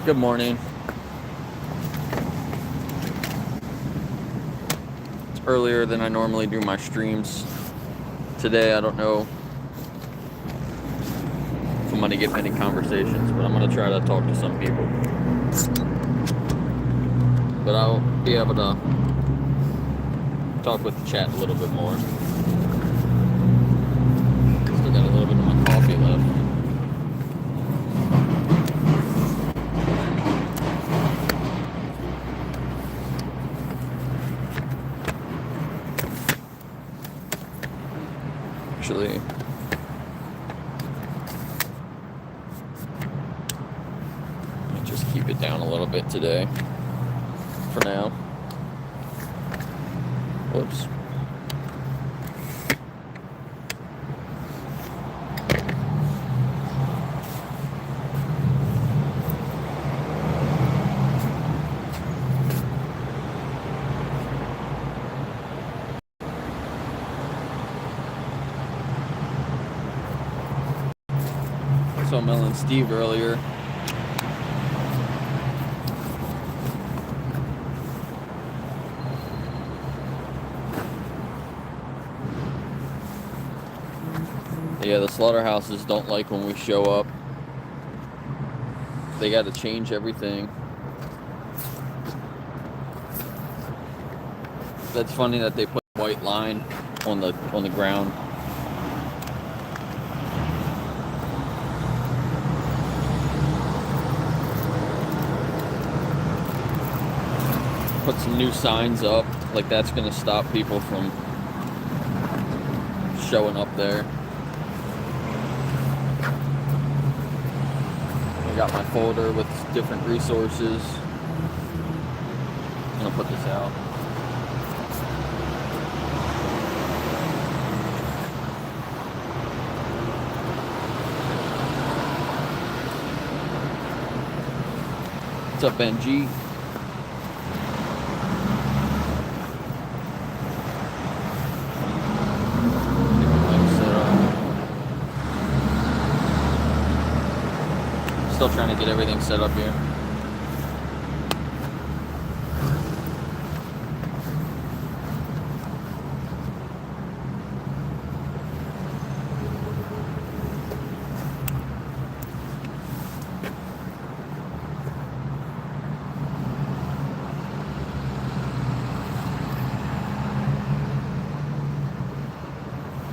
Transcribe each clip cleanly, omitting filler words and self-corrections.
Good morning. It's earlier than I normally do my streams. Today, I don't know if I'm going to get many conversations, but I'm going to try to talk to some people. But I'll be able to talk with the chat a little bit more. Still got a little bit of my coffee left. Actually, just keep it down a little bit today for now. Whoops. I saw Mel and Steve earlier. Yeah, the slaughterhouses don't like when we show up. They got to change everything. That's funny that they put a white line on the ground. Put some new signs up, like that's going to stop people from showing up there. I got my folder with different resources. I'm going to put this out. What's up, Benji? Still trying to get everything set up here.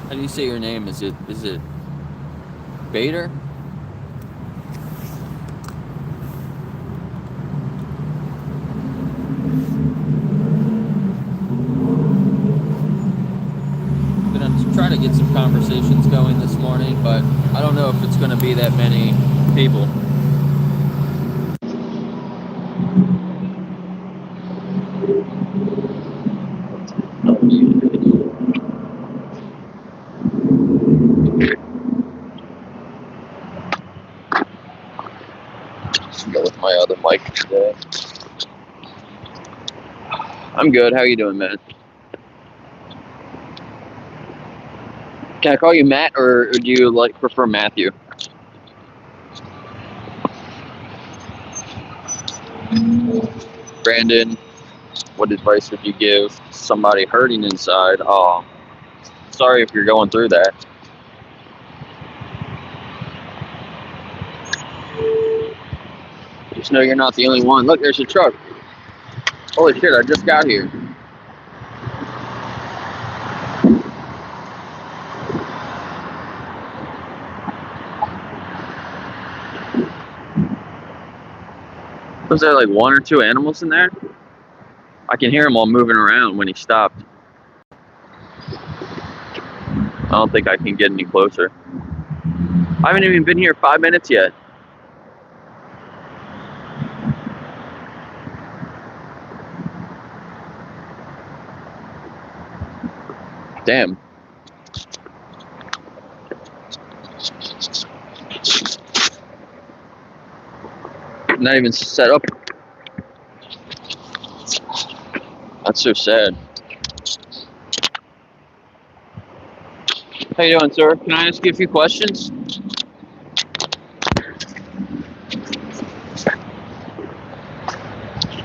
How do you say your name? Is it Bader? Try to get some conversations going this morning, but I don't know if it's going to be that many people. Let's go with my other mic today. I'm good. How you doing, man? Can I call you Matt, or do you prefer Matthew? Brandon, what advice would you give somebody hurting inside? Oh, sorry if you're going through that. Just know you're not the only one. Look, there's a truck. Holy shit, I just got here. Was there like one or two animals in there? I can hear them all moving around when he stopped. I don't think I can get any closer. I haven't even been here 5 minutes yet. Damn. Not even set up. That's so sad. How you doing, sir? Can I ask you a few questions?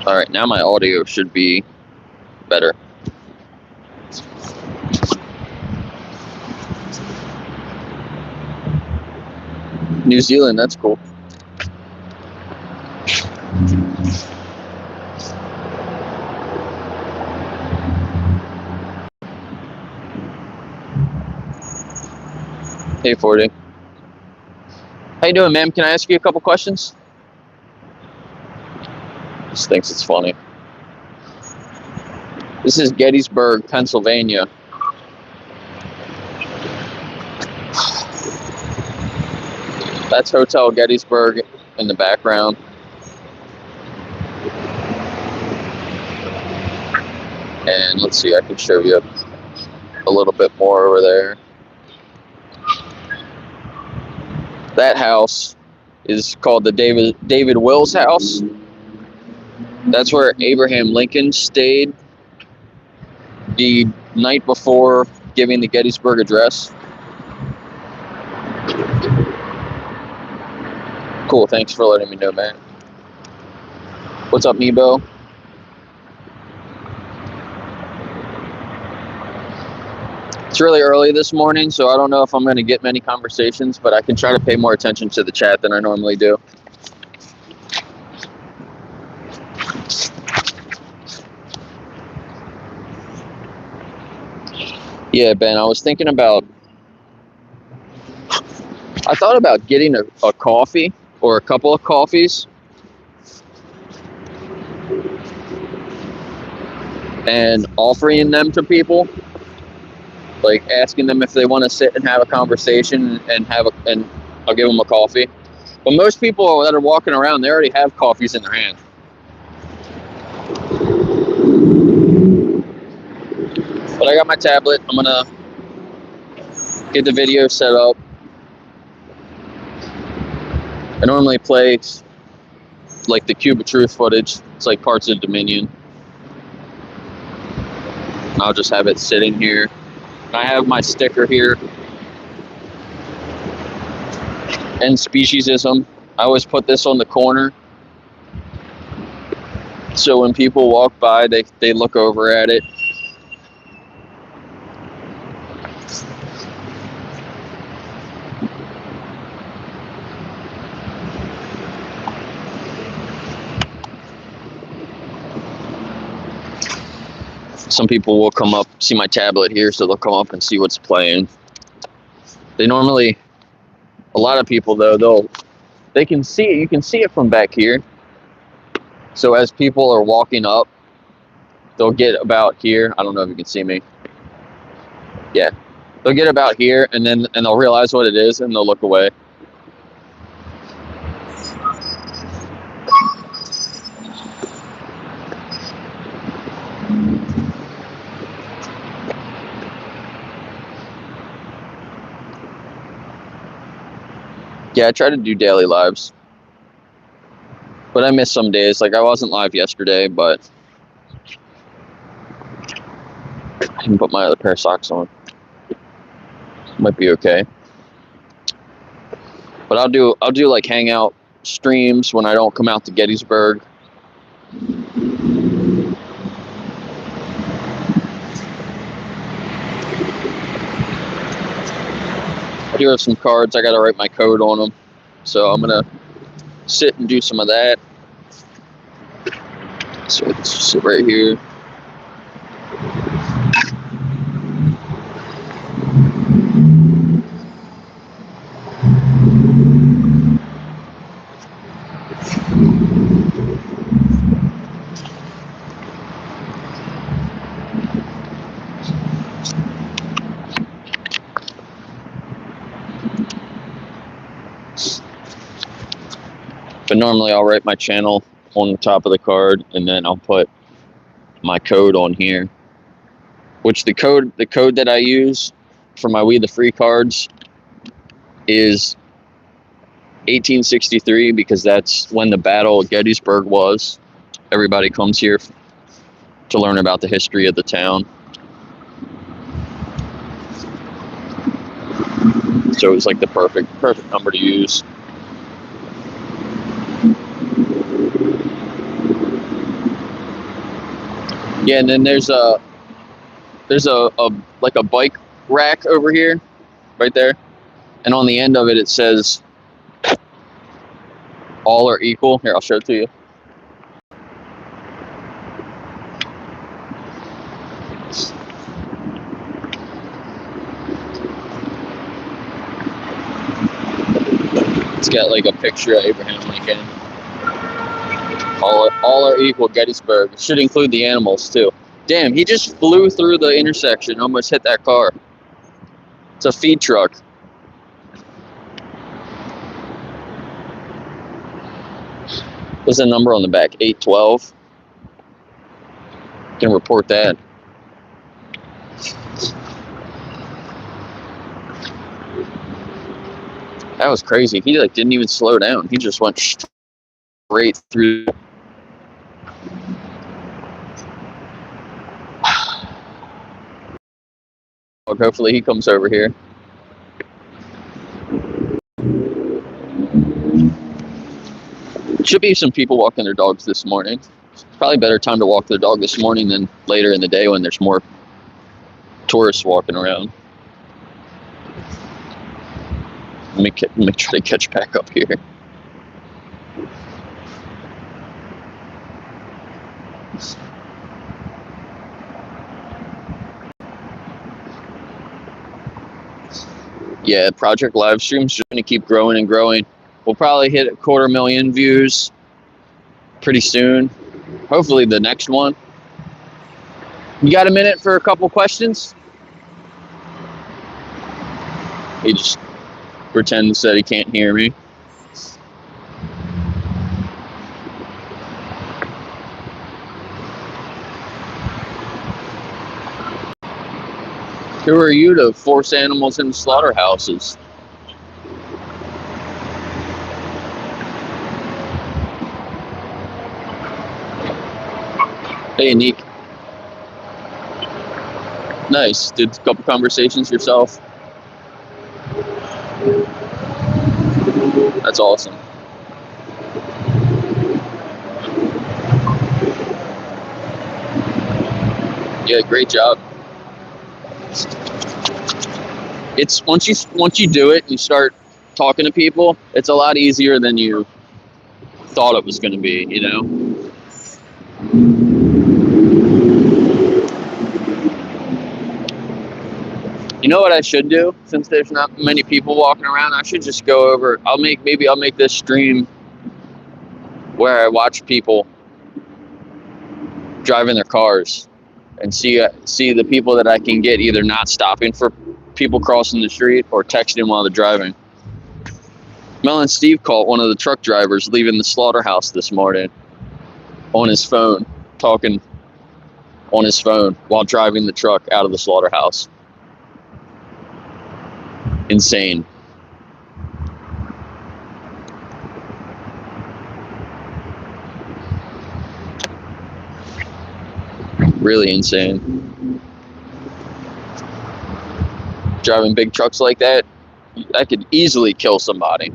Alright, now my audio should be better. New Zealand, that's cool. Hey, 40. How you doing, ma'am? Can I ask you a couple questions? Just thinks it's funny. This is Gettysburg, Pennsylvania. That's Hotel Gettysburg in the background. And let's see, I can show you a little bit more over there. That house is called the David Wills house. That's where Abraham Lincoln stayed the night before giving the Gettysburg Address. Cool, thanks for letting me know, man. What's up, Nebo? It's really early this morning, so I don't know if I'm going to get many conversations, but I can try to pay more attention to the chat than I normally do. Yeah, Ben, I thought about getting a coffee or a couple of coffees and offering them to people. Like asking them if they want to sit and have a conversation and I'll give them a coffee. But most people that are walking around, they already have coffees in their hand. But I got my tablet. I'm gonna get the video set up. I normally play like the Cube of Truth footage. It's like parts of Dominion. I'll just have it sitting here. I have my sticker here. And speciesism. I always put this on the corner. So when people walk by, they look over at it. Some people will come up, see my tablet here, so they'll come up and see what's playing. They normally, a lot of people though, they can see it. You can see it from back here. So as people are walking up, they'll get about here. I don't know if you can see me. Yeah, they'll get about here, and they'll realize what it is, and they'll look away. Yeah, I try to do daily lives, but I miss some days. Like I wasn't live yesterday, but I can put my other pair of socks on. Might be okay. But I'll do like hangout streams when I don't come out to Gettysburg. I do have some cards. I got to write my code on them. So I'm going to sit and do some of that. So let's sit right here. But normally I'll write my channel on the top of the card, and then I'll put my code on here. Which the code that I use for my We the Free cards is 1863, because that's when the Battle of Gettysburg was. Everybody comes here to learn about the history of the town. So it's like the perfect number to use. Yeah, and then there's a like a bike rack over here, right there, and on the end of it it says all are equal. Here, I'll show it to you. It's got like a picture of Abraham Lincoln. All are equal, Gettysburg. It should include the animals too. Damn, he just flew through the intersection, almost hit that car. It's a feed truck. There's a number on the back, 812. Can report that. That was crazy. He like didn't even slow down. He just went straight through. Hopefully he comes over here. Should be some people walking their dogs this morning. It's probably better time to walk their dog this morning than later in the day when there's more tourists walking around. Let me try to catch back up here. Yeah, Project Livestream's just going to keep growing and growing. We'll probably hit 250,000 views pretty soon. Hopefully the next one. You got a minute for a couple questions? He just pretends that he can't hear me. Who are you to force animals into slaughterhouses? Hey, Nick. Nice. Did a couple conversations yourself. That's awesome. Yeah, great job. It's once you do it and you start talking to people, it's a lot easier than you thought it was going to be, you know? You know what I should do? Since there's not many people walking around, I should just go over. Maybe I'll make this stream where I watch people driving their cars and see the people that I can get either not stopping for people crossing the street or texting while they're driving. Mel and Steve caught one of the truck drivers leaving the slaughterhouse this morning on his phone, talking on his phone while driving the truck out of the slaughterhouse. Insane. Really insane. Driving big trucks like that, I could easily kill somebody,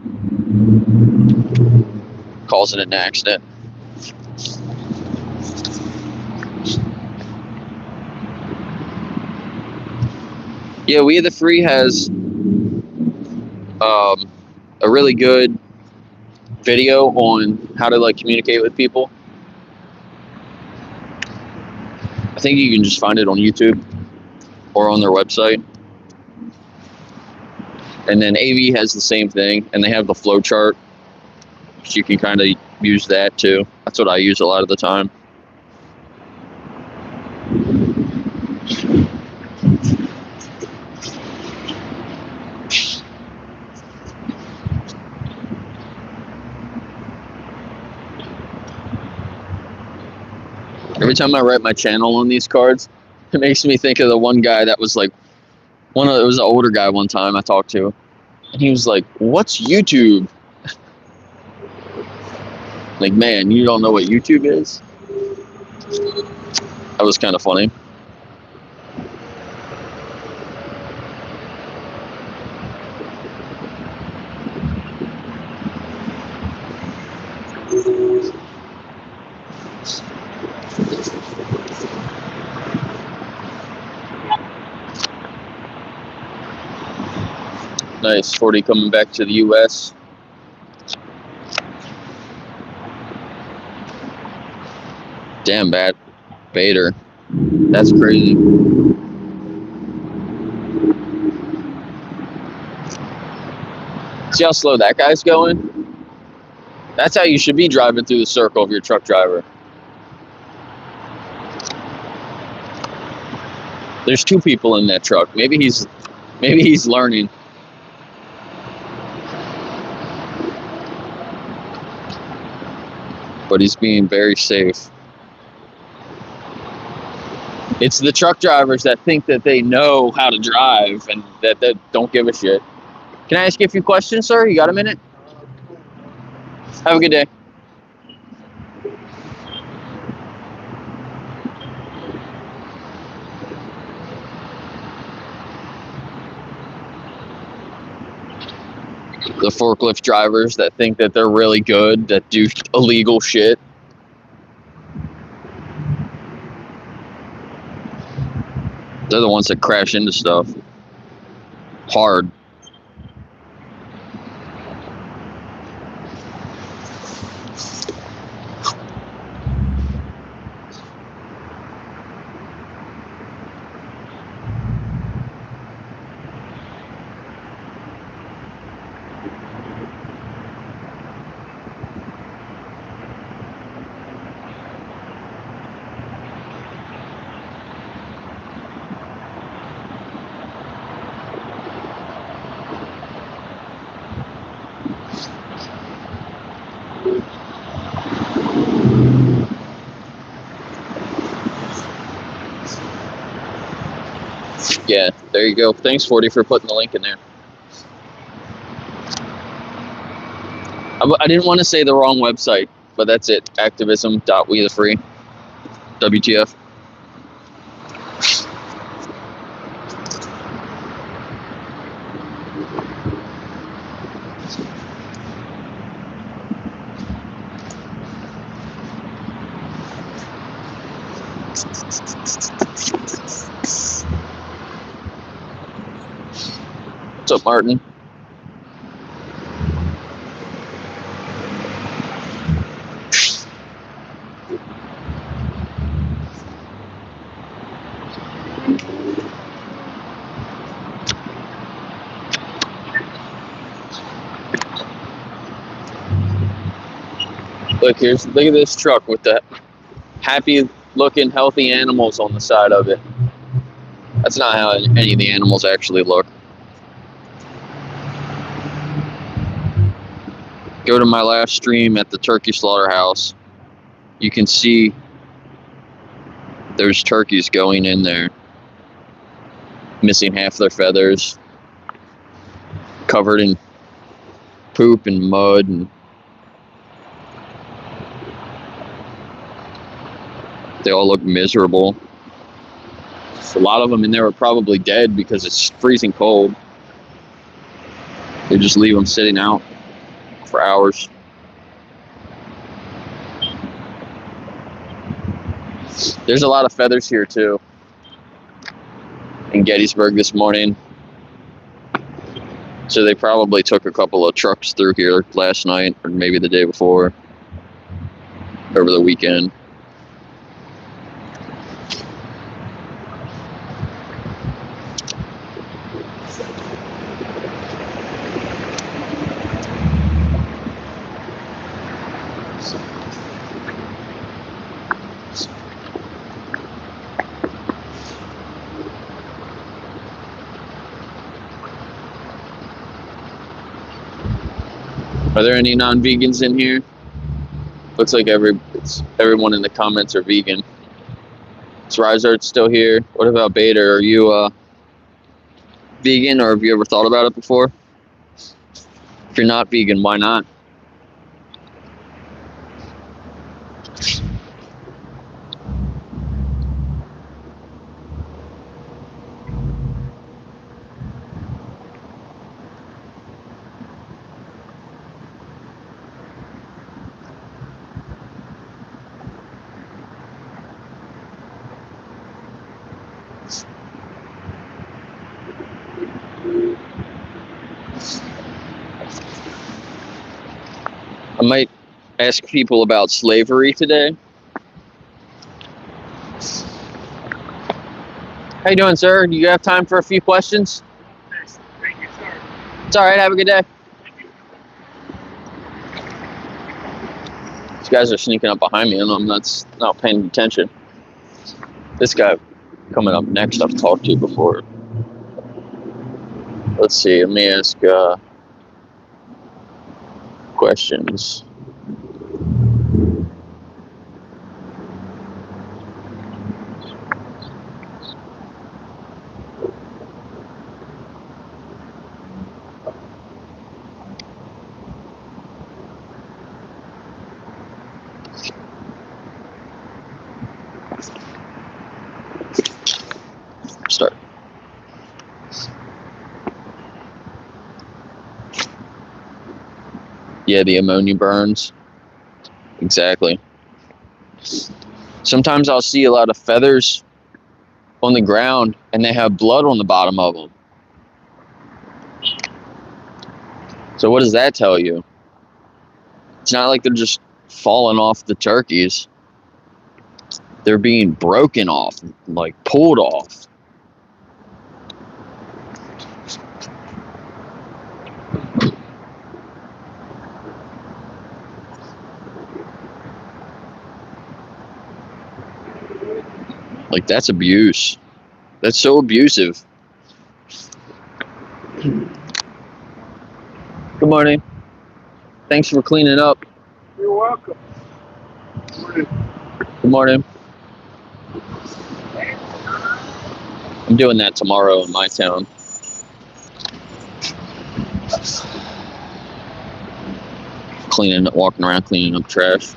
causing an accident. Yeah, We the Free has a really good video on how to like communicate with people. I think you can just find it on YouTube or on their website. And then AV has the same thing, and they have the flow chart, so you can kind of use that too. That's what I use a lot of the time. Every time I write my channel on these cards, it makes me think of the one guy that was like, it was an older guy one time I talked to, and he was like, "What's YouTube?" Like, man, you don't know what YouTube is? That was kind of funny. Nice. 40 coming back to the U.S. Damn, bad. Bader. That's crazy. See how slow that guy's going? That's how you should be driving through the circle if you're a truck driver. There's 2 people in that truck. Maybe he's learning. But he's being very safe. It's the truck drivers that think that they know how to drive and that don't give a shit. Can I ask you a few questions, sir? You got a minute? Have a good day. The forklift drivers that think that they're really good, that do illegal shit. They're the ones that crash into stuff. Hard. Yeah, there you go. Thanks, 40, for putting the link in there. I didn't want to say the wrong website, but that's it. Activism.we-the-free. WTF. What's up, Martin? Look at this truck with the happy looking healthy animals on the side of it. That's not how any of the animals actually look. Go to my last stream at the turkey slaughterhouse. You can see there's turkeys going in there, missing half their feathers, covered in poop and mud, and they all look miserable. A lot of them in there are probably dead because it's freezing cold. They just leave them sitting out for hours. There's a lot of feathers here too in Gettysburg this morning. So they probably took a couple of trucks through here last night or maybe the day before, over the weekend. Are there any non-vegans in here? Looks like everyone in the comments are vegan. Is Rizard still here? What about Bader? Are you vegan, or have you ever thought about it before? If you're not vegan, why not? ask people about slavery today. How you doing, sir? Do you have time for a few questions? Thank you, sir. It's all right. Have a good day. These guys are sneaking up behind me, and I'm not paying attention. This guy coming up next, I've talked to before. Let's see. Let me ask questions. Start. Yeah, the ammonia burns. Exactly. Sometimes I'll see a lot of feathers on the ground and they have blood on the bottom of them. So what does that tell you? It's not like they're just falling off the turkeys. They're being broken off, like pulled off. Like, that's abuse. That's so abusive. Good morning. Thanks for cleaning up. You're welcome. Morning. Good morning. I'm doing that tomorrow in my town. Walking around cleaning up trash.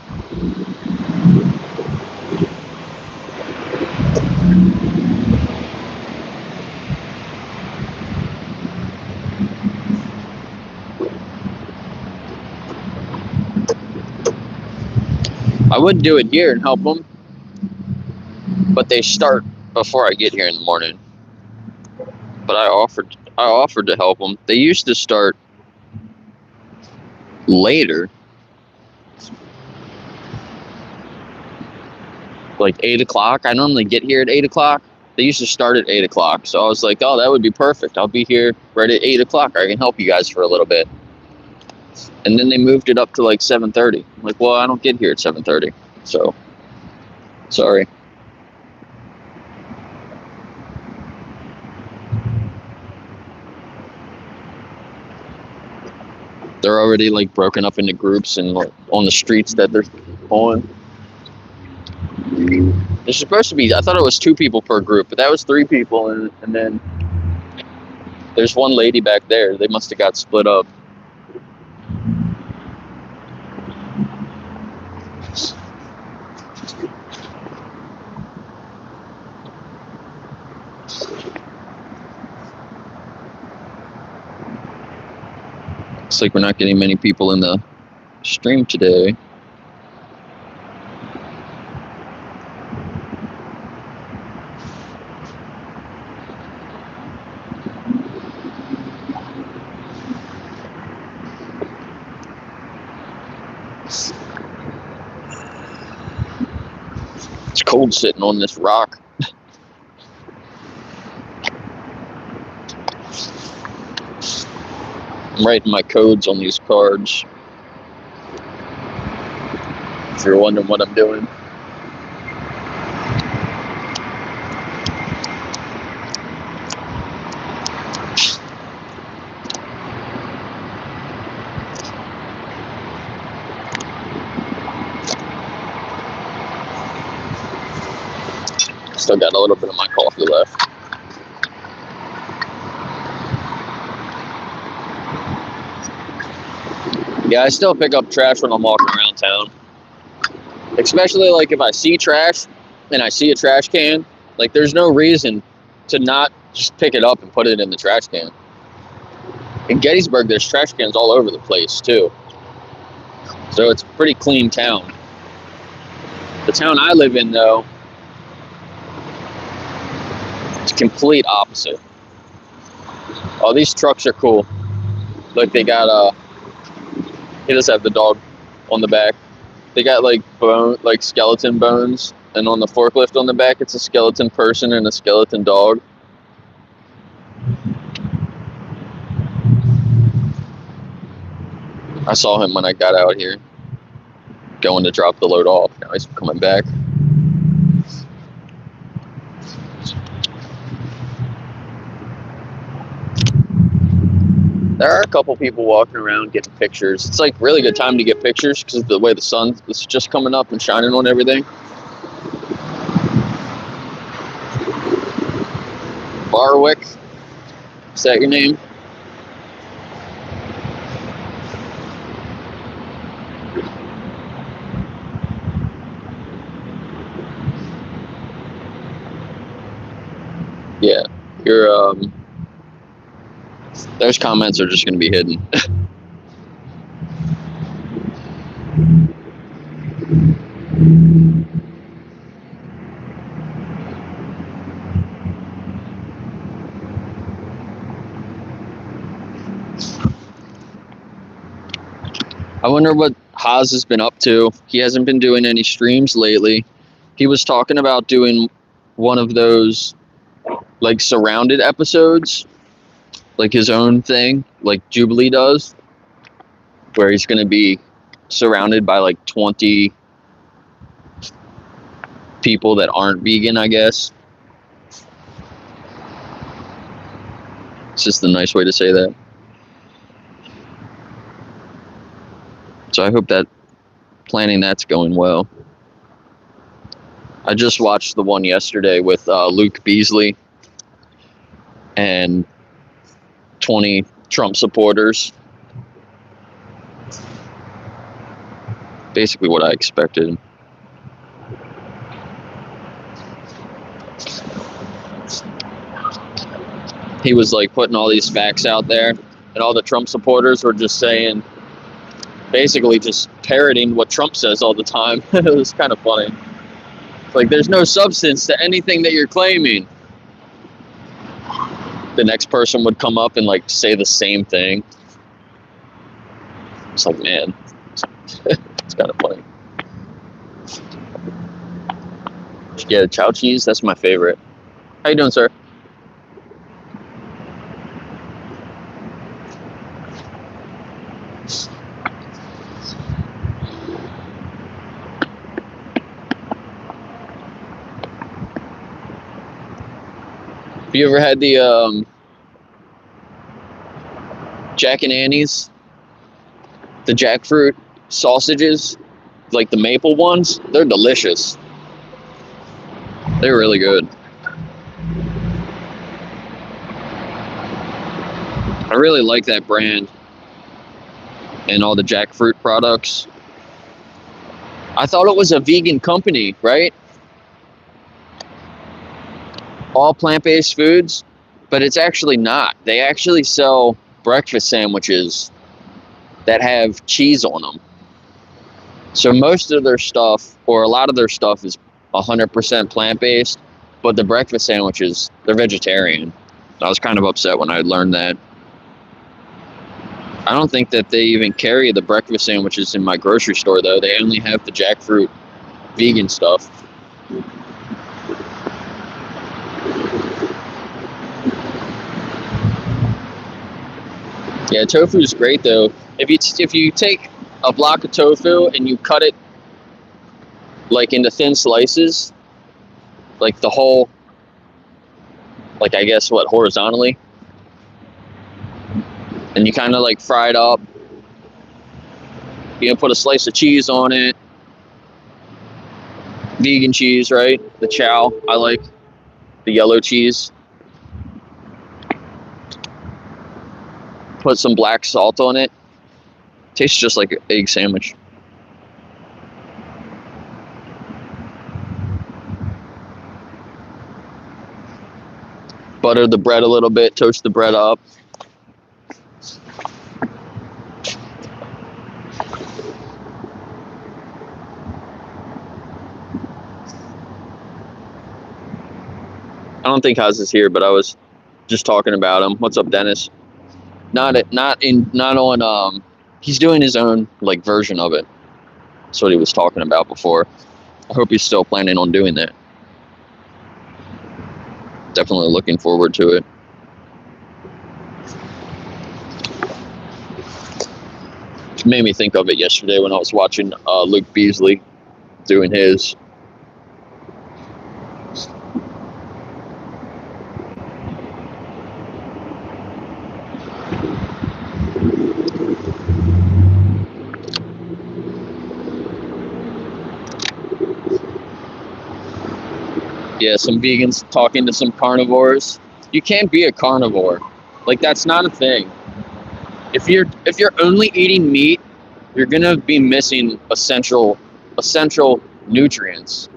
I would do it here and help them, but they start before I get here in the morning. But I offered to help them. They used to start later, like 8 o'clock. I normally get here at 8 o'clock. They used to start at 8 o'clock. So I was like, oh, that would be perfect. I'll be here right at 8 o'clock. I can help you guys for a little bit. And then they moved it up to like 7:30. I'm like, well, I don't get here at 7:30. So, sorry. They're already like broken up into groups and like on the streets that they're on. There's supposed to be, I thought it was 2 people per group, but that was 3 people. And then there's one lady back there. They must have got split up. Looks like we're not getting many people in the stream today. It's cold sitting on this rock. I'm writing my codes on these cards. If you're wondering what I'm doing. Still got a little bit of my coffee left. Yeah, I still pick up trash when I'm walking around town. Especially like if I see trash and I see a trash can, like there's no reason to not just pick it up and put it in the trash can. In Gettysburg, there's trash cans all over the place too. So it's a pretty clean town. The town I live in though, it's complete opposite. Oh, these trucks are cool. Look, they got he does have the dog on the back. They got like skeleton bones, and on the forklift on the back, it's a skeleton person and a skeleton dog. I saw him when I got out here, going to drop the load off. Now he's coming back. There are a couple people walking around getting pictures. It's like really good time to get pictures because of the way the sun is just coming up and shining on everything. Barwick, is that your name? Yeah, your those comments are just going to be hidden. I wonder what Haas has been up to. He hasn't been doing any streams lately. He was talking about doing one of those like surrounded episodes, like his own thing, like Jubilee does, where he's going to be surrounded by like 20 people that aren't vegan, I guess. It's just a nice way to say that. So I hope that planning that's going well. I just watched the one yesterday with Luke Beasley and 20 Trump supporters. Basically what I expected. He was like putting all these facts out there, and all the Trump supporters were just saying, basically just parroting what Trump says all the time. It was kind of funny. Like, there's no substance to anything that you're claiming. The next person would come up and like say the same thing. It's like, man, it's kind of funny. Yeah, chow cheese, that's my favorite. How you doing, sir? Have you ever had the Jack and Annie's? The jackfruit sausages? Like the maple ones? They're delicious. They're really good. I really like that brand and all the jackfruit products. I thought it was a vegan company, right? All plant-based foods, but it's actually not. They actually sell breakfast sandwiches that have cheese on them. So most of their stuff, or a lot of their stuff, is 100% plant-based, but the breakfast sandwiches, they're vegetarian. I was kind of upset when I learned that. I don't think that they even carry the breakfast sandwiches in my grocery store, though. They only have the jackfruit vegan stuff. Yeah, tofu is great though. If you take a block of tofu and you cut it like into thin slices, like the whole, like I guess what, horizontally, and you kind of like fry it up. You can put a slice of cheese on it. Vegan cheese, right? The chow, I like the yellow cheese. Put some black salt on it. Tastes just like an egg sandwich. Butter the bread a little bit, toast the bread up. I don't think Haas is here, but I was just talking about him. What's up, Dennis? Not on. He's doing his own like version of it. That's what he was talking about before. I hope he's still planning on doing that. Definitely looking forward to it. It made me think of it yesterday when I was watching Luke Beasley doing his. Yeah, some vegans talking to some carnivores. You can't be a carnivore. Like, that's not a thing. If you're only eating meat, you're gonna be missing essential nutrients.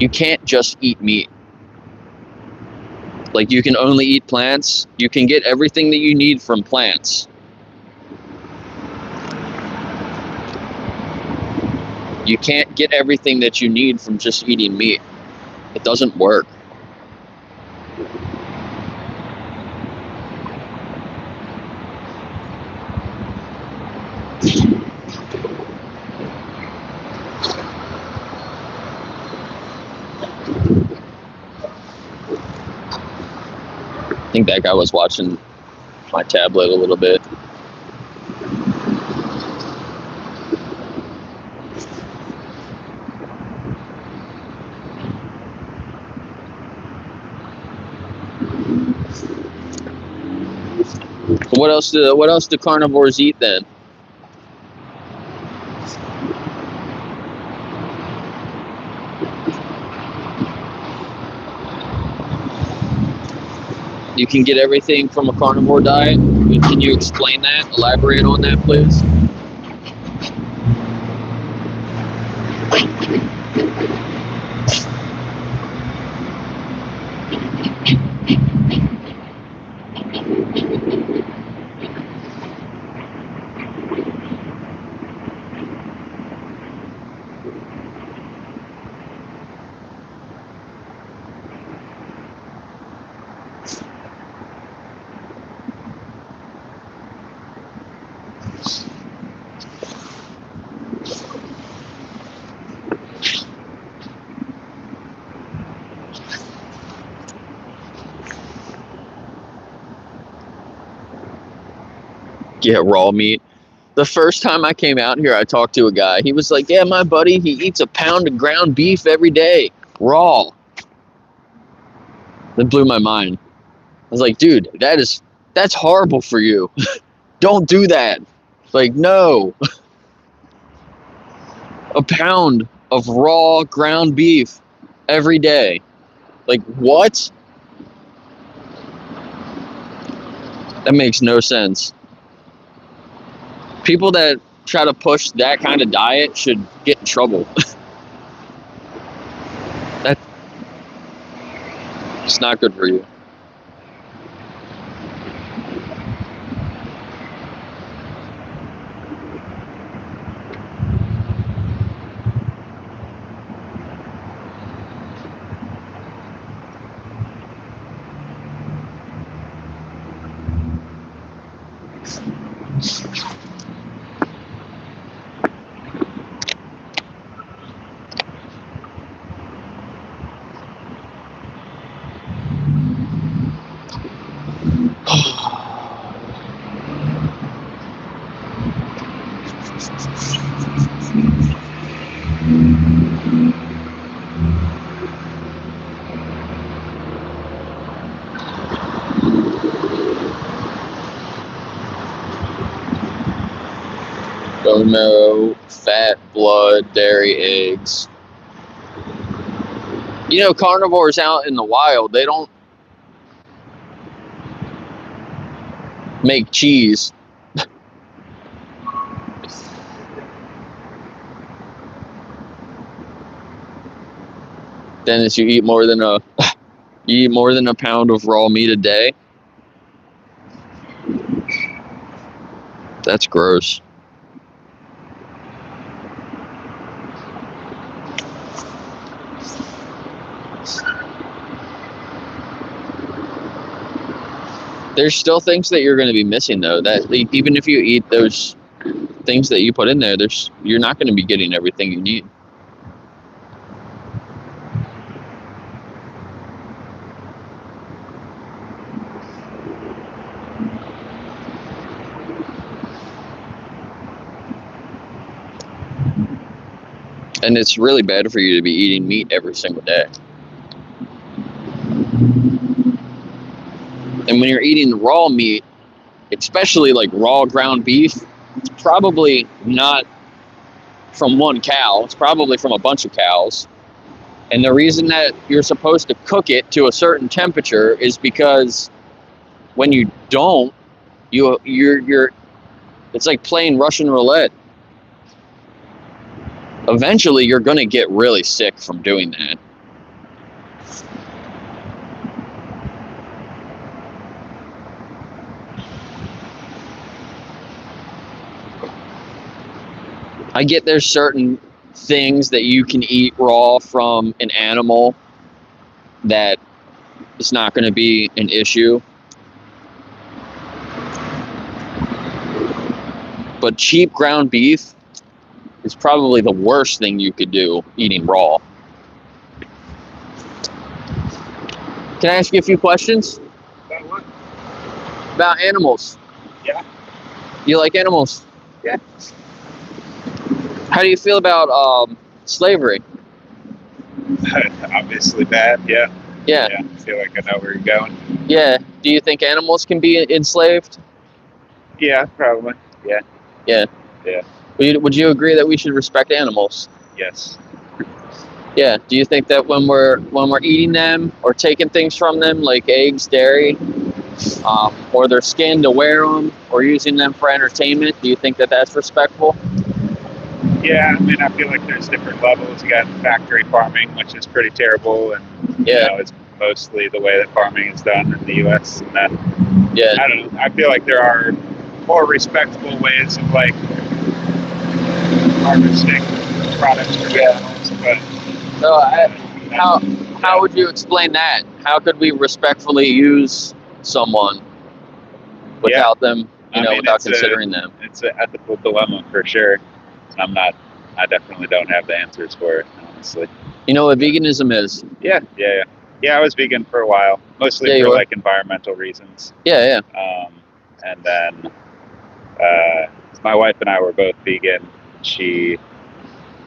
You can't just eat meat. Like, you can only eat plants. You can get everything that you need from plants. You can't get everything that you need from just eating meat. It doesn't work. I think that guy was watching my tablet a little bit. What else do carnivores eat then? You can get everything from a carnivore diet. Can you explain that? Elaborate on that, please? Yeah, raw meat. The first time I came out here, I talked to a guy. He was like, yeah, my buddy, he eats a pound of ground beef every day, raw. That blew my mind. I was like, dude, that's horrible for you. Don't do that. Like, no. A pound of raw ground beef every day. Like, what? That makes no sense. People that try to push that kind of diet should get in trouble. It's not good for you. Bone marrow, fat, blood, dairy, eggs. You know, carnivores out in the wild, they don't make cheese. Dennis, you eat more than a pound of raw meat a day. That's gross. There's still things that you're going to be missing, though. That even if you eat those things that you put in there, you're not going to be getting everything you need. And it's really bad for you to be eating meat every single day. And when you're eating raw meat, especially like raw ground beef, it's probably not from one cow. It's probably from a bunch of cows. And the reason that you're supposed to cook it to a certain temperature is because when you don't, you're it's like playing Russian roulette. Eventually, you're going to get really sick from doing that. I get there's certain things that you can eat raw from an animal that is not going to be an issue. But cheap ground beef is probably the worst thing you could do eating raw. Can I ask you a few questions? About what? About animals. Yeah. You like animals? Yeah. How do you feel about slavery? Obviously bad, yeah. Yeah. Yeah, I feel like I know where you're going. Yeah. Do you think animals can be enslaved? Yeah, probably. Yeah. Yeah. Yeah. Would you agree that we should respect animals? Yes. Yeah. Do you think that when we're eating them or taking things from them, like eggs, dairy, or their skin to wear them, or using them for entertainment, do you think that that's respectful? Yeah, I mean, I feel like there's different levels. You got factory farming, which is pretty terrible, and Yeah. you know, it's mostly the way that farming is done in the U.S. And then Yeah. I don't know. I feel like there are more respectable ways of like harvesting products for animals, but So how would you explain that? How could we respectfully use someone without them, I mean, without considering them? It's an ethical dilemma for sure. I definitely don't have the answers for it, honestly. You know what veganism is? Yeah. I was vegan for a while, mostly Yeah, you for were? like environmental reasons. Yeah. And then my wife and I were both vegan. She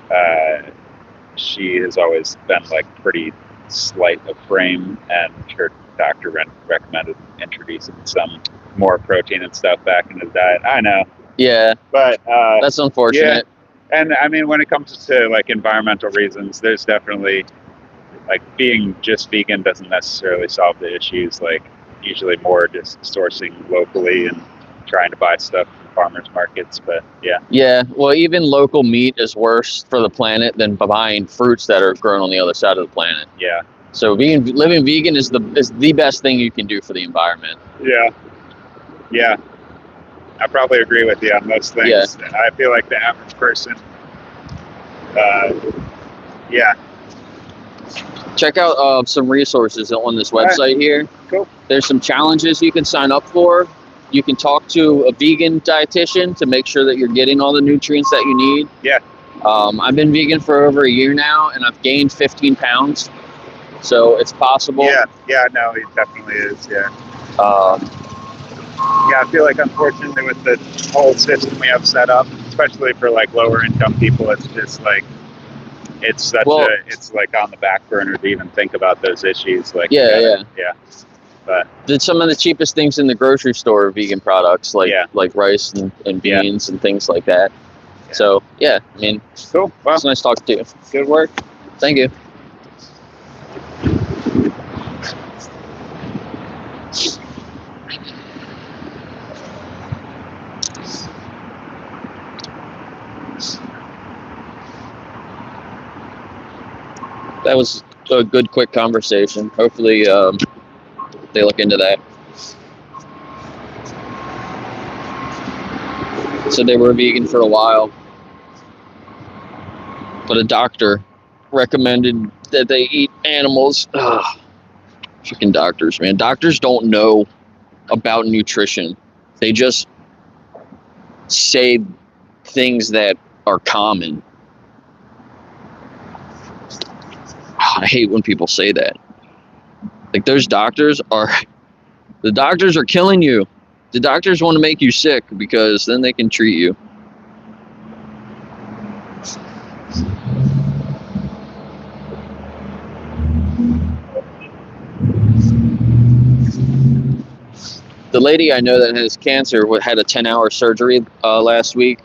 has always been like pretty slight of frame, and her doctor recommended introducing some more protein and stuff back into the diet. I know. Yeah. But That's unfortunate. and I mean, when it comes to like environmental reasons, there's definitely like being just vegan doesn't necessarily solve the issues. Like usually more just sourcing locally and trying to buy stuff from farmers markets. But yeah. Yeah. Well, even local meat is worse for the planet than buying fruits that are grown on the other side of the planet. Yeah. So living vegan is the best thing you can do for the environment. Yeah. I probably agree with you on most things. Yeah. I feel like the average person, Check out some resources on this website here. Cool. There's some challenges you can sign up for. You can talk to a vegan dietitian to make sure that you're getting all the nutrients that you need. Yeah. I've been vegan for over a year now, and I've gained 15 pounds. So it's possible. Yeah, no, it definitely is, yeah. I feel like unfortunately with the whole system we have set up, especially for like lower income people, it's just like it's like on the back burner to even think about those issues. Like Yeah. But Some of the cheapest things in the grocery store are vegan products, like rice and beans and things like that. Yeah. So I mean, cool. Well, it's nice talking to you. Good work. Thank you. That was a good, quick conversation. Hopefully, they look into that. So they were vegan for a while, but a doctor recommended that they eat animals. Ugh, freaking doctors, man. Doctors don't know about nutrition. They just say things that are common. I hate when people say that. Like, the doctors are killing you. The doctors want to make you sick because then they can treat you. The lady I know that has cancer had a 10-hour surgery last week.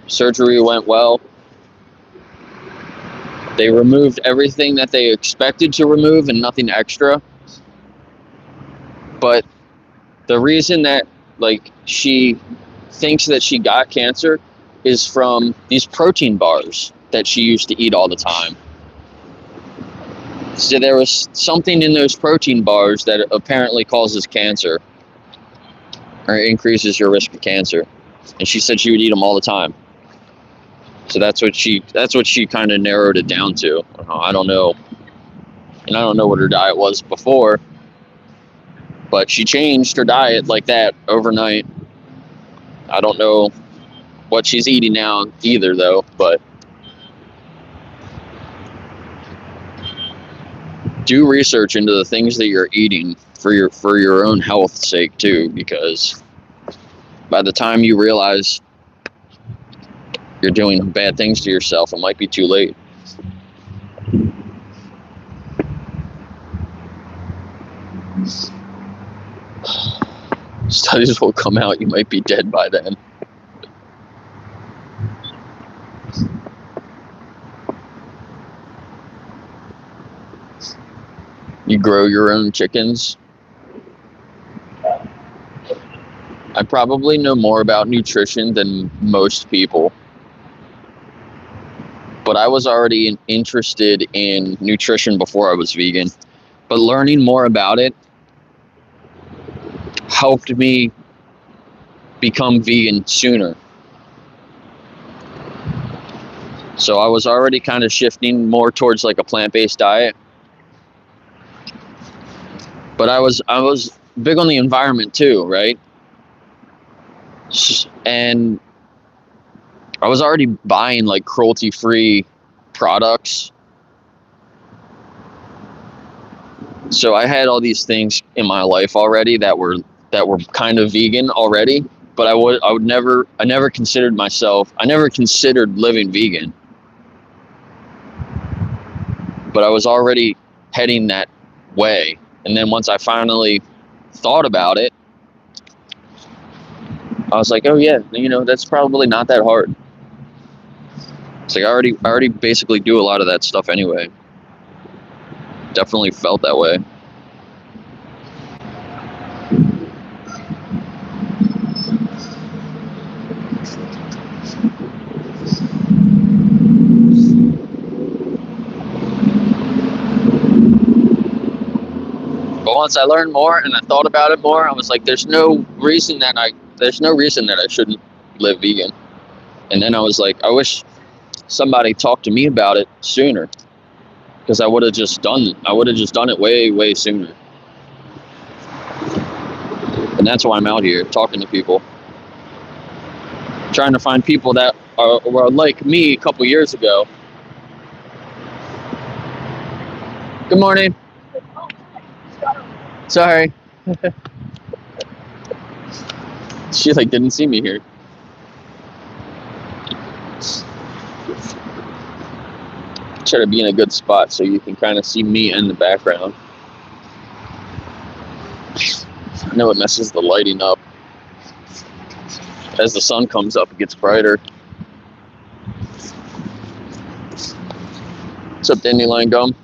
Surgery went well. They removed everything that they expected to remove and nothing extra. But the reason that, like, she thinks that she got cancer is from these protein bars that she used to eat all the time. So there was something in those protein bars that apparently causes cancer or increases your risk of cancer. And she said she would eat them all the time. So that's what she kind of narrowed it down to. I don't know. And I don't know what her diet was before, but she changed her diet like that overnight. I don't know what she's eating now either, though, but do research into the things that you're eating for your own health's sake too, because by the time you realize you're doing bad things to yourself, it might be too late. Studies will come out, you might be dead by then. You grow your own chickens. I probably know more about nutrition than most people, but I was already interested in nutrition before I was vegan. But learning more about it helped me become vegan sooner. So I was already kind of shifting more towards like a plant-based diet. But I was big on the environment too, right? And I was already buying like cruelty-free products. So I had all these things in my life already that were kind of vegan already, but I never considered living vegan. But I was already heading that way. And then once I finally thought about it, I was like, oh yeah, that's probably not that hard. It's like I already basically do a lot of that stuff anyway. Definitely felt that way. But once I learned more and I thought about it more, I was like, there's no reason that I shouldn't live vegan. And then I was like, I wish somebody talked to me about it sooner, because I would have just done it way, way sooner. And that's why I'm out here talking to people, trying to find people that were like me a couple years ago. Good morning. Sorry. She like didn't see me here. Try to be in a good spot so you can kind of see me in the background. I know it messes the lighting up. As the sun comes up, it gets brighter. What's up, Dandelion Gum?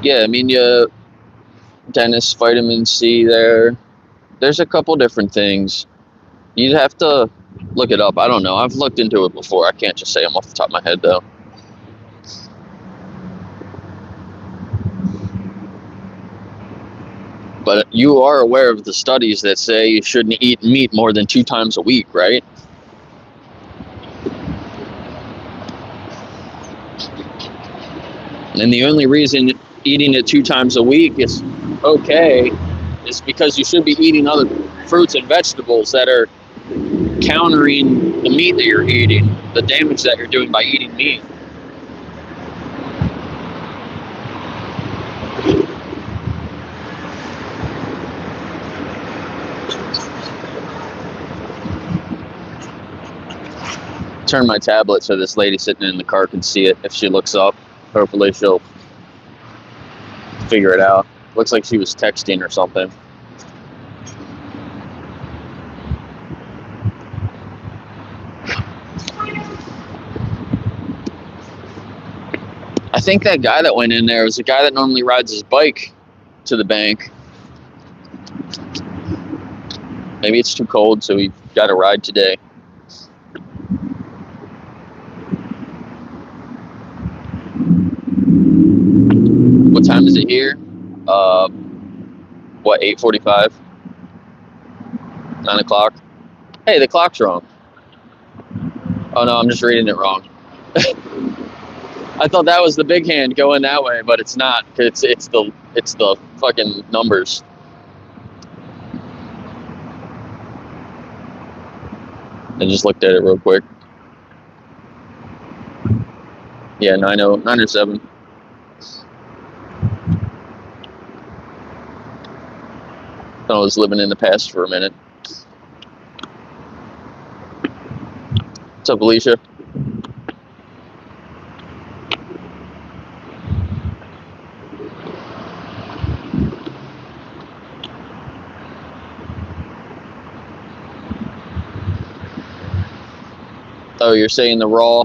Yeah, I mean, Dennis, vitamin C there. There's a couple different things. You'd have to look it up. I don't know. I've looked into it before. I can't just say them off the top of my head, though. But you are aware of the studies that say you shouldn't eat meat more than 2 times a week, right? And the only reason eating it 2 times a week is okay is because you should be eating other fruits and vegetables that are countering the meat that you're eating, the damage that you're doing by eating meat. Turn my tablet so this lady sitting in the car can see it if she looks up. Hopefully she'll figure it out. Looks like she was texting or something. I think that guy that went in there was a guy that normally rides his bike to the bank. Maybe it's too cold, so he got a ride today. What time is it here? What, 8:45? 9 o'clock? Hey, the clock's wrong. Oh no, I'm just reading it wrong. I thought that was the big hand going that way, but it's not. It's the fucking numbers. I just looked at it real quick. Yeah, 9:07. I was living in the past for a minute. What's up, Alicia? Oh, you're saying the raw.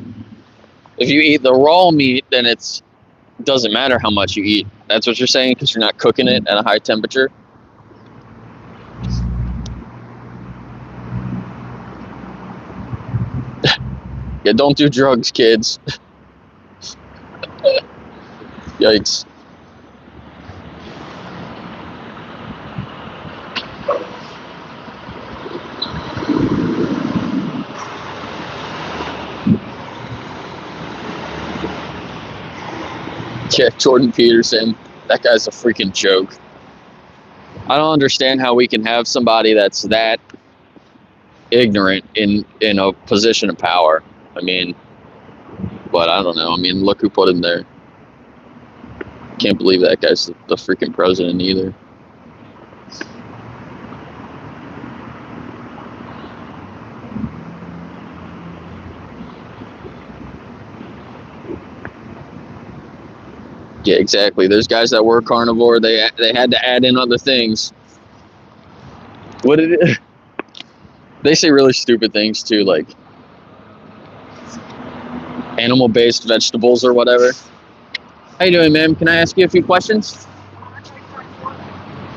If you eat the raw meat, then it doesn't matter how much you eat. That's what you're saying, because you're not cooking it at a high temperature. Yeah, don't do drugs, kids. Yikes. Yeah, Jordan Peterson. That guy's a freaking joke. I don't understand how we can have somebody that's that ignorant in a position of power. I mean, but I don't know. I mean, look who put him there. Can't believe that guy's the freaking president either. Yeah, exactly. There's guys that were carnivore. They had to add in other things. What did it? They say really stupid things too, like animal-based vegetables or whatever. How you doing, ma'am? Can I ask you a few questions?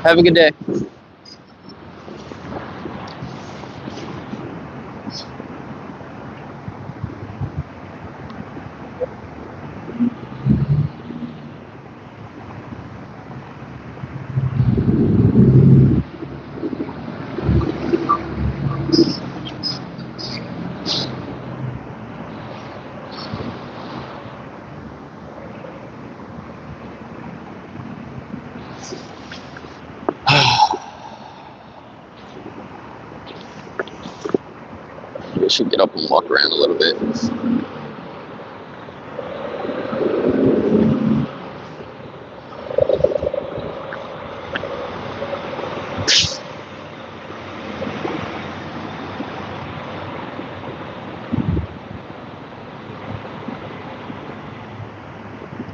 Have a good day. I should get up and walk around a little bit.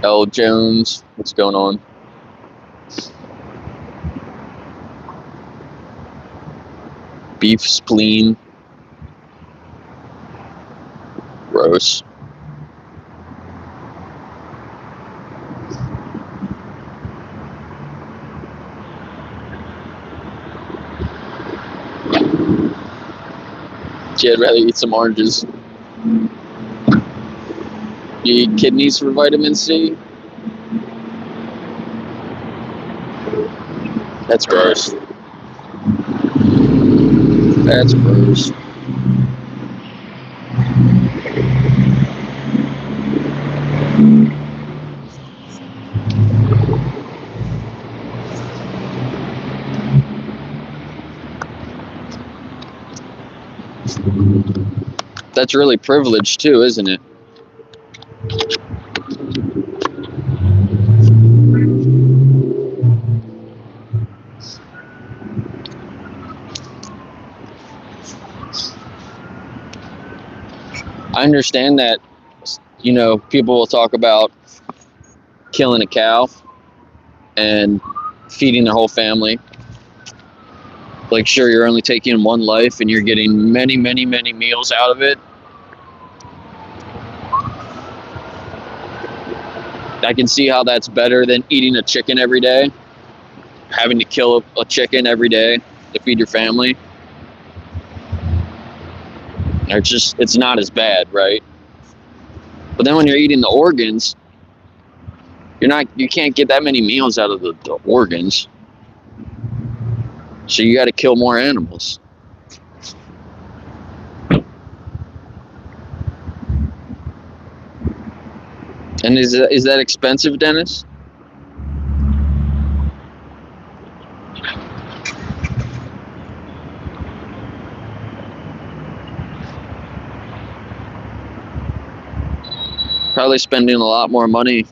L. Jones, what's going on? Beef spleen. Gross. Yeah, I'd rather eat some oranges. You eat kidneys for vitamin C? That's gross. That's gross. That's really privileged too, isn't it? I understand that, you know, people will talk about killing a cow and feeding their whole family. Like, sure, you're only taking one life and you're getting many, many, many meals out of it. I can see how that's better than eating a chicken every day, having to kill a chicken every day to feed your family. It's not as bad, right? But then when you're eating the organs, you can't get that many meals out of the organs. So you got to kill more animals. And is that expensive, Dennis? Probably spending a lot more money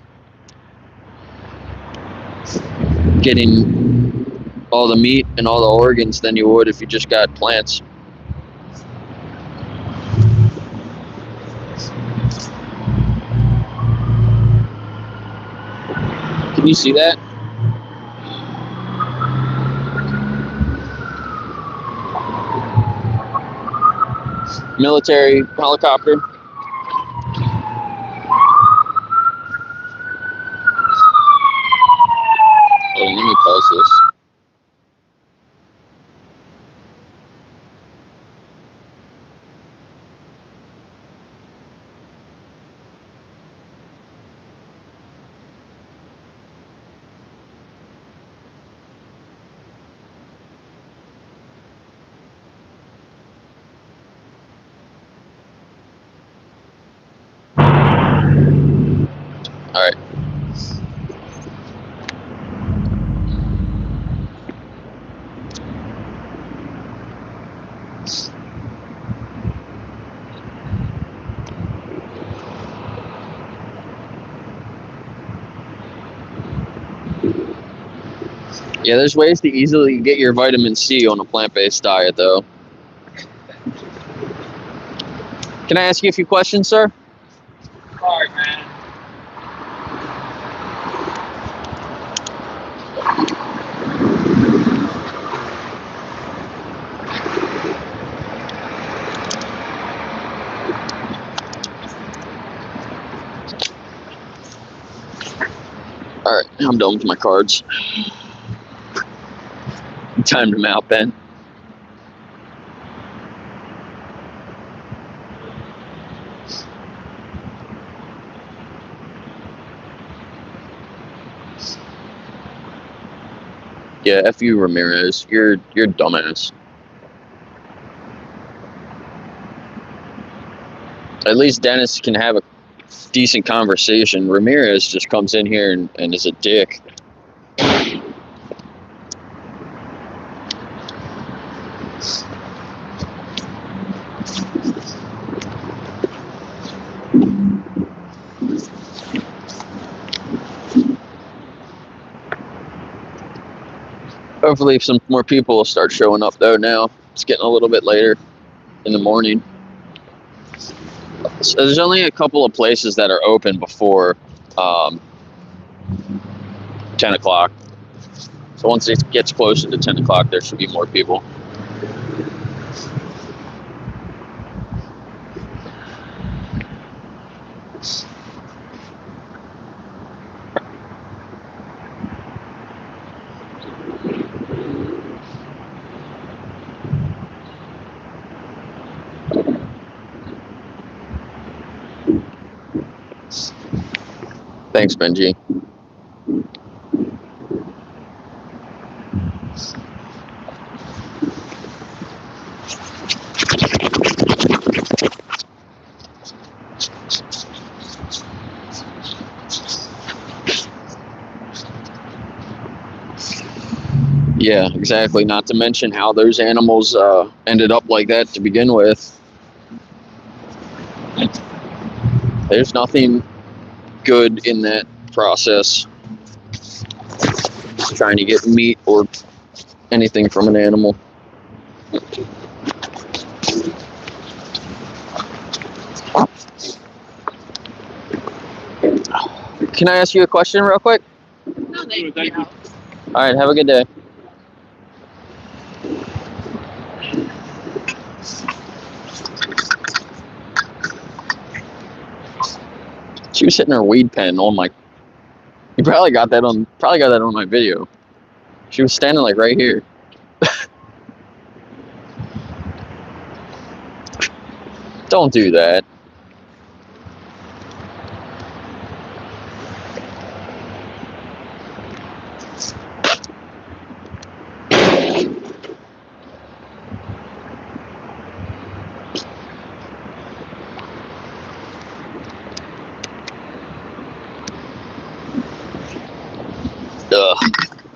getting all the meat and all the organs than you would if you just got plants. Can you see that? Military helicopter. Oh, let me pause this. All right. Yeah, there's ways to easily get your vitamin C on a plant-based diet, though. Can I ask you a few questions, sir? Sorry, man. All right, I'm done with my cards. Timed them out, Ben. Yeah, F you, Ramirez. You're dumbass. At least Dennis can have a decent conversation. Ramirez just comes in here and is a dick. Hopefully some more people will start showing up, though, now. It's getting a little bit later in the morning. So there's only a couple of places that are open before 10 o'clock. So once it gets closer to 10 o'clock, there should be more people. Thanks, Benji. Yeah, exactly. Not to mention how those animals ended up like that to begin with. There's nothing good in that process. Trying to get meat or anything from an animal. Can I ask you a question real quick? No, thank you. All right, have a good day. She was sitting in her weed pen on my. You probably got that on my video. She was standing like right here. Don't do that.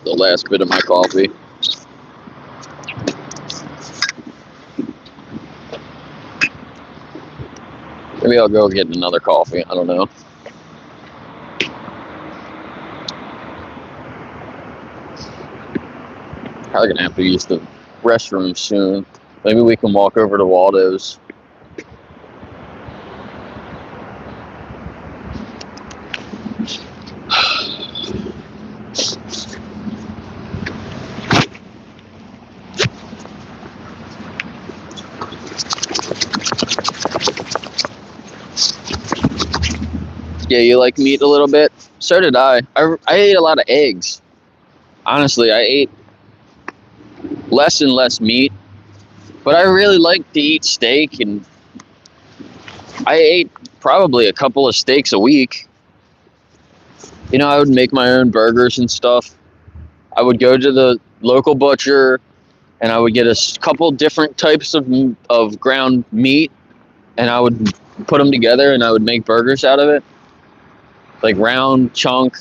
The last bit of my coffee. Maybe I'll go get another coffee. I don't know. Probably gonna have to use the restroom soon. Maybe we can walk over to Waldo's. Yeah, you like meat a little bit? So did I. I ate a lot of eggs. Honestly, I ate less and less meat, but I really like to eat steak, and I ate probably a couple of steaks a week. You know, I would make my own burgers and stuff. I would go to the local butcher, and I would get a couple different types of ground meat, and I would put them together, and I would make burgers out of it. Like round chunk.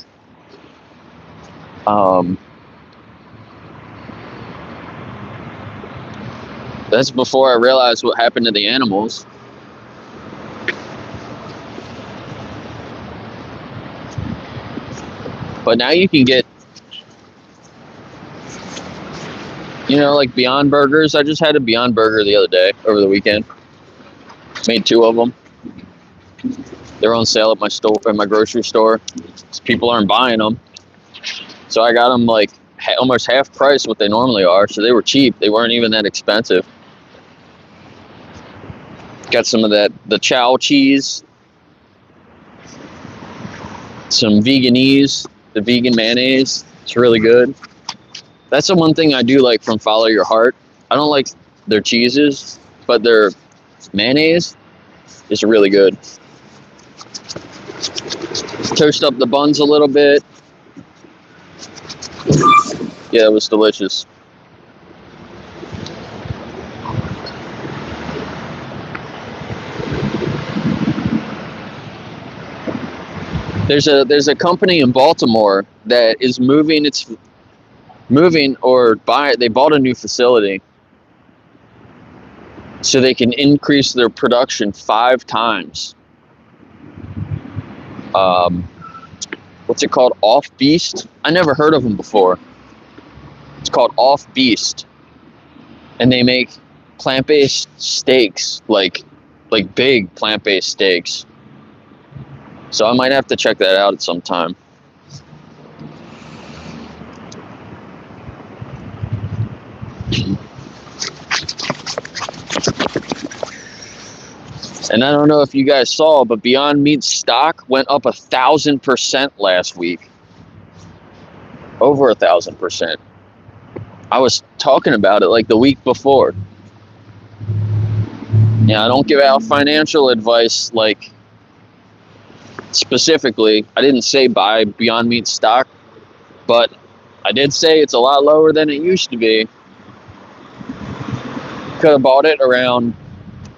That's before I realized what happened to the animals. But now you can get, you know, like Beyond Burgers. I just had a Beyond Burger the other day, over the weekend. Made 2 of them. They're on sale at my store, at my grocery store. People aren't buying them, so I got them like almost half price what they normally are. So they were cheap. They weren't even that expensive. Got some of the chow cheese, some veganese, the vegan mayonnaise. It's really good. That's the one thing I do like from Follow Your Heart. I don't like their cheeses, but their mayonnaise is really good. Toast up the buns a little bit. Yeah, it was delicious. There's a company in Baltimore that is moving. They bought a new facility so they can increase their production 5 times. What's it called? Off Beast? I never heard of them before. It's called Off Beast, and they make plant-based steaks, like big plant-based steaks. So I might have to check that out at some time. And I don't know if you guys saw, but Beyond Meat's stock went up 1,000% last week. Over 1,000%. I was talking about it like the week before. Yeah, I don't give out financial advice like specifically. I didn't say buy Beyond Meat stock, but I did say it's a lot lower than it used to be. Could have bought it around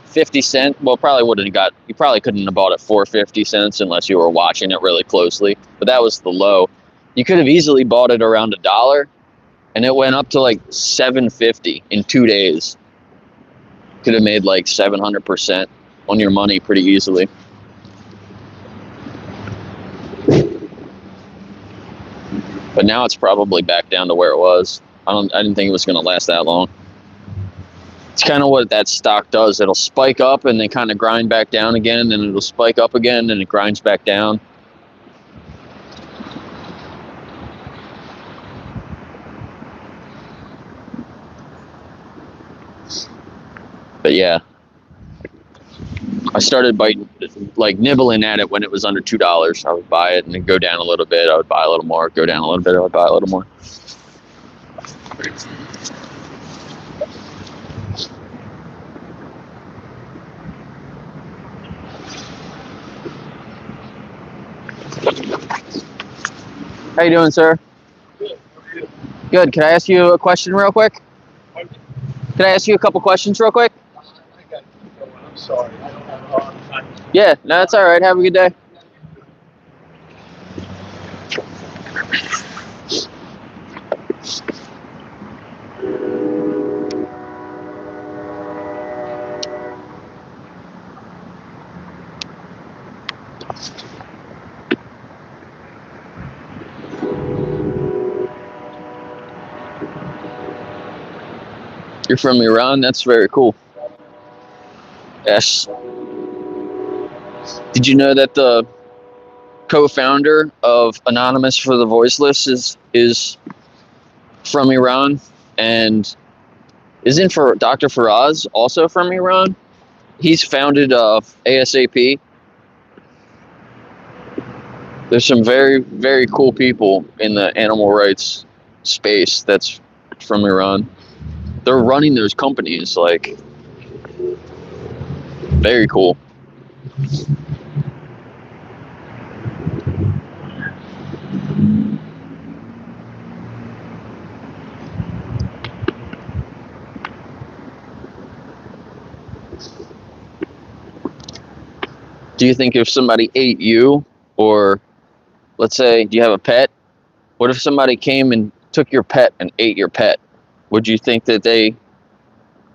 50 cents. Well, you probably couldn't have bought it for 50 cents unless you were watching it really closely, but that was the low. You could have easily bought it around $1, and it went up to like 750 in 2 days. Could have made like 700% on your money pretty easily. But now it's probably back down to where it was. I didn't think it was going to last that long. It's kind of what that stock does. It'll spike up and then kind of grind back down again, and it'll spike up again and it grinds back down. But yeah, I started nibbling at it when it was under $2. I would buy it and then go down a little bit. I would buy a little more, go down a little bit. I would buy a little more. How you doing, sir? Good. How are you? Good. Can I ask you a question real quick? Can I ask you a couple questions real quick? I got to keep going. I'm sorry. I don't have a lot of time. Yeah, no, that's all right. Have a good day. You're from Iran? That's very cool. Yes. Did you know that the co-founder of Anonymous for the Voiceless is from Iran? And isn't for Dr. Faraz also from Iran? He's founded ASAP. There's some very, very cool people in the animal rights space that's from Iran. They're running those companies, like, very cool. Do you think if somebody ate you, or let's say, do you have a pet? What if somebody came and took your pet and ate your pet? Would you think that they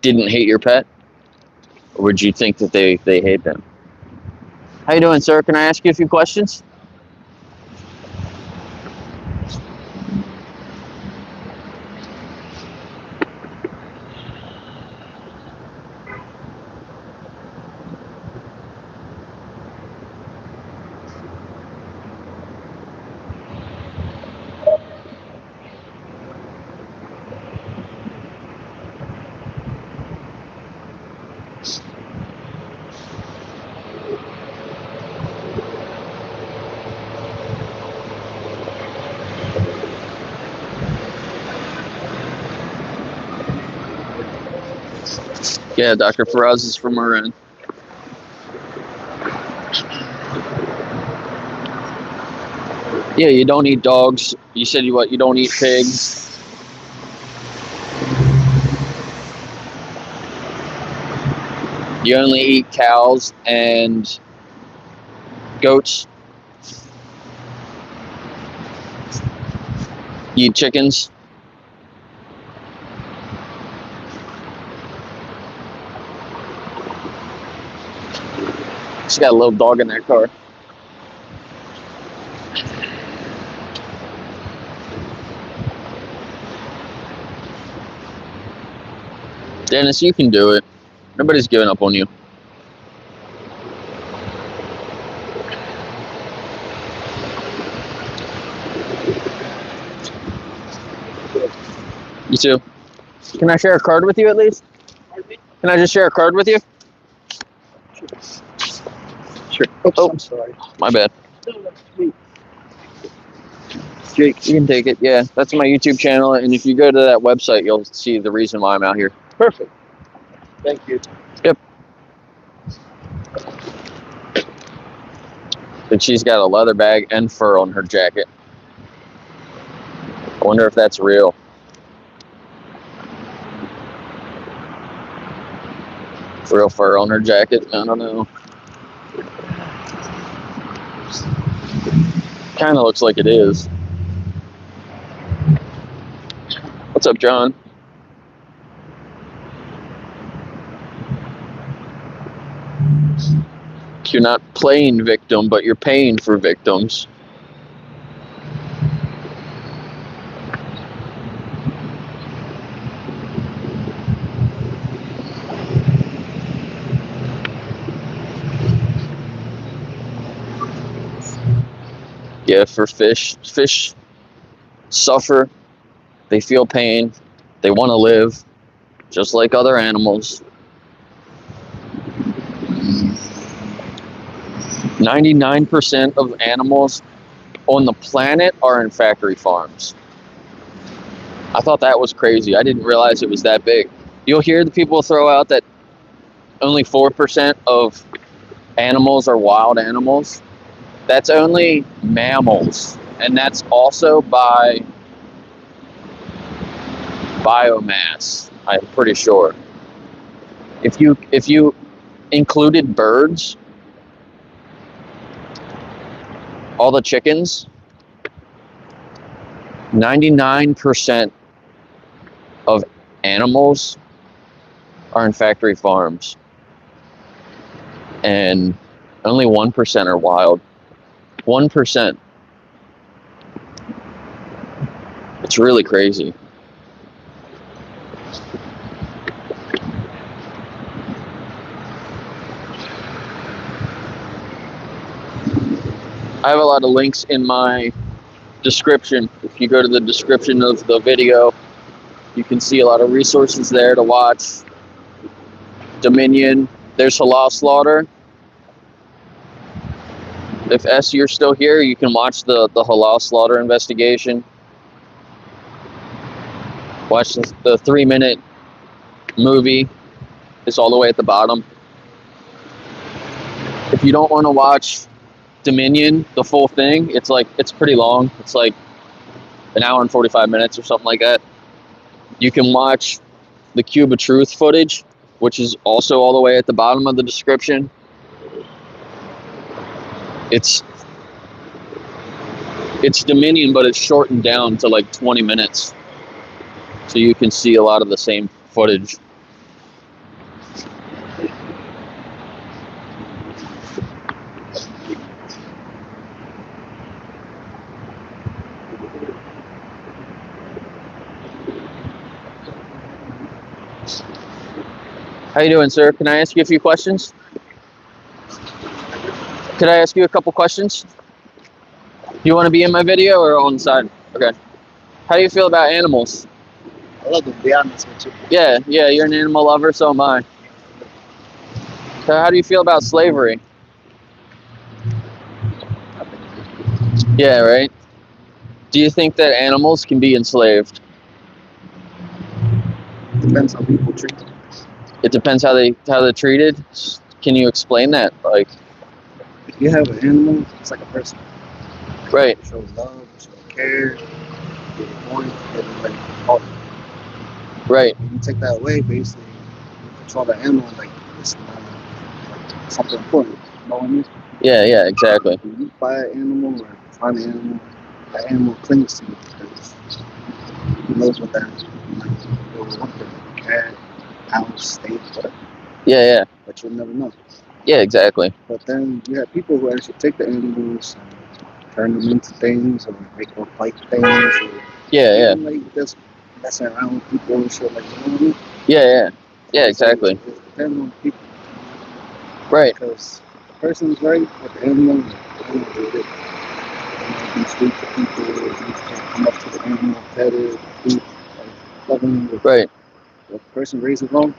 didn't hate your pet? Or would you think that they hate them? How you doing, sir? Can I ask you a few questions? Yeah, Dr. Faraz is from Iran. Yeah, you don't eat dogs. You said you don't eat pigs. You only eat cows and goats. You eat chickens. She's got a little dog in that car. Dennis, you can do it. Nobody's giving up on you. You too. Can I share a card with you at least? Can I just share a card with you? Sure. Oh, I'm sorry. my bad. Jake, you can take it. Yeah, that's my YouTube channel, and if you go to that website, you'll see the reason why I'm out here. Perfect. Thank you. Yep. But she's got a leather bag and fur on her jacket. I wonder if that's real. Real fur on her jacket? I don't know. Kind of looks like it is. What's up, John? You're not playing victim, but you're paying for victims. Yeah, for fish suffer. They feel pain. They want to live, just like other animals. 99% of animals on the planet are in factory farms. I thought that was crazy. I didn't realize it was that big. You'll hear the people throw out that only 4% of animals are wild animals. That's only mammals, and that's also by biomass, I'm pretty sure. If you included birds, all the chickens, 99% of animals are in factory farms, and only 1% are wild. 1%. It's really crazy. I have a lot of links in my description. If you go to the description of the video, you can see a lot of resources there to watch. Dominion, there's halal slaughter. If you're still here, you can watch the halal slaughter investigation. Watch the 3-minute movie. It's all the way at the bottom. If you don't want to watch Dominion, the full thing, it's pretty long. It's like an hour and 45 minutes or something like that. You can watch the Cube of Truth footage, which is also all the way at the bottom of the description. It's Dominion, but it's shortened down to like 20 minutes. So you can see a lot of the same footage. How you doing, sir? Can I ask you a few questions? Could I ask you a couple questions? Do you want to be in my video or on the side? Okay. How do you feel about animals? I love to be honest with you. Yeah, you're an animal lover, so am I. So how do you feel about slavery? Yeah, right? Do you think that animals can be enslaved? Depends how people treat them. It depends how they're treated. Can you explain that? Like, If you have an animal, it's like a person. right, You show love, you show care, you get a point, and like oh, right, when you take that away, basically you control the animal like it's not like something important. You know what I mean? yeah, exactly. When you buy an animal or find an animal, that animal clings to you because he knows what that like it was one thing, cat, house, state, whatever. Yeah, But you'll never know. yeah, exactly. But then you have people who actually take the animals and turn them into things or make them fight things or Yeah, even like just messing around with people and shit like that. You know what I mean? yeah, exactly. It depends on people. Right, Because the person's right with the animal, the animal did it. You can speak to people, you can come up to the animal, pet it, feed, like, loving it. right, If the person raised it wrong,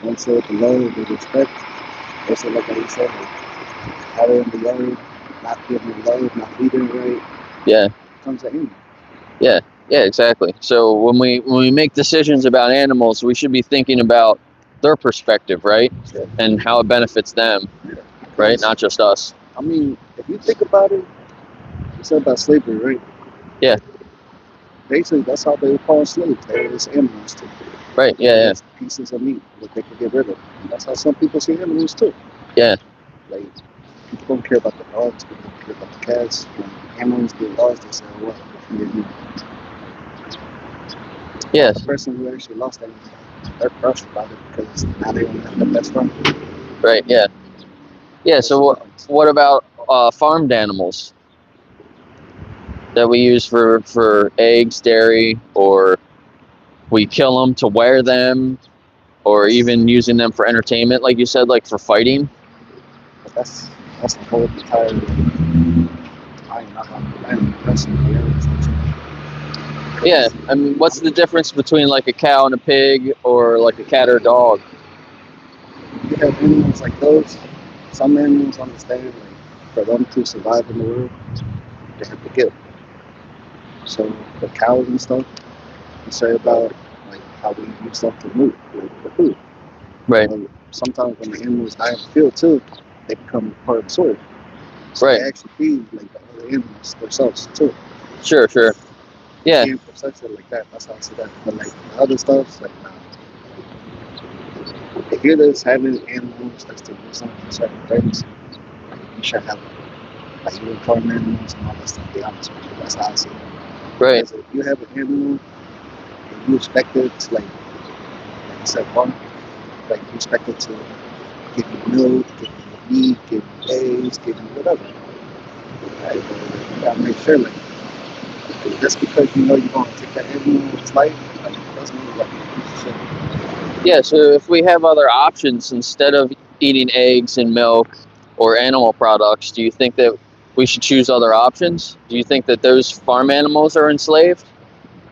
don't say it with love, with respect. Also, like I said, like, have it in the yard, not giving it love, not feeding it right. yeah, Comes to animal. yeah, exactly. So when we make decisions about animals, we should be thinking about their perspective, right? Yeah. And how it benefits them, right? Not just us. I mean, if you think about it, you said about slavery, right? Yeah. Basically, that's how they were called slaves. They were just animals too. Right, yeah. Just pieces of meat that they could get rid of. And that's how some people see animals too. Yeah. Like, people don't care about the dogs, people don't care about the cats. When animals get lost, they say, "What? Yes. The person who actually lost them, they're crushed about it because now they don't have the best one. Right. Yeah. Yeah. That's So the difference. what about farmed animals that we use for eggs, dairy, or we kill them to wear them, or even using them for entertainment, like you said, like for fighting? But that's the whole entire. I am not on that's the Yeah. I mean, what's the difference between like a cow and a pig, or like a cat or a dog? You have animals like those. Some animals understand like for them to survive in the world, they have to kill. So the cows and stuff, you say about like how we use stuff to move like, for food. Right. Sometimes when the animals die in the field too, they become part of the soil. So Right. they actually feed like the other animals themselves too. Sure. Sure. Yeah. You can't process it like that. That's how I see that. But like the other stuff, like if you're just having animals that's to use them for certain things, like you should have like you would farm animals and all that stuff. To be honest with you, that's how I see it. Right. Because if you have an animal and you expect it to like I said, farm, like you expect it to give you milk, give you meat, give you eggs, give you whatever. Like, you gotta make sure like just because you know you're gonna take that animal's life, like it doesn't mean like you should. Yeah. So if we have other options instead of eating eggs and milk or animal products, do you think that we should choose other options? Do you think that those farm animals are enslaved,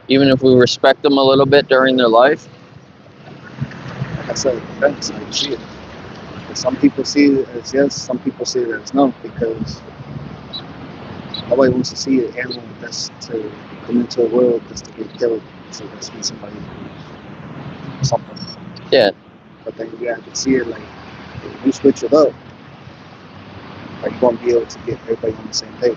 even if we respect them a little bit during their life? Like I said, it depends how you see it. And some people see it as yes, some people see it as no, because nobody wants to see an animal that's to come into a world just to get killed. So that's when somebody something. Yeah. But then you have to see it like if you switch it up, like you won't be able to get everybody on the same page.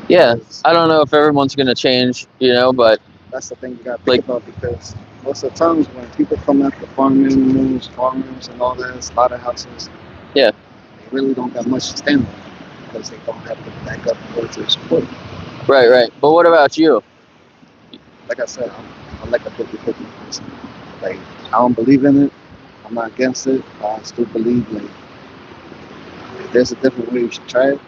Yeah. Because I don't know if everyone's going to change, but that's the thing you gotta Like- think about because most of the times when people come after farm animals, farmers and all that, slaughterhouses, Yeah. they really don't got much to stand on because they don't have the backup or to support. right. But what about you? Like I said, I'm like a 50-50 person. Like I don't believe in it. I'm not against it. I still believe like if there's a different way you should try it.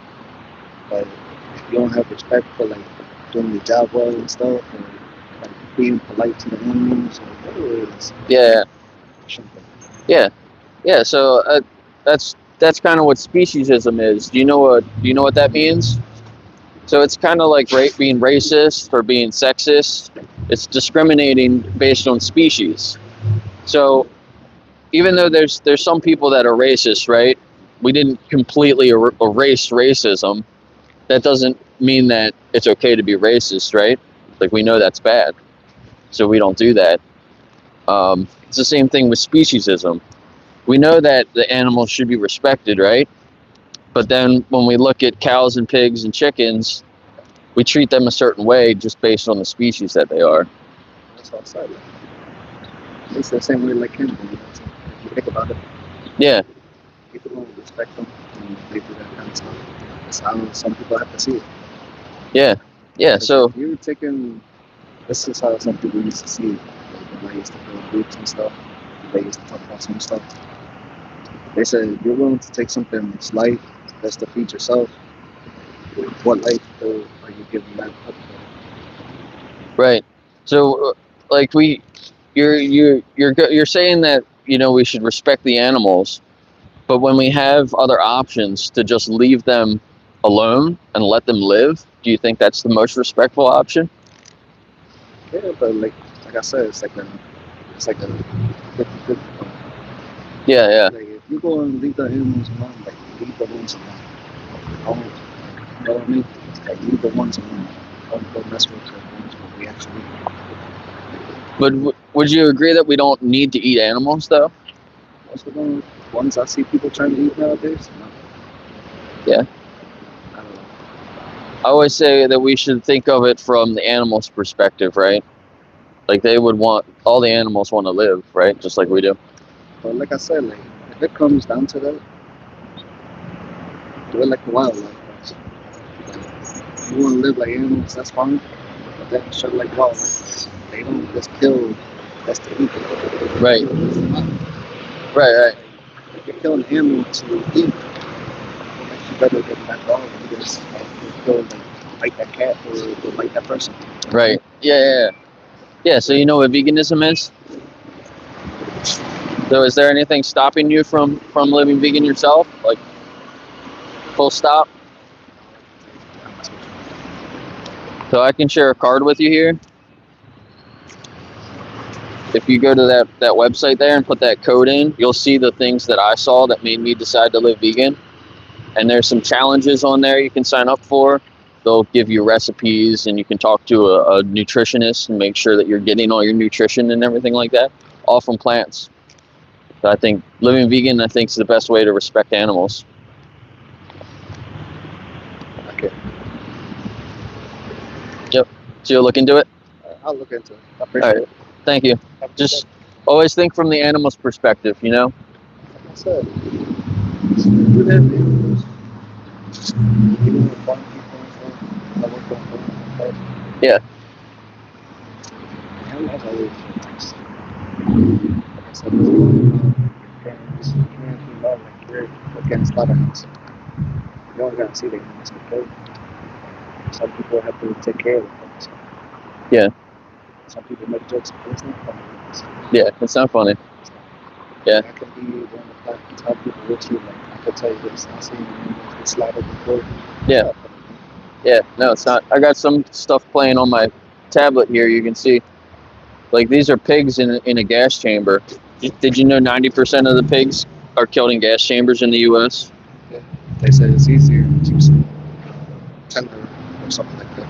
But if you don't have respect for like doing your job well and stuff, or like being polite to the animals or whatever it is, Yeah. it shouldn't be. Yeah. So that's kind of what speciesism is. Do you know what that means? So it's kind of like being racist or being sexist. It's discriminating based on species. So even though there's some people that are racist, right? We didn't completely erase racism. That doesn't mean that it's okay to be racist, right? Like we know that's bad, so we don't do that. It's the same thing with speciesism. We know that the animals should be respected, right? But then when we look at cows and pigs and chickens, we treat them a certain way just based on the species that they are. That's all I like. It's the same way like him. If you think about it, Yeah, people don't respect them and they do that kind of stuff. That's how some people have to see it. yeah. Because So if you're taking, this is how some people used to see it. Like when I used to build groups and stuff, they used to talk about some stuff. They said if you're willing to take something that's light, that's to feed yourself, what life are you giving that up for? right. So like you're saying that we should respect the animals, but when we have other options to just leave them alone and let them live, do you think that's the most respectful option? Yeah, but like I said, it's like a 50-50. Yeah. Like if you go and leave the animals alone, like leave the ones alone. Don't, you know what I mean? Like leave the ones alone. Don't go mess with the ones where we actually eat. But would you agree that we don't need to eat animals, though? Most of the ones I see people trying to eat nowadays, no. Yeah. I don't know. I always say that we should think of it from the animal's perspective, right? Like all the animals want to live, right? Just like we do. But like I said, like if it comes down to that, do it like the wildlife. Like, if you want to live like animals, that's fine. But then show like wildlife. They they don't just kill just to eat. Right. Right. If you're killing an animal to eat, it makes you better than that dog. You just kill, bite that cat or bite that person. Right. Yeah. So you know what veganism is? So is there anything stopping you from living vegan yourself? Like full stop? So I can share a card with you here. If you go to that website there and put that code in, you'll see the things that I saw that made me decide to live vegan. And there's some challenges on there you can sign up for. They'll give you recipes and you can talk to a nutritionist and make sure that you're getting all your nutrition and everything like that, all from plants. So I think living vegan, is the best way to respect animals. Okay. Yep. So you'll look into it? I'll look into it. I appreciate it. Thank you. Just always think from the animal's perspective, you know? Like I said, do that thing. Even with farm people and stuff, I work on farm. Yeah. Animals always nice. Like I said, there's a lot of parents, community love, like we're against slaughterhouse. You don't gotta see the animals get killed. Some people have to take care of them. Yeah. Some people make jokes, but it's not funny. Yeah, it's not funny. Yeah. That can be one of the factors how people with you. Like, I can tell you this, I've seen animals get slaughtered before. Yeah. Yeah, no, it's not. I got some stuff playing on my tablet here. You can see, like, these are pigs in a gas chamber. Did you know 90% of the pigs are killed in gas chambers in the U.S.? Yeah. They say it's easier to keep tender or something like that.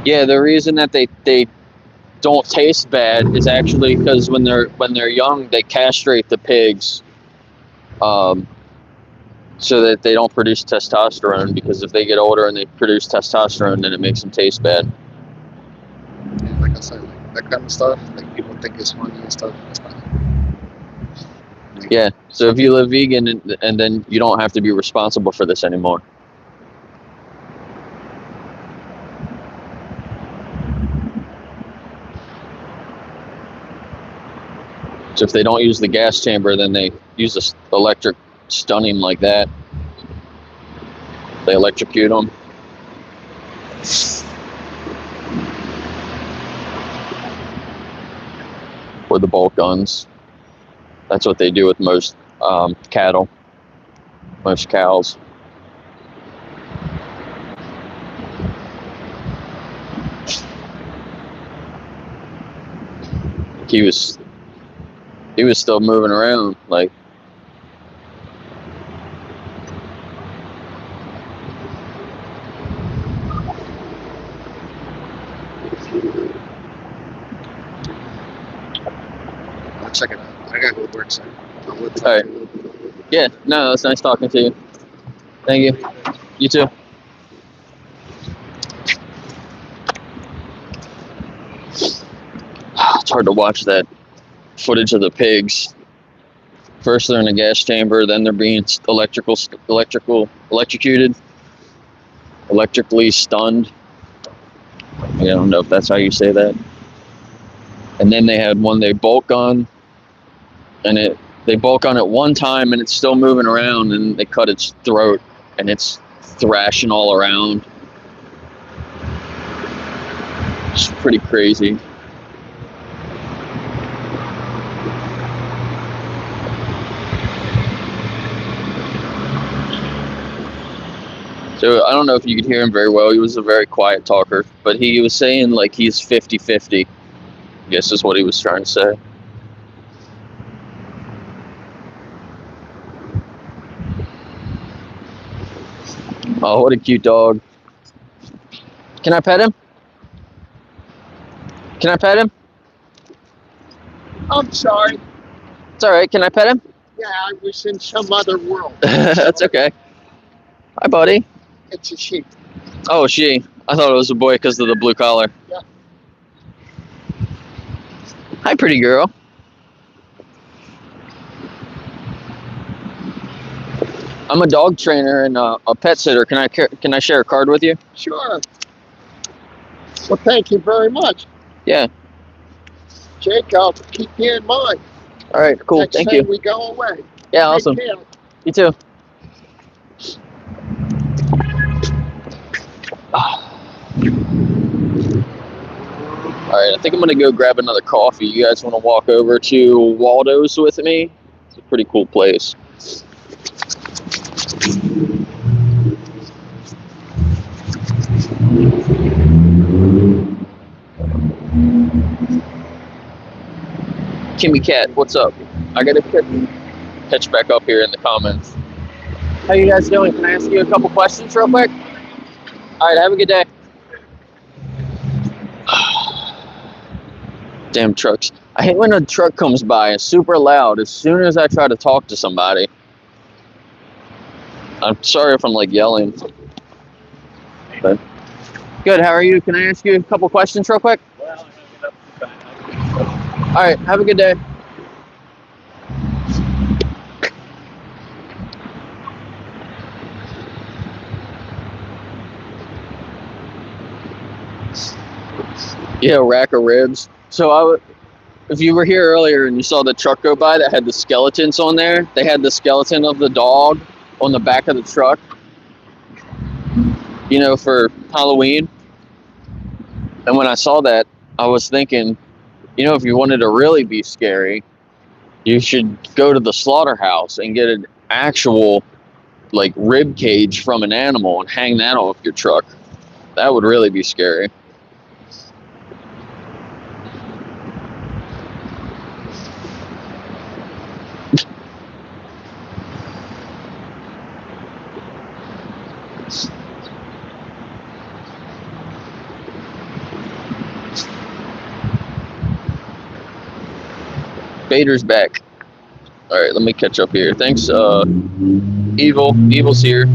Yeah, the reason that they don't taste bad is actually because when they're young, they castrate the pigs, so that they don't produce testosterone. Because if they get older and they produce testosterone, then it makes them taste bad. And like I said, like, that kind of stuff, like people think it's funny and stuff. It's not. Like, Yeah. So if you live vegan and then you don't have to be responsible for this anymore. So if they don't use the gas chamber, then they use the electric stunning like that. They electrocute them. With the bolt guns. That's what they do with most cattle, most cows. He was still moving around, like. I'll check it out. I gotta go to work, so I will talk All right. to you a little bit. Yeah, no, it's nice talking to you. Thank you. You too. It's hard to watch that footage of the pigs. First they're in a gas chamber, then they're being electrocuted, electrically stunned. I don't know if that's how you say that. And then they had one they bolt gun, and they bolt gun it one time and it's still moving around, and they cut its throat and it's thrashing all around. It's pretty crazy. So I don't know if you could hear him very well. He was a very quiet talker, but he was saying like he's 50-50. I guess is what he was trying to say. Oh, what a cute dog. Can I pet him? Can I pet him? I'm sorry. It's all right. Can I pet him? Yeah, I was in some other world. That's okay. Hi, buddy. It's a sheep. Oh, she. I thought it was a boy because of the blue collar. Yeah. Hi, pretty girl. I'm a dog trainer and a pet sitter. Can I share a card with you? Sure. Well, thank you very much. Yeah. Jake, I'll keep you in mind. All right. Cool. Next Thank time you. we go away. Yeah. Awesome. Take care. You too. All right, I think I'm gonna go grab another coffee. You guys want to walk over to Waldo's with me? It's a pretty cool place. Kimmy Cat, what's up? I gotta catch back up here in the comments. How you guys doing? Can I ask you a couple questions real quick? All right, have a good day. Damn trucks. I hate when a truck comes by. It's super loud as soon as I try to talk to somebody. I'm sorry if I'm like yelling. But good, how are you? Can I ask you a couple questions real quick? All right, have a good day. Yeah, rack of ribs. So if you were here earlier and you saw the truck go by that had the skeletons on there, they had the skeleton of the dog on the back of the truck, you know, for Halloween. And when I saw that, I was thinking, you know, if you wanted to really be scary, you should go to the slaughterhouse and get an actual like rib cage from an animal and hang that off your truck. That would really be scary. Vader's back. All right, let me catch up here. Thanks, Evil. Evil's here.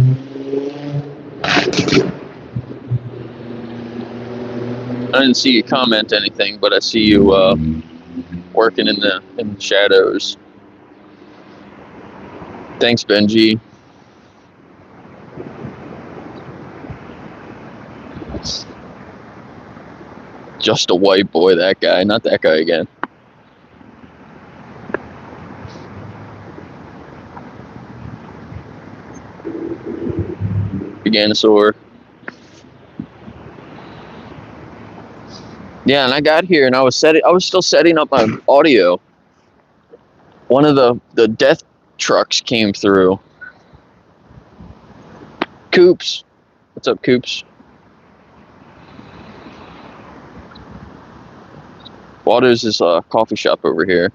I didn't see you comment anything, but I see you working in the shadows. Thanks, Benji. Just a white boy, that guy, not that guy again. Giganosaur. Yeah, and I got here and I was still setting up my audio. One of the death trucks came through. Coops. What's up, Coops? Waldo's is a coffee shop over here.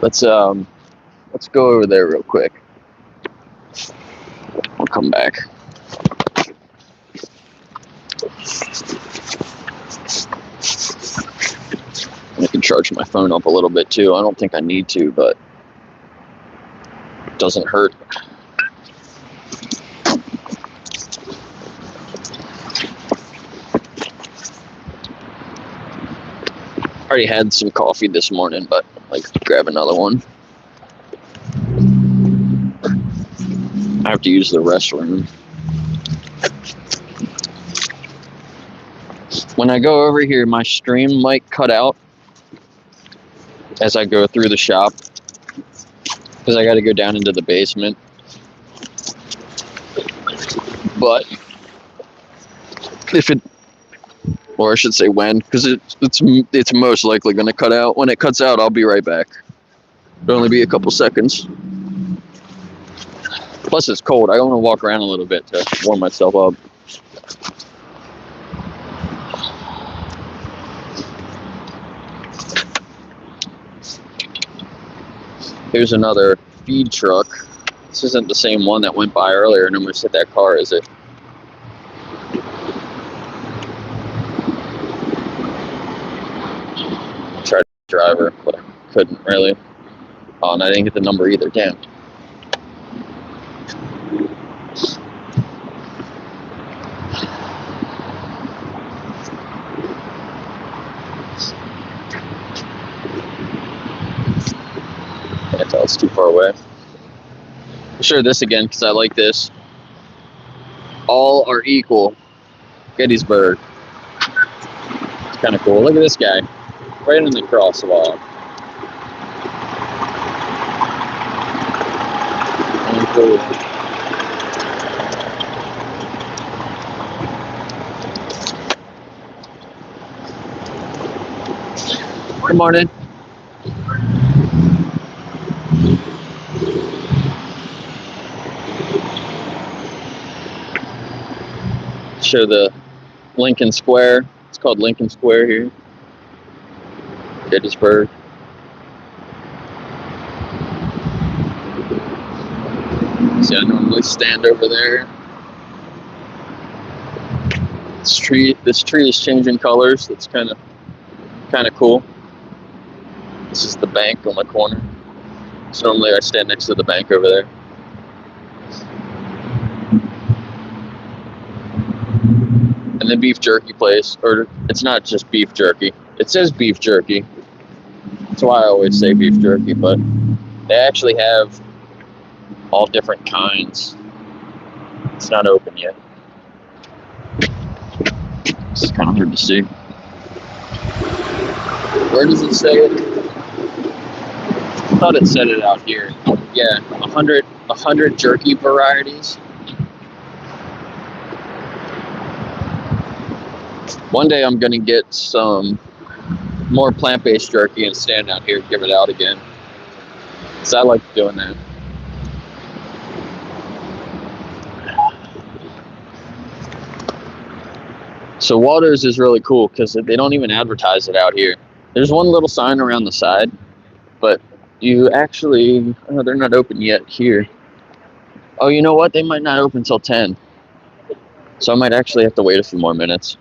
Let's go over there real quick. We'll come back. I can charge my phone up a little bit too. I don't think I need to, but it doesn't hurt. Already had some coffee this morning, but like grab another one. I have to use the restroom. When I go over here, my stream might cut out as I go through the shop because I got to go down into the basement. But if it, or I should say when, because it's most likely going to cut out. When it cuts out, I'll be right back. It'll only be a couple seconds. Plus, it's cold. I want to walk around a little bit to warm myself up. Here's another feed truck. This isn't the same one that went by earlier and almost hit that car, is it? Tried to drive her, but I couldn't really. Oh, and I didn't get the number either. Damn. Can't tell, it's too far away. I'll show this again because I like this. All are equal. Gettysburg. It's kind of cool. Look at this guy. Right in the crosswalk. And cool. Good morning. Show the Lincoln Square. It's called Lincoln Square here. Gettysburg. See, I normally stand over there. This tree is changing colors. That's kind of cool. This is the bank on the corner. So normally I stand next to the bank over there. And the beef jerky place, or it's not just beef jerky. It says beef jerky. That's why I always say beef jerky, but they actually have all different kinds. It's not open yet. It's kind of hard to see. Where does it say it? I thought it said it out here. Yeah, 100 jerky varieties. One day I'm gonna get some more plant-based jerky and stand out here and give it out again. Cause I like doing that. So Waters is really cool because they don't even advertise it out here. There's one little sign around the side, but you actually, oh, they're not open yet here. Oh, you know what? They might not open till 10. So I might actually have to wait a few more minutes.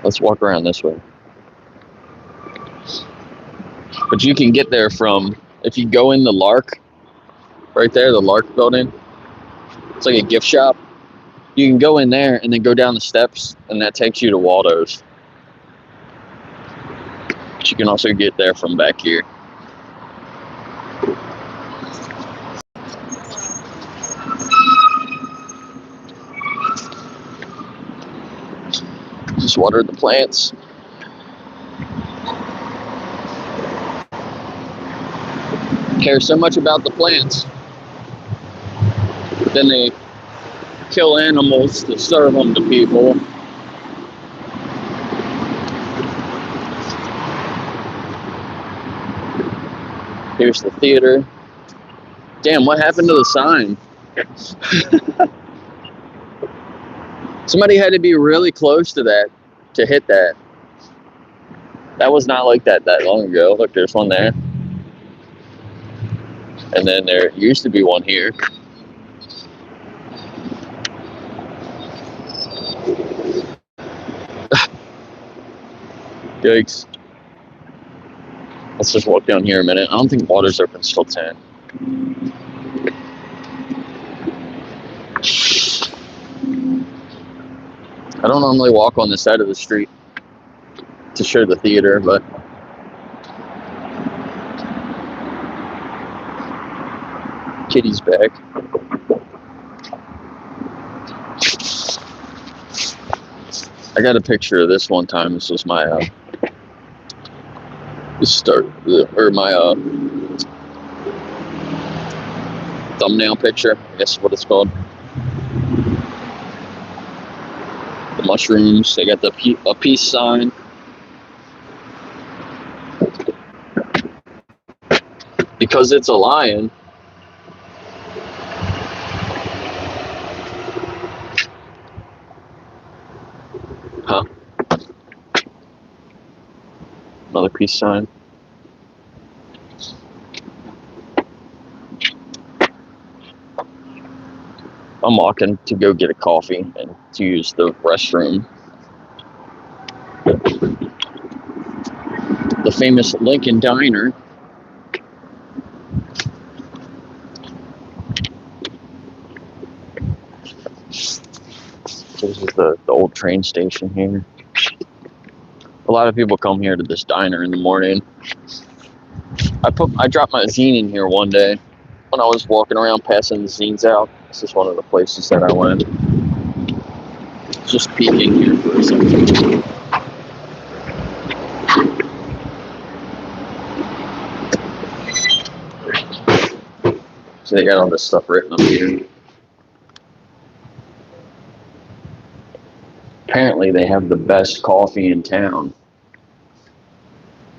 Let's walk around this way. But you can get there from, if you go in the Lark, right there, the Lark building. It's like a gift shop. You can go in there and then go down the steps, and that takes you to Waldo's. But you can also get there from back here. Just water the plants. Care so much about the plants, then they kill animals to serve them to people. Here's the theater. Damn, what happened to the sign? Somebody had to be really close to that to hit that. That was not like that long ago. Look, there's one there. And then there used to be one here. Yikes. Let's just walk down here a minute. I don't think Waters opens till 10. I don't normally walk on this side of the street to show the theater, but Kitty's back. I got a picture of this one time. This was my my thumbnail picture, I guess is what it's called. The mushrooms, they got a peace sign. Because it's a lion. Huh? Another peace sign. I'm walking to go get a coffee and to use the restroom. The famous Lincoln Diner. This is the old train station here. A lot of people come here to this diner in the morning. I dropped my zine in here one day. when I was walking around passing the zines out. This is one of the places that I went. Just peeking here for a second. So they got all this stuff written up here. Apparently they have the best coffee in town,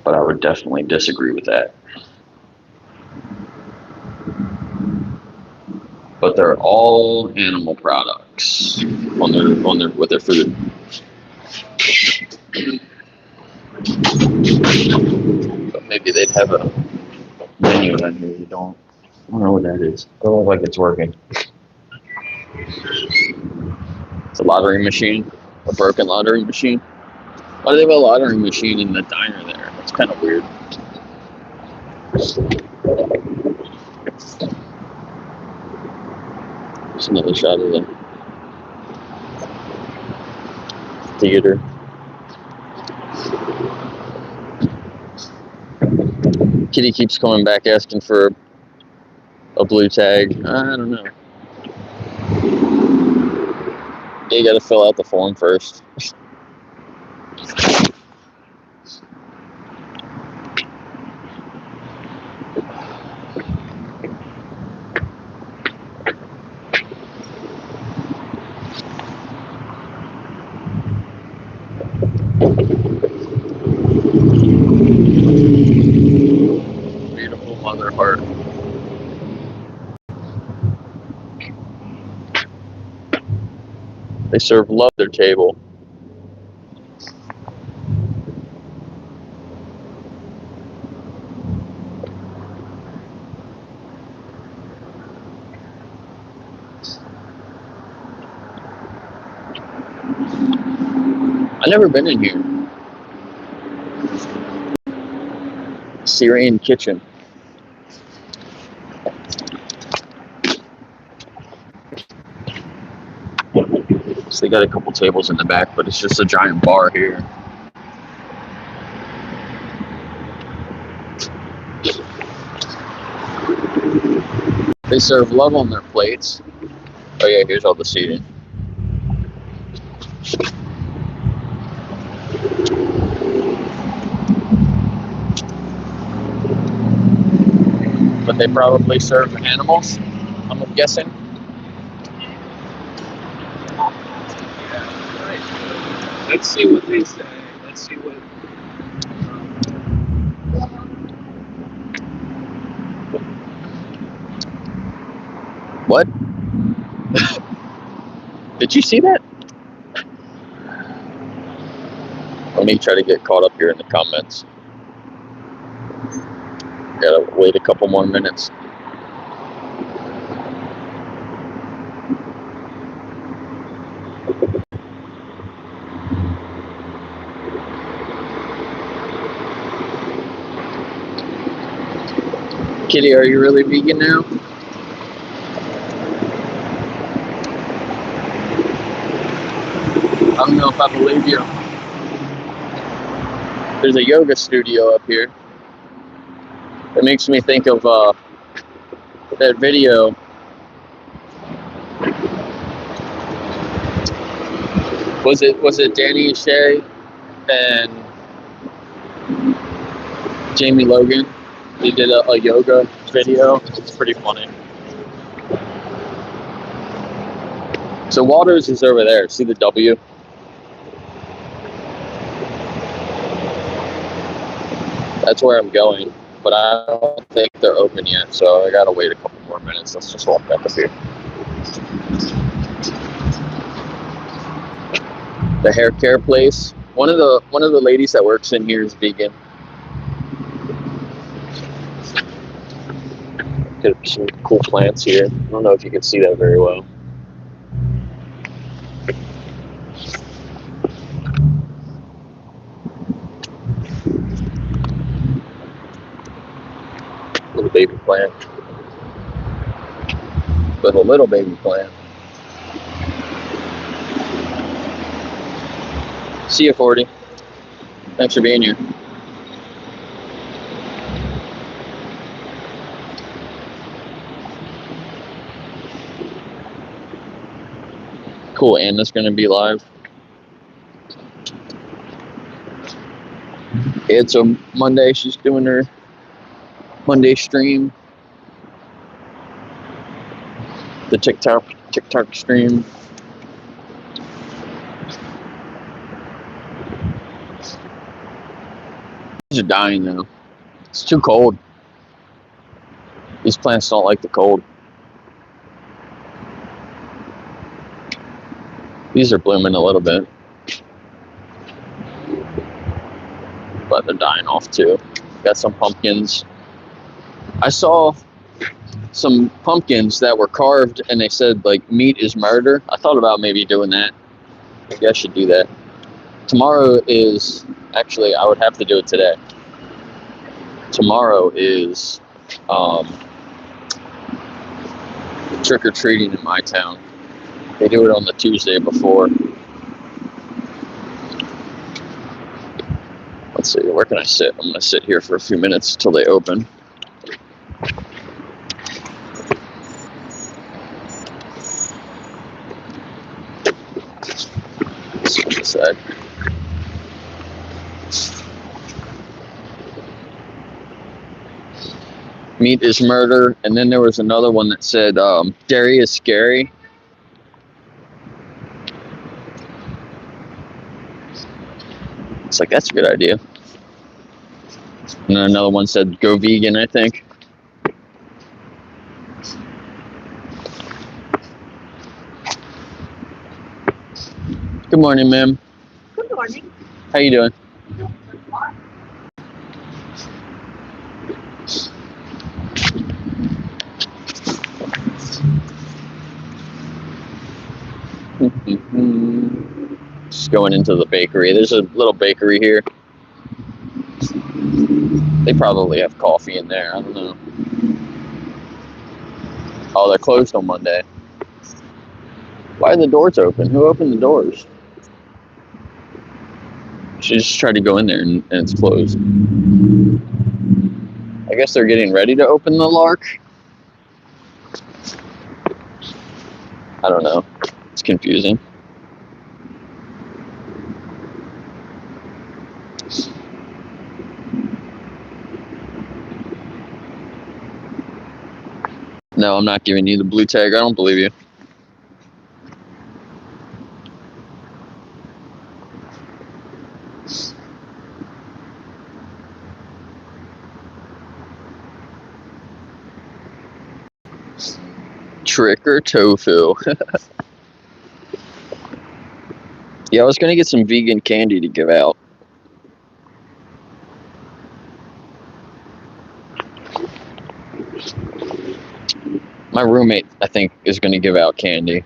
but I would definitely disagree with that. But they're all animal products on their with their food. But maybe they'd have a menu on here. You don't. I don't know what that is. It don't look like it's working. It's a lottery machine, a broken lottery machine. Why do they have a lottery machine in the diner there? That's kind of weird. There's another shot of the theater. Kitty keeps coming back asking for a blue tag. I don't know. You gotta fill out the form first. Beautiful mother heart. They serve love at their table. I've never been in here. Syrian kitchen. So they got a couple tables in the back, but it's just a giant bar here. They serve love on their plates. Oh yeah, here's all the seating. But they probably serve animals, I'm guessing. Let's see what they say. Let's see what. What? Did you see that? Let me try to get caught up here in the comments. Gotta wait a couple more minutes. Kitty, are you really vegan now? I don't know if I believe you. There's a yoga studio up here. It makes me think of that video. Was it Danny Shea and Jamie Logan? They did a yoga video. It's pretty funny. So Waters is over there. See the W? That's where I'm going, but I don't think they're open yet, so I gotta wait a couple more minutes. Let's just walk back up here. The hair care place. One of the ladies that works in here is vegan. Got some cool plants here. I don't know if you can see that very well. Little baby plant. With a little baby plant. See you, 40. Thanks for being here. cool. Anna's gonna be live. It's a Monday. She's doing her Monday stream. The TikTok stream. These are dying now. It's too cold. These plants don't like the cold. These are blooming a little bit, but they're dying off too. Got some pumpkins. I saw some pumpkins that were carved and they said like meat is murder. I thought about maybe doing that. Maybe I should do that. Tomorrow is, actually I would have to do it today. Tomorrow is trick-or-treating in my town. They do it on the Tuesday before. Let's see, where can I sit? I'm gonna sit here for a few minutes till they open. Let's see inside. Meat is murder, and then there was another one that said dairy is scary. It's like, that's a good idea. And then another one said go vegan, I think. Good morning, ma'am. Good morning. How you doing? Just going into the bakery. There's a little bakery here. They probably have coffee in there. I don't know. Oh, they're closed on Monday. Why are the doors open? Who opened the doors? She just tried to go in there and it's closed. I guess they're getting ready to open the Lark. I don't know. It's confusing. No, I'm not giving you the blue tag. I don't believe you. Trick or tofu. Yeah, I was gonna get some vegan candy to give out. My roommate, I think, is gonna give out candy.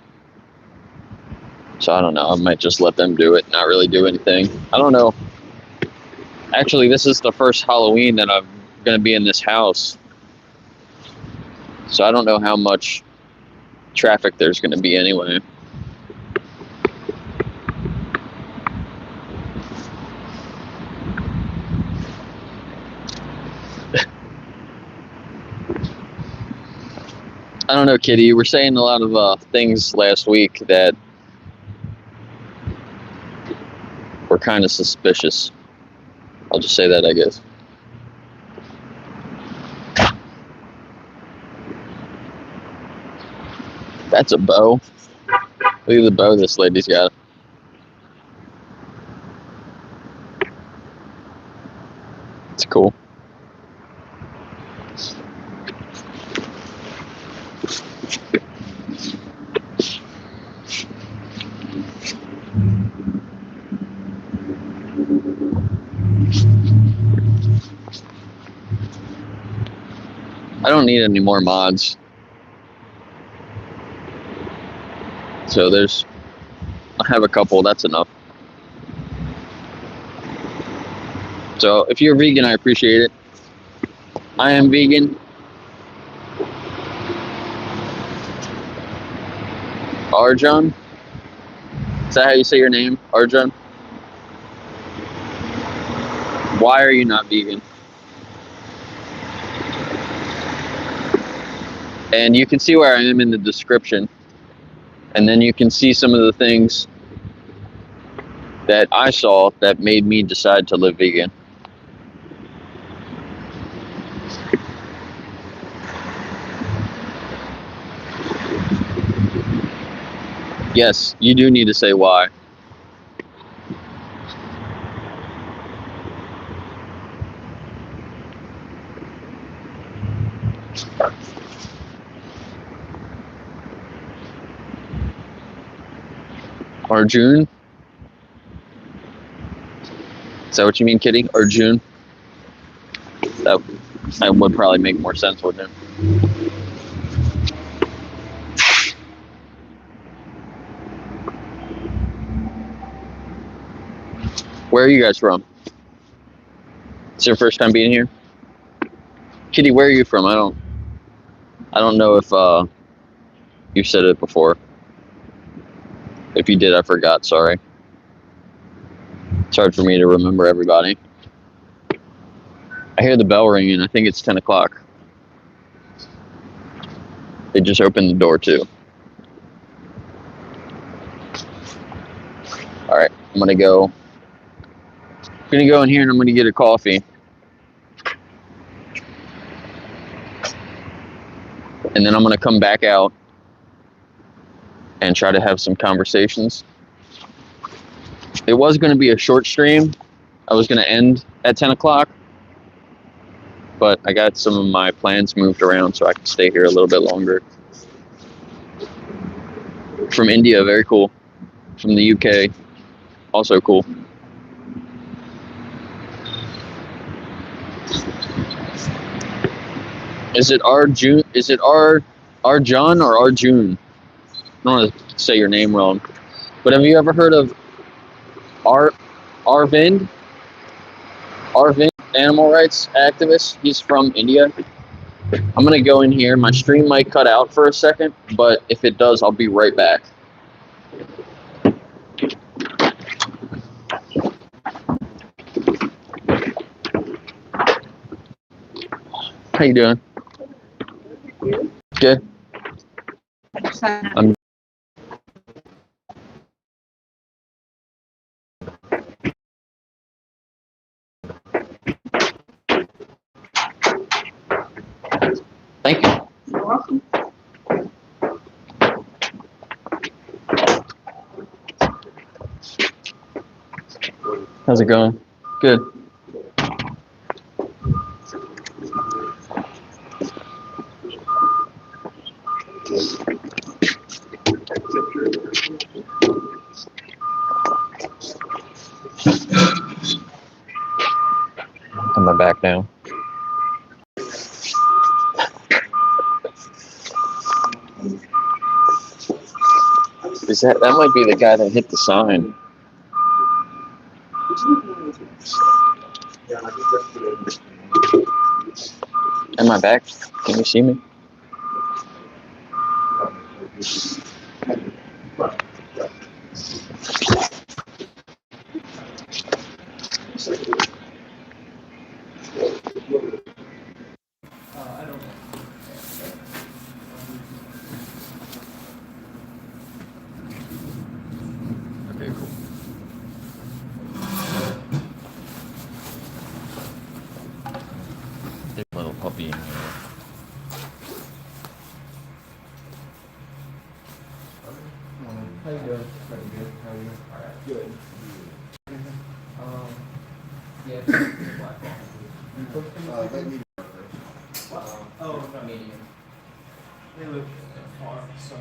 So I don't know. I might just let them do it, not really do anything. I don't know. Actually, this is the first Halloween that I'm gonna be in this house. So I don't know how much traffic there's gonna be anyway. I don't know, Kitty. You were saying a lot of things last week that were kind of suspicious. I'll just say that, I guess. That's a bow. Look at the bow this lady's got. It's cool. I don't need any more mods. So I have a couple, that's enough. So if you're vegan, I appreciate it. I am vegan. Arjun? Is that how you say your name? Arjun? Why are you not vegan? And you can see where I am in the description. And then you can see some of the things that I saw that made me decide to live vegan. Yes, you do need to say why. Arjun? Is that what you mean, Kitty? Arjun? That would probably make more sense, wouldn't it? Where are you guys from? It's your first time being here? Kitty, where are you from? I don't know if you said it before. If you did, I forgot, sorry. It's hard for me to remember everybody. I hear the bell ringing. I think it's 10 o'clock. They just opened the door too. Alright, I'm gonna go in here and I'm gonna get a coffee. And then I'm gonna come back out and try to have some conversations. It was gonna be a short stream. I was gonna end at 10 o'clock. But I got some of my plans moved around so I can stay here a little bit longer. From India, very cool. From the UK, also cool. Is it Arjun? Is it Arjun or Arjun? I don't want to say your name wrong. But have you ever heard of Arvind? Arvind, animal rights activist. He's from India. I'm gonna go in here. My stream might cut out for a second, but if it does, I'll be right back. How you doing? Good. I'm Thank you. You're welcome. How's it going? Good. I'm back now. That might be the guy that hit the sign. Am I back? Can you see me? Okay, cool. There's a little puppy in here. How you doing? Pretty good. How are you? Alright. Good. Yeah. Black coffee. Oh, medium. They live far, so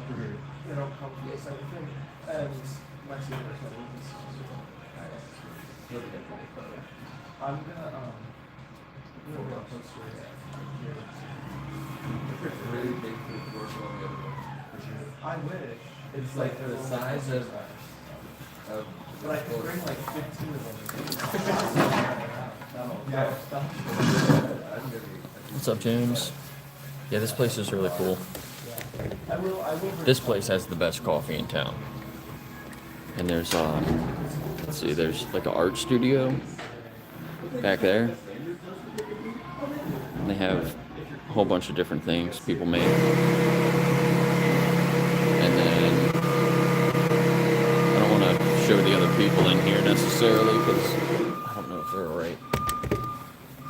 they don't come to us everything. And my senior is I'm gonna put a poster here. It's really big for the work on the other one. I wish. It's like the size of but I could bring like 15 of them. What's up, James? Yeah, this place is really cool. This place has the best coffee in town. And there's let's see, there's like an art studio back there. And they have a whole bunch of different things people make. And then people in here necessarily because I don't know if they're alright.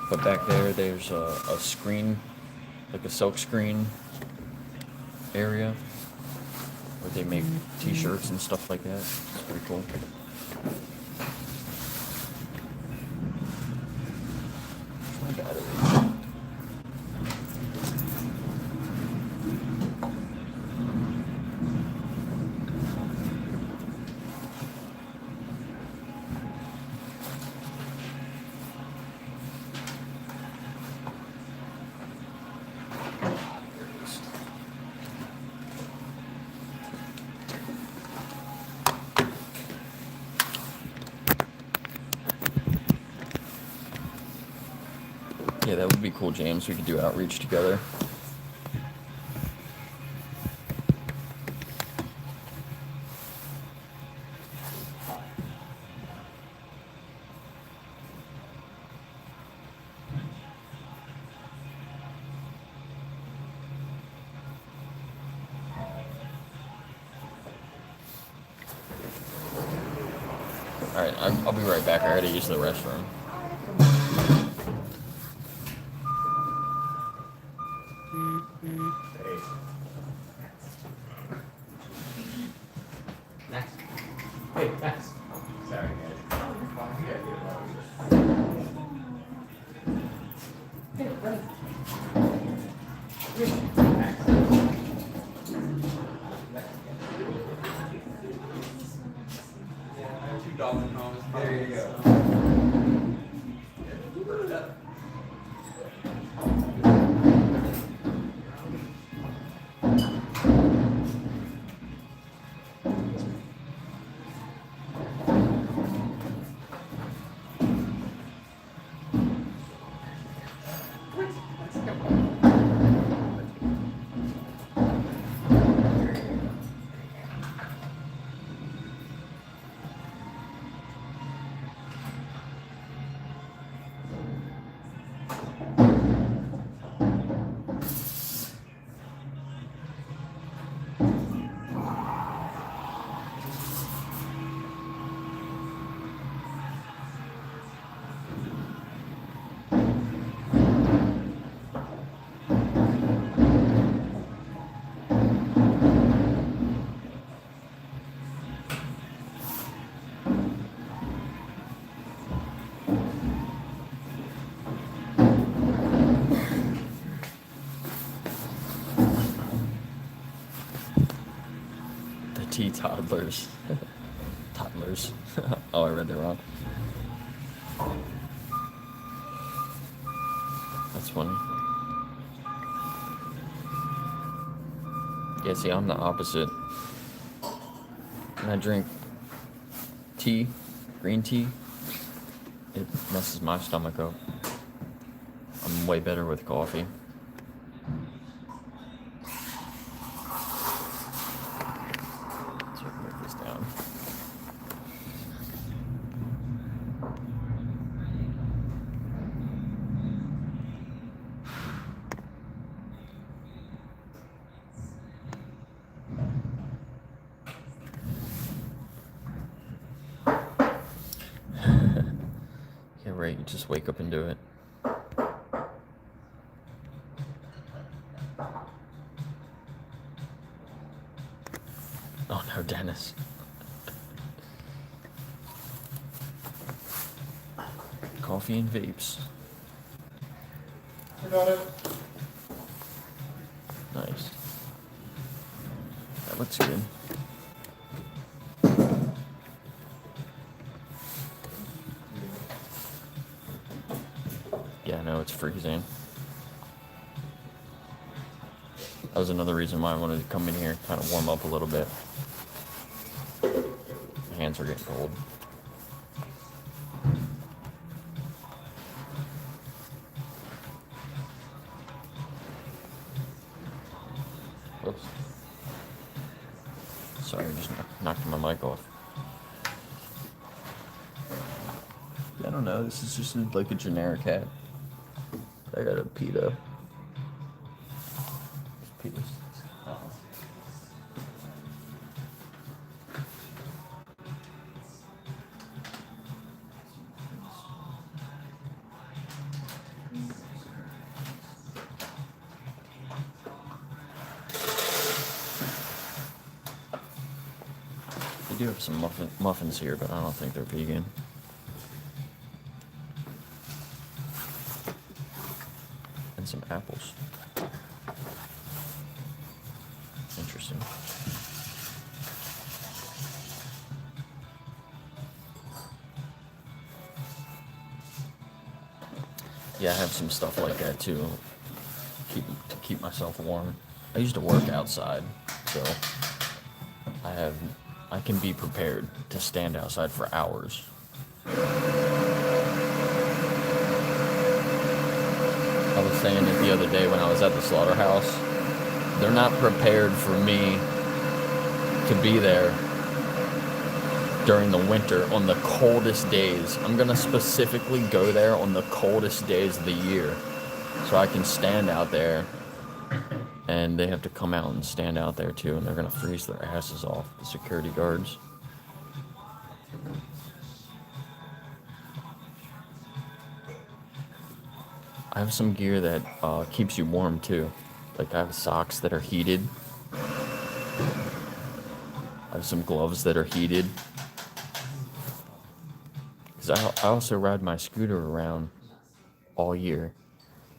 But back there, there's a screen, like a silk screen area where they make t-shirts and stuff like that. It's pretty cool. Where's my battery? Yeah, that would be cool, James. We could do outreach together. Alright, I'll be right back. I gotta use the restroom. Hey, Max. Sorry, guys. $2 promise. There you go. Toddlers. Toddlers. Oh, I read that wrong. That's funny. Yeah, see, I'm the opposite. When I drink tea, green tea, it messes my stomach up. I'm way better with coffee. Yeah, right, you just wake up and do it. Oh no, Dennis. Coffee and vapes. I got it. Nice. That looks good. Yeah, I know, it's freezing. That was another reason why I wanted to come in here, kind of warm up a little bit. My hands are getting cold. Whoops. Sorry, I just knocked my mic off. I don't know, this is just like a generic hat. I got a PETA. PETA. They do have some muffins here, but I don't think they're vegan. And some apples. Interesting. Yeah, I have some stuff like that too. To keep myself warm. I used to work outside, so I can be prepared to stand outside for hours. I was saying it the other day when I was at the slaughterhouse. They're not prepared for me to be there during the winter on the coldest days. I'm gonna specifically go there on the coldest days of the year so I can stand out there, and they have to come out and stand out there too, and they're gonna freeze their asses off, the security guards. I have some gear that keeps you warm too. Like I have socks that are heated. I have some gloves that are heated. Because I also ride my scooter around all year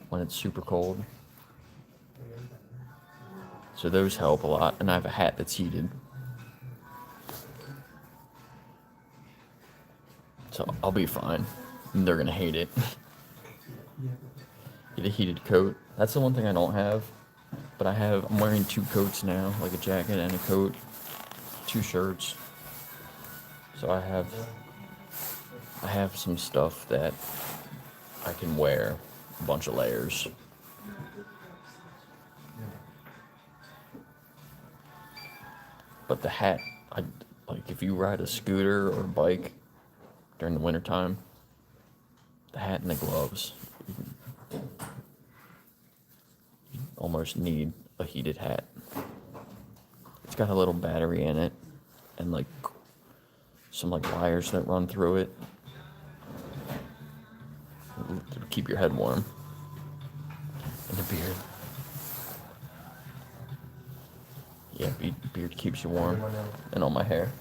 when it's super cold. So those help a lot. And I have a hat that's heated. So I'll be fine. And they're going to hate it. Get a heated coat. That's the one thing I don't have. But I'm wearing 2 coats now, like a jacket and a coat, 2 shirts. So I have some stuff that I can wear, a bunch of layers. But the hat, like if you ride a scooter or a bike during the wintertime, the hat and the gloves, you almost need a heated hat. It's got a little battery in it and like some like wires that run through it to keep your head warm. And the beard. Yeah, beard keeps you warm. And all my hair.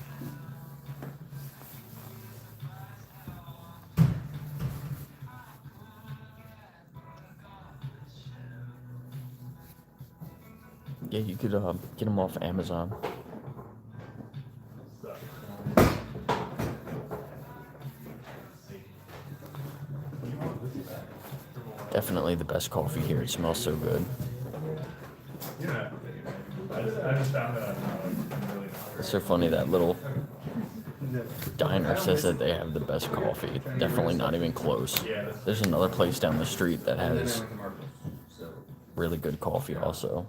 Yeah, you could get them off Amazon. Definitely the best coffee here. It smells so good. Yeah. I just found that It's so funny that little diner says that they have the best coffee. Definitely not even close. There's another place down the street that has really good coffee also.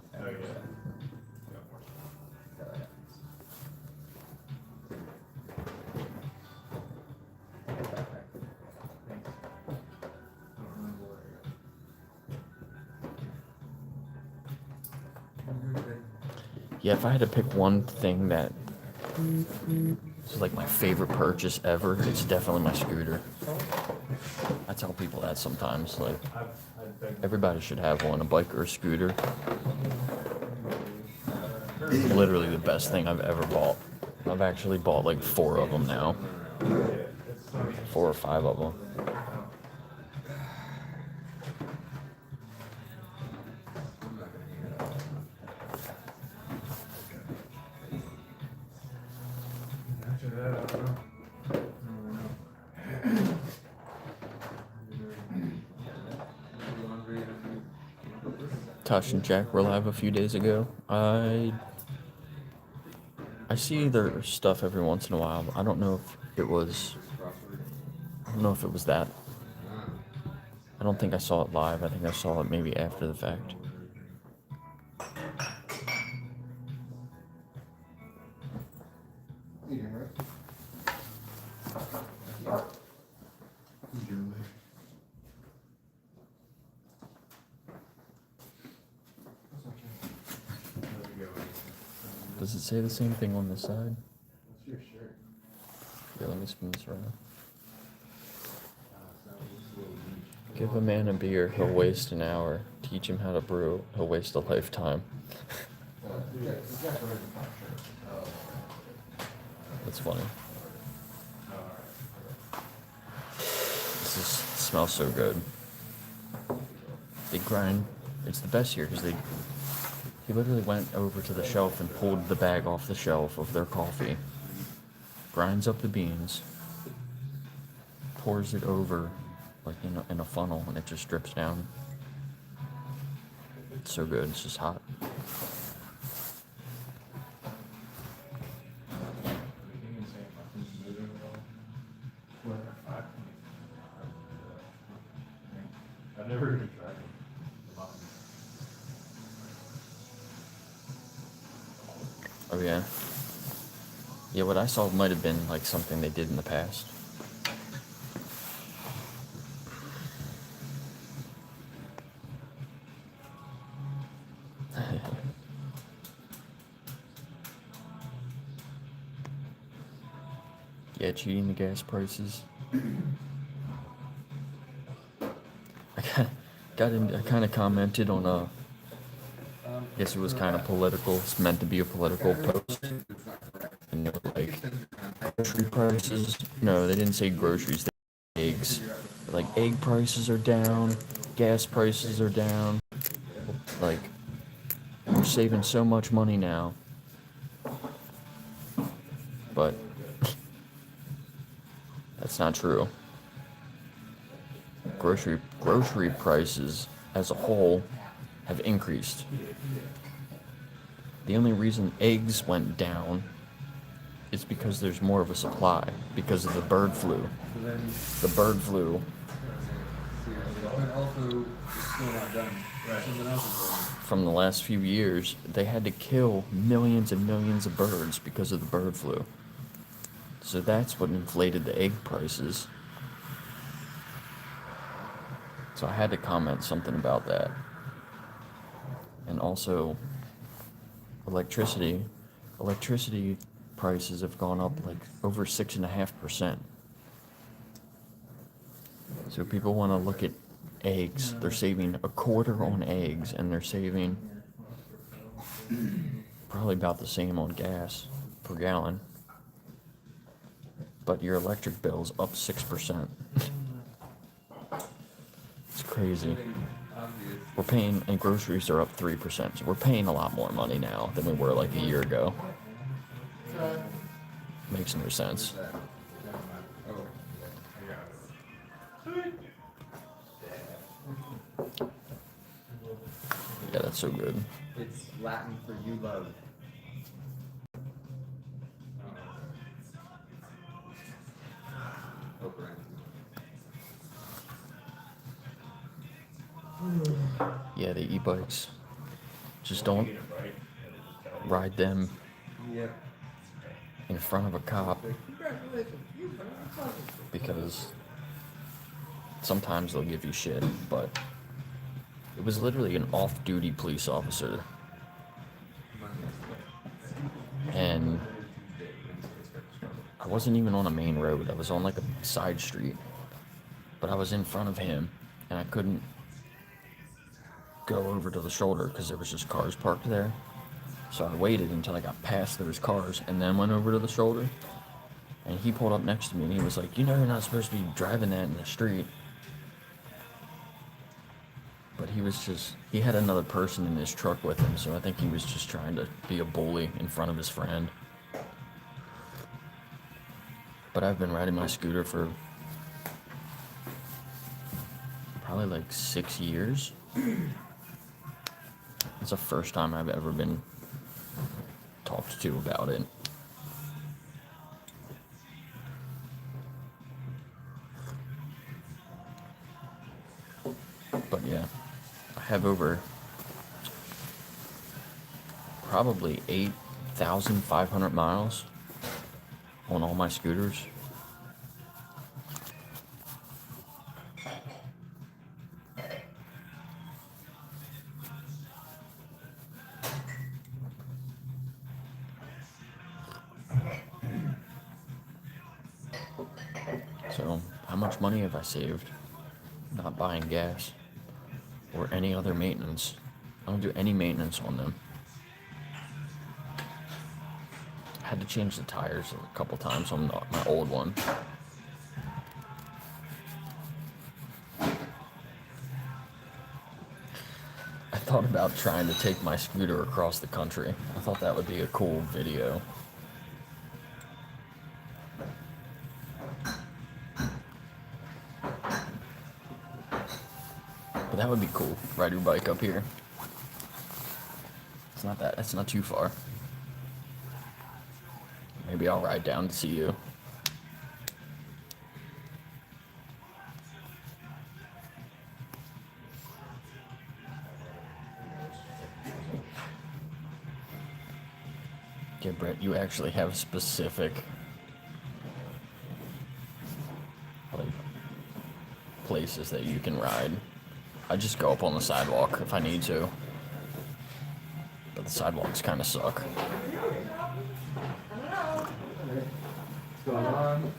Yeah, if I had to pick one thing that is like my favorite purchase ever, it's definitely my scooter. I tell people that sometimes, like, everybody should have one, a bike or a scooter. It's literally the best thing I've ever bought. I've actually bought like 4 of them now. 4 or 5 of them. Tosh and Jack were live a few days ago. I see their stuff every once in a while. I don't know if it was that. I don't think I saw it live. I think I saw it maybe after the fact. Does it say the same thing on this side? Yeah, let me spin this around. Give a man a beer, he'll waste an hour. Teach him how to brew, he'll waste a lifetime. That's funny. Smells so good. They grind. It's the best here because he literally went over to the shelf and pulled the bag off the shelf of their coffee, grinds up the beans, pours it over like in a funnel, and it just drips down. It's so good. It's just hot. I've never even tried it. Oh yeah. Yeah, what I saw might have been like something they did in the past. Yeah, cheating the gas prices. I kind of commented on I guess it was kind of political. It's meant to be a political post. And it was like grocery prices. No, they didn't say groceries. They said eggs. Like egg prices are down, gas prices are down. Like we're saving so much money now. But that's not true. Grocery prices as a whole have increased. The only reason eggs went down is because there's more of a supply because of the bird flu. The bird flu. But also, it's still not done. Something else is done. From the last few years, they had to kill millions and millions of birds because of the bird flu. So that's what inflated the egg prices. So I had to comment something about that. And also, electricity prices have gone up like over 6.5%. So people want to look at eggs. They're saving a quarter on eggs, and they're saving probably about the same on gas per gallon. But your electric bill's up 6%. It's crazy. We're paying, and groceries are up 3%. So we're paying a lot more money now than we were like a year ago. Makes no sense. Yeah, that's so good. It's Latin for you love. Yeah, the e-bikes. Just don't ride them Yep. in front of a cop because sometimes they'll give you shit, but it was literally an off-duty police officer. And I wasn't even on a main road. I was on like a side street. But I was in front of him, and I couldn't go over to the shoulder because there was just cars parked there. So I waited until I got past those cars and then went over to the shoulder. And he pulled up next to me and he was like, "You know you're not supposed to be driving that in the street." But he had another person in his truck with him, so I think he was just trying to be a bully in front of his friend. But I've been riding my scooter for probably like 6 years. It's the first time I've ever been talked to about it. But yeah, I have over probably 8,500 miles on all my scooters. So, how much money have I saved not buying gas or any other maintenance? I don't do any maintenance on them. had to change the tires a couple times on my old one. I thought about trying to take my scooter across the country. I thought that would be a cool video. But that would be cool. Ride your bike up here. It's not too far. Maybe I'll ride down to see you. Yeah, Brett, you actually have specific like places that you can ride. I just go up on the sidewalk if I need to. But the sidewalks kind of suck. What's going on?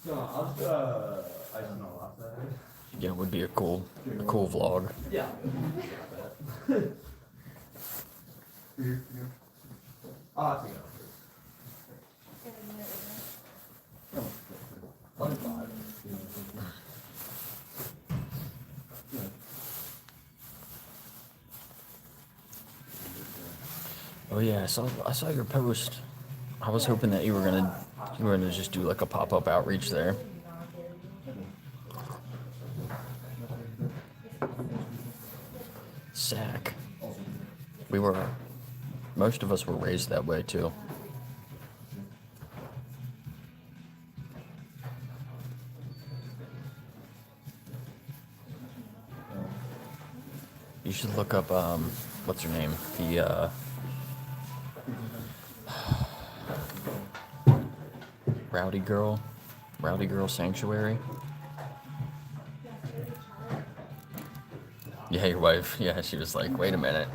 No, I'll just ice on a latte. Yeah, it would be a cool vlog. Yeah. Oh, that's enough. Oh yeah, I saw your post. I was hoping that you were gonna just do like a pop-up outreach there. Sack. Most of us were raised that way too. You should look up, what's her name? The, Rowdy Girl Sanctuary. Yeah, your wife. Yeah, she was like, wait a minute.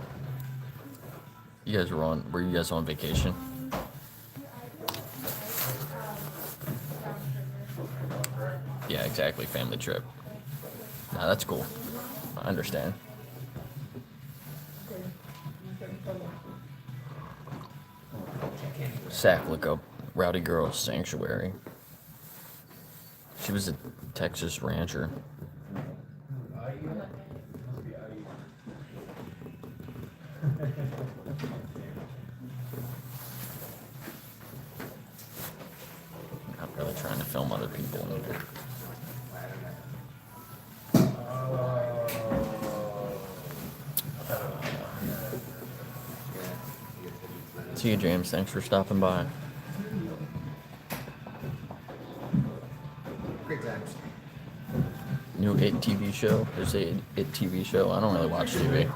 Were you guys on vacation? Yeah, exactly, family trip. Nah, that's cool. I understand. Sack, look up Rowdy Girl Sanctuary. She was a Texas rancher. Not really trying to film other people. See you, James. Thanks for stopping by. Great times. New It TV show? There's a It TV show. I don't really watch TV.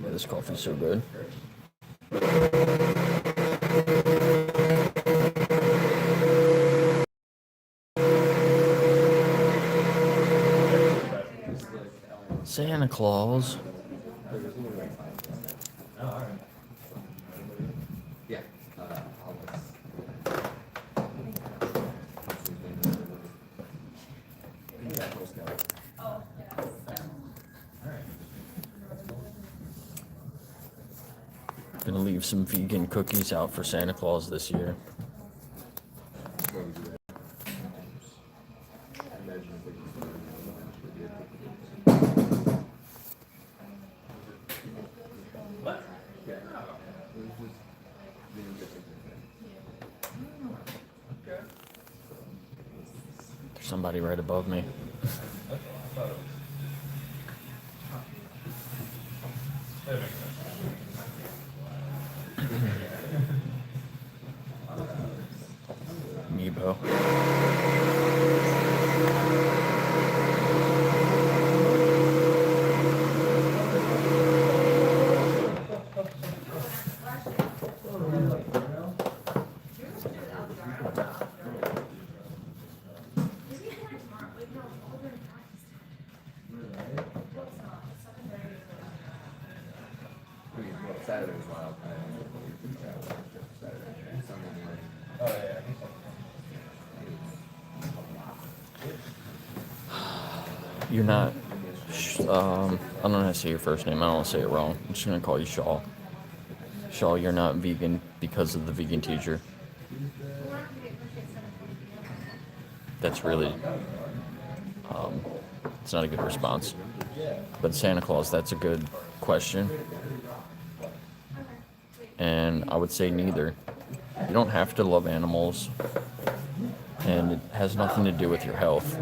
Yeah, this coffee's so good. Santa Claus. Yeah. Gonna leave some vegan cookies out for Santa Claus this year. There's somebody right above me. go. Saturday's wild. Sunday morning. Oh yeah. You're not. I don't know how to say your first name. I don't want to say it wrong. I'm just gonna call you Shaw. Shaw, you're not vegan because of the vegan teacher. That's really. It's not a good response. But Santa Claus, that's a good question. And I would say neither. You don't have to love animals, and it has nothing to do with your health.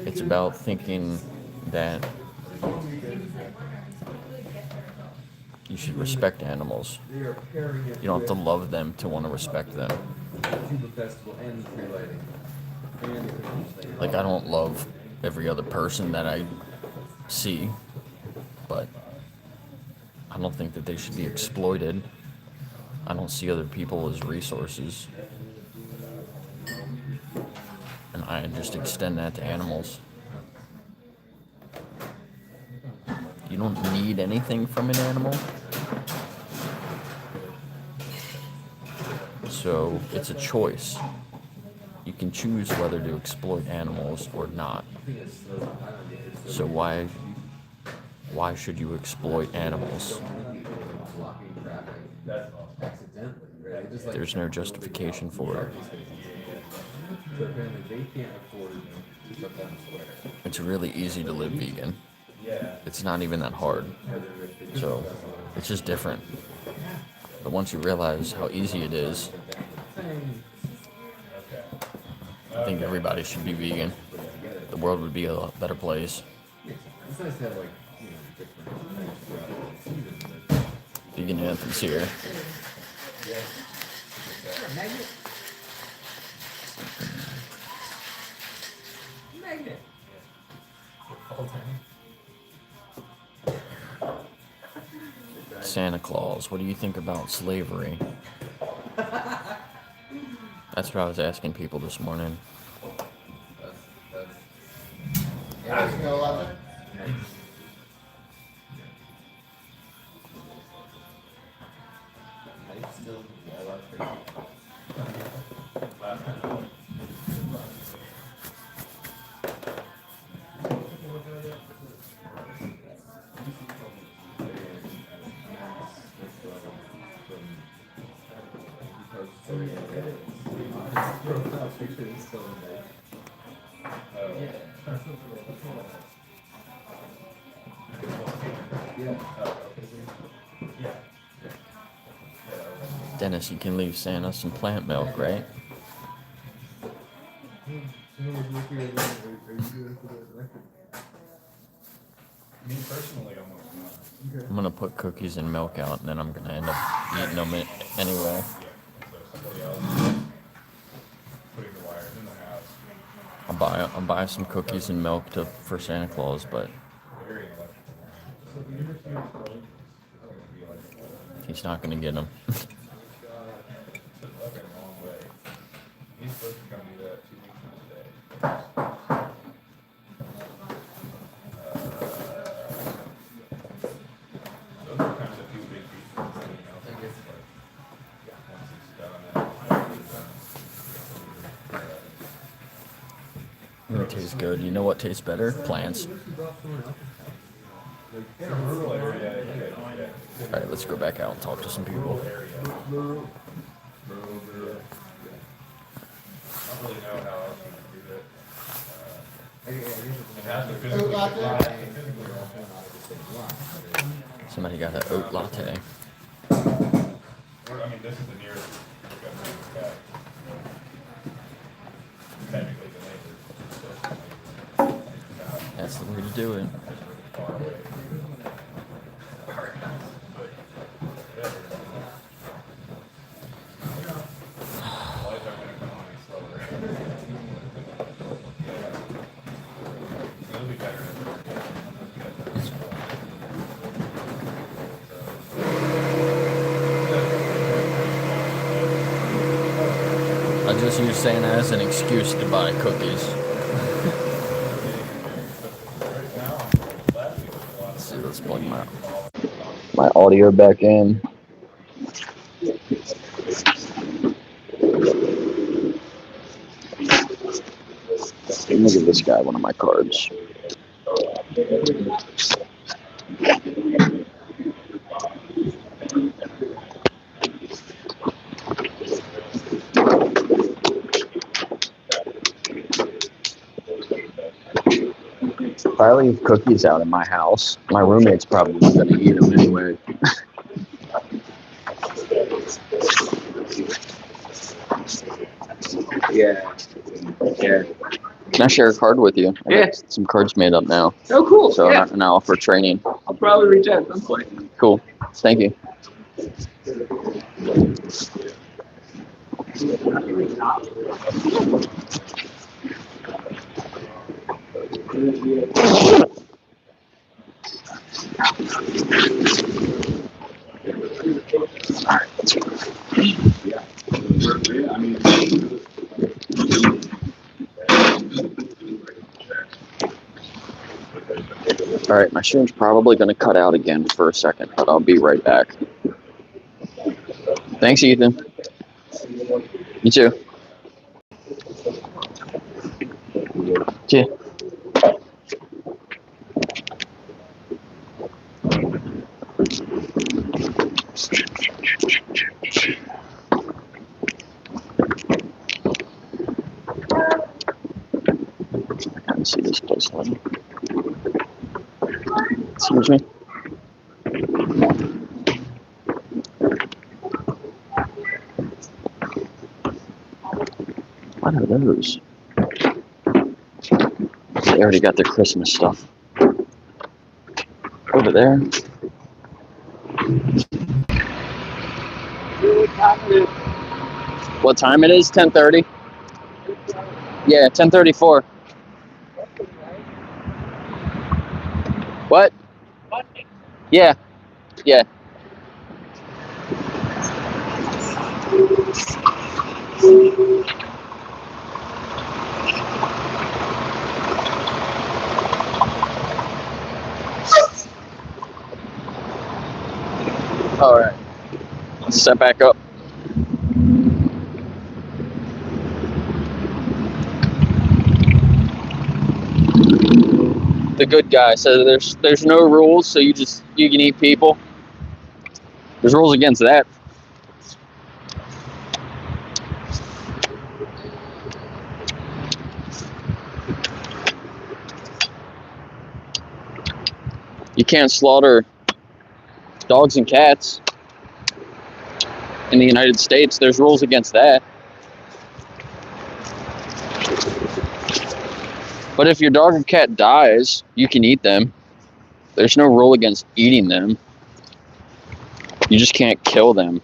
It's about thinking that you should respect animals. You don't have to love them to want to respect them. Like, I don't love every other person that I see, but I don't think that they should be exploited. I don't see other people as resources. And I just extend that to animals. You don't need anything from an animal. So it's a choice. You can choose whether to exploit animals or not. So why should you exploit animals? There's no justification for it. It's really easy to live vegan. It's not even that hard. So it's just different. But once you realize how easy it is, I think everybody should be vegan. The world would be a lot better place. Vegan anthems here. Santa Claus, what do you think about slavery? That's what I was asking people this morning. Dennis, you can leave Santa some plant milk, right? Me personally, I'm gonna put cookies and milk out, and then I'm gonna end up eating them anyway. putting the wires in the house. I'll buy some cookies and milk for Santa Claus, but Very electrical. he's not gonna get them. It's a fucking long way. He's supposed to come do that 2 weeks from today. Those are kind of the two big pieces, you know. Once he's done It tastes good. You know what tastes better? Plants. in a rural area, All right, let's go back out and talk to some people. I don't really know how else you can do that. It has to physically Somebody got an oat latte. I mean, this is the nearest we've got to back. Technically, the neighbor. That's the way to do it. Far away. But I just use Santa as an excuse to buy cookies. Let's see, let's plug my audio back in. Let me give this guy one of my cards. If I leave cookies out in my house, my roommate's probably going to eat them anyway. Yeah. Yeah. Can I share a card with you? I Yeah. got some cards made up now. Oh, cool. So Yeah. now for training. I'll probably reach out at some point. Cool. Thank you. All right, my stream's probably going to cut out again for a second, but I'll be right back. Thanks, Ethan. You too. Yeah. I can't see this place one. Excuse me. What are those? They already got their Christmas stuff. Over there. What time it is? 10:30? Yeah, 10:34. What? Yeah. Yeah. All right. Let's step back up. The good guy. So there's no rules, so you can eat people. There's rules against that. You can't slaughter dogs and cats in the United States. There's rules against that. But if your dog or cat dies, you can eat them. There's no rule against eating them. You just can't kill them.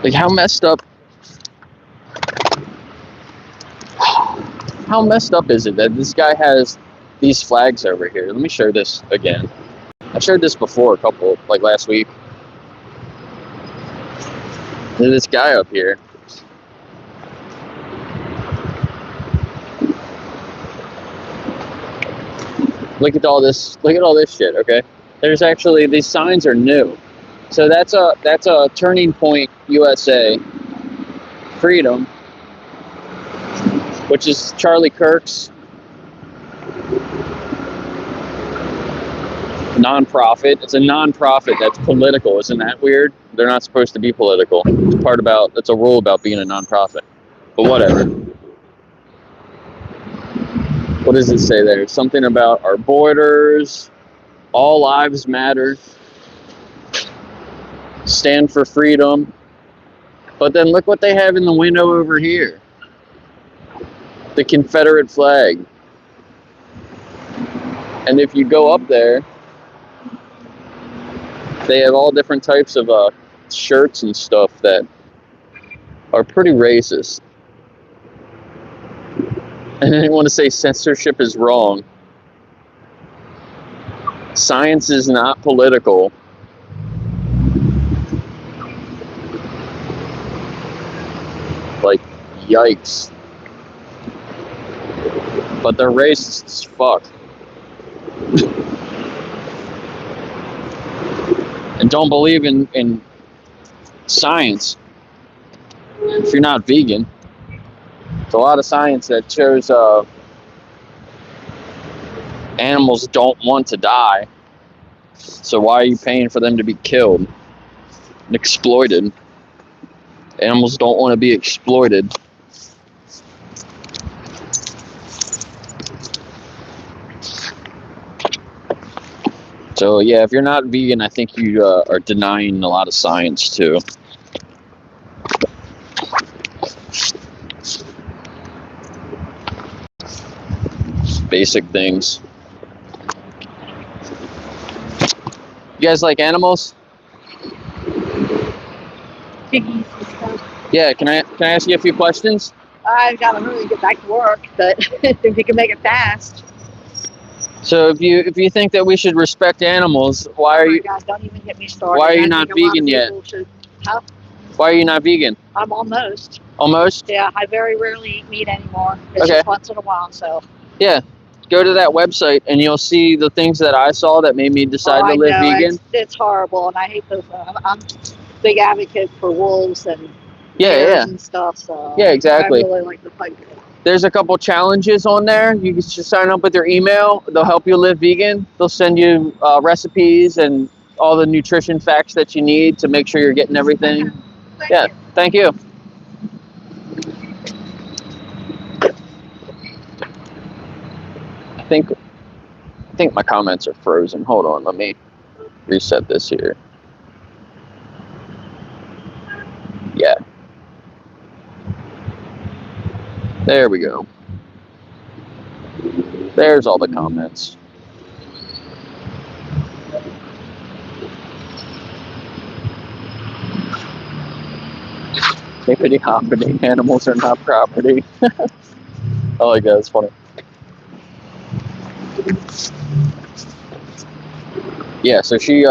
Like, how messed up is it that this guy has these flags over here? Let me share this again. I shared this before like last week. There's this guy up here. Look at all this shit, okay? There's actually, these signs are new. So that's a Turning Point USA Freedom, which is Charlie Kirk's nonprofit. It's a nonprofit that's political. Isn't that weird? They're not supposed to be political. It's a rule about being a nonprofit. But whatever. What does it say there? Something about our borders, all lives matter, stand for freedom. But then look what they have in the window over here. The Confederate flag. And if you go up there, they have all different types of shirts and stuff that are pretty racist. And I didn't want to say censorship is wrong. Science is not political. Like, yikes. But they're racist as fuck. And don't believe in science if you're not vegan. There's a lot of science that shows animals don't want to die. So why are you paying for them to be killed and exploited? Animals don't want to be exploited. So yeah, if you're not vegan, I think you are denying a lot of science too. Basic things. You guys like animals? Piggies and stuff. Yeah, can I ask you a few questions? I've got to really get back to work, but if you can make it fast. So if you think that we should respect animals, why Oh are my you God, don't even get me started. why are you I not think a lot of vegan yet? people should- Huh? Why are you not vegan? I'm almost. Almost? Yeah, I very rarely eat meat anymore. It's Okay. just once in a while, so. Yeah. Go to that website and you'll see the things that I saw that made me decide Oh, to I live know, vegan. It's horrible, and I hate those. I'm a big advocate for wolves and Yeah, bears yeah. and stuff, so. Yeah, exactly. I really like the fight. There's a couple challenges on there. You can just sign up with your email. They'll help you live vegan. They'll send you recipes and all the nutrition facts that you need to make sure you're getting everything. Yeah, thank you. I think my comments are frozen. Hold on, let me reset this here. Yeah. There we go. There's all the comments. Hippity hoppity, animals are not property. Oh my god, it's funny. Yeah, so she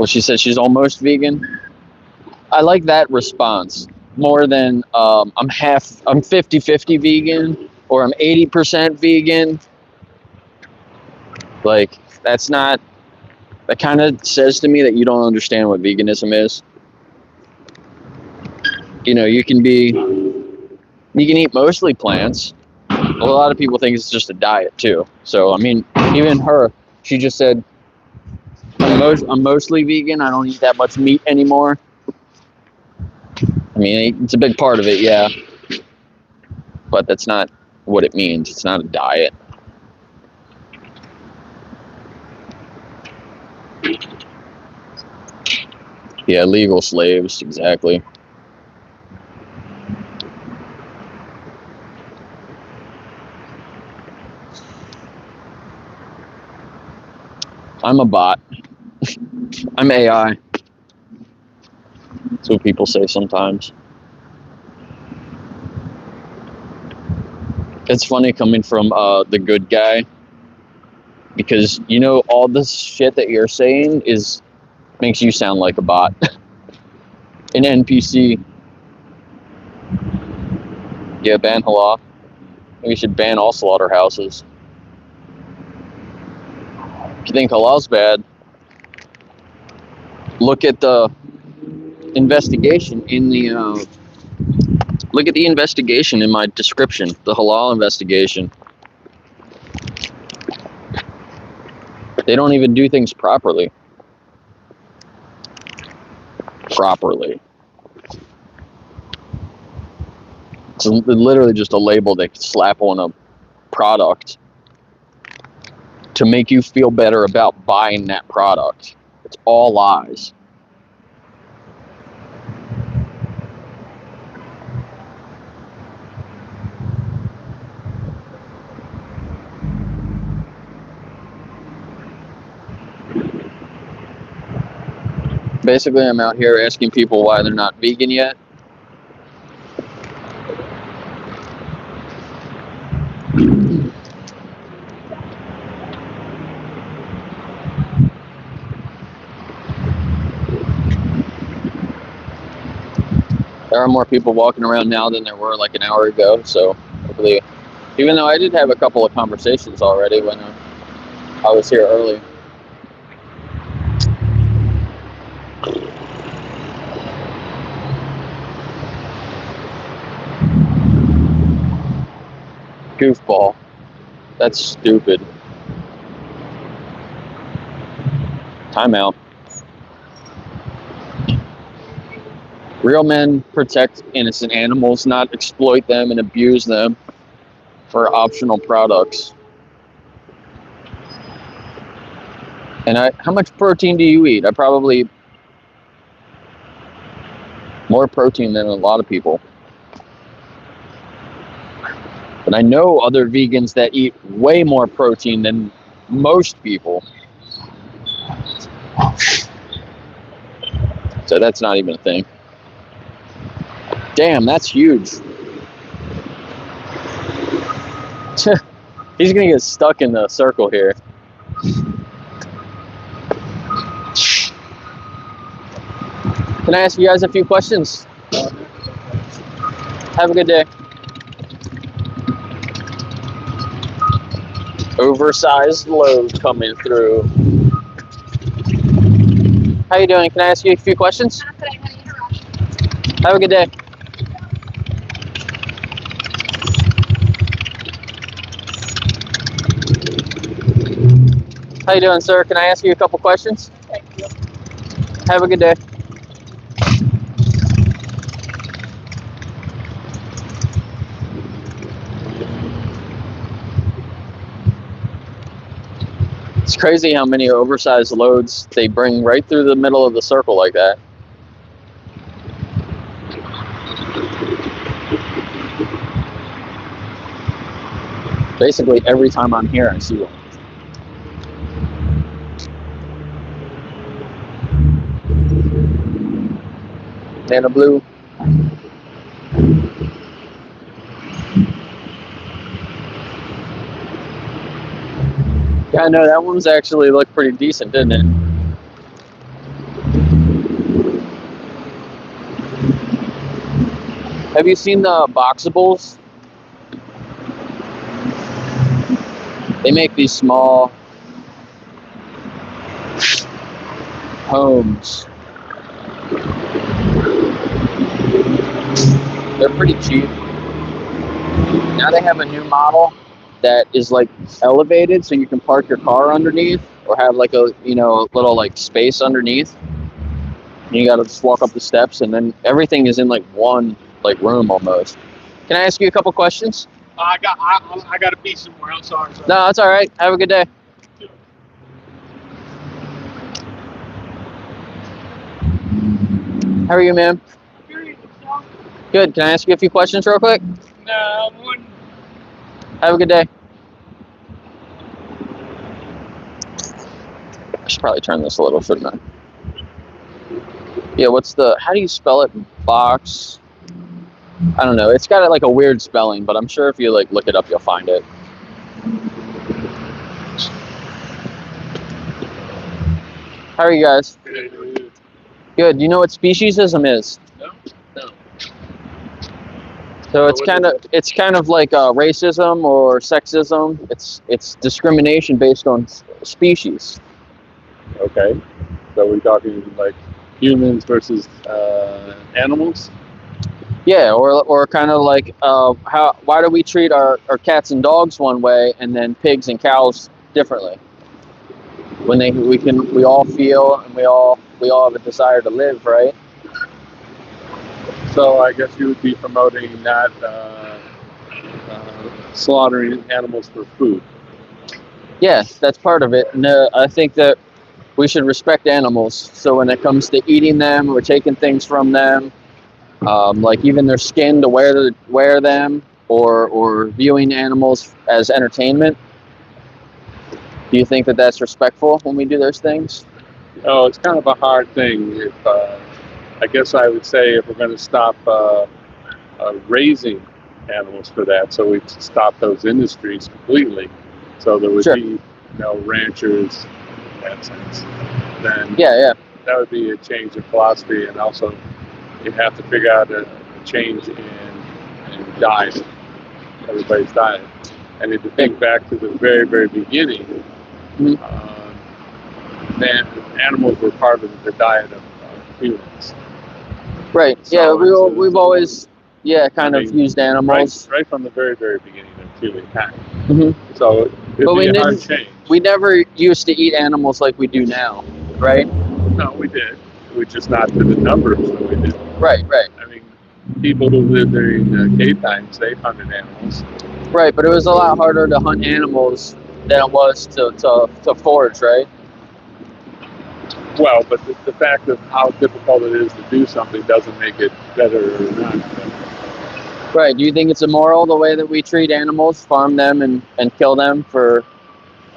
she said she's almost vegan. I like that response more than I'm 50-50 vegan or I'm 80% vegan. Like, that kind of says to me that you don't understand what veganism is. You know, you can eat mostly plants. A lot of people think it's just a diet too. So, I mean, even her, she just said, I'm mostly vegan. I don't eat that much meat anymore. I mean, it's a big part of it, yeah. But that's not what it means. It's not a diet. Yeah, legal slaves, exactly. I'm a bot. I'm AI. That's what people say sometimes. It's funny coming from the good guy, because you know all this shit that you're saying makes you sound like a bot. An NPC. Yeah, ban halal. We should ban all slaughterhouses. If you think halal's bad, look at the investigation in the look at the investigation in my description, the halal investigation. They don't even do things properly. It's literally just a label they slap on a product to make you feel better about buying that product. It's all lies. Basically, I'm out here asking people why they're not vegan yet. There are more people walking around now than there were like an hour ago, so hopefully, even though I did have a couple of conversations already when I was here early. Goofball. That's stupid. Timeout. Real men protect innocent animals, not exploit them and abuse them for optional products. And how much protein do you eat? I probably more protein than a lot of people. But I know other vegans that eat way more protein than most people. So that's not even a thing. Damn, that's huge. He's gonna get stuck in the circle here. Can I ask you guys a few questions? Have a good day. Oversized load coming through. How you doing? Can I ask you a few questions? Have a good day. How you doing, sir? Can I ask you a couple questions? Thank you. Have a good day. It's crazy how many oversized loads they bring right through the middle of the circle like that. Basically, every time I'm here, I see one. Nano blue. Yeah, I know that one's actually looked pretty decent, didn't it? Have you seen the Boxables? They make these small homes. They're pretty cheap. Now they have a new model that is like elevated, so you can park your car underneath, or have like a little like space underneath. And you gotta just walk up the steps, and then everything is in like one like room almost. Can I ask you a couple questions? I got to be somewhere. I'm sorry. No, that's all right. Have a good day. How are you, ma'am? Good. Can I ask you a few questions real quick? No, one. Have a good day. I should probably turn this a little, shouldn't I? Yeah, how do you spell it? Box. I don't know. It's got like a weird spelling, but I'm sure if you like look it up, you'll find it. How are you guys? Good. Do you know what speciesism is? No. So it's kind of like racism or sexism. It's discrimination based on species. Okay. So we're talking like humans versus animals? Yeah, or kind of like why do we treat our cats and dogs one way and then pigs and cows differently? When we all feel and we all have a desire to live, right? So I guess you would be promoting not slaughtering animals for food. Yeah, that's part of it. And I think that we should respect animals. So when it comes to eating them or taking things from them, like even their skin to wear them, or viewing animals as entertainment, do you think that that's respectful when we do those things? Oh, it's kind of a hard thing. If I guess I would say if we're going to stop raising animals for that, so we stop those industries completely. So there would Sure. be no ranchers in that sense. Then Yeah. that would be a change of philosophy, and also you have to figure out a change in diet, everybody's diet. And if you think back to the very, very beginning, Mhm. then animals were part of the diet of humans. Right. So Yeah. it's We've always kind of used animals. right from the very, very beginning of humankind. Mhm. So it'd But be we a hard didn't. change. We never used to eat animals like we do now, right? No, we did. We just not to the numbers that we did. Right. I mean, people who lived during the cave times, they hunted animals. Right. But it was a lot harder to hunt animals than it was to forage, right? Well, but the fact of how difficult it is to do something doesn't make it better or not better. Right. Do you think it's immoral the way that we treat animals, farm them and kill them for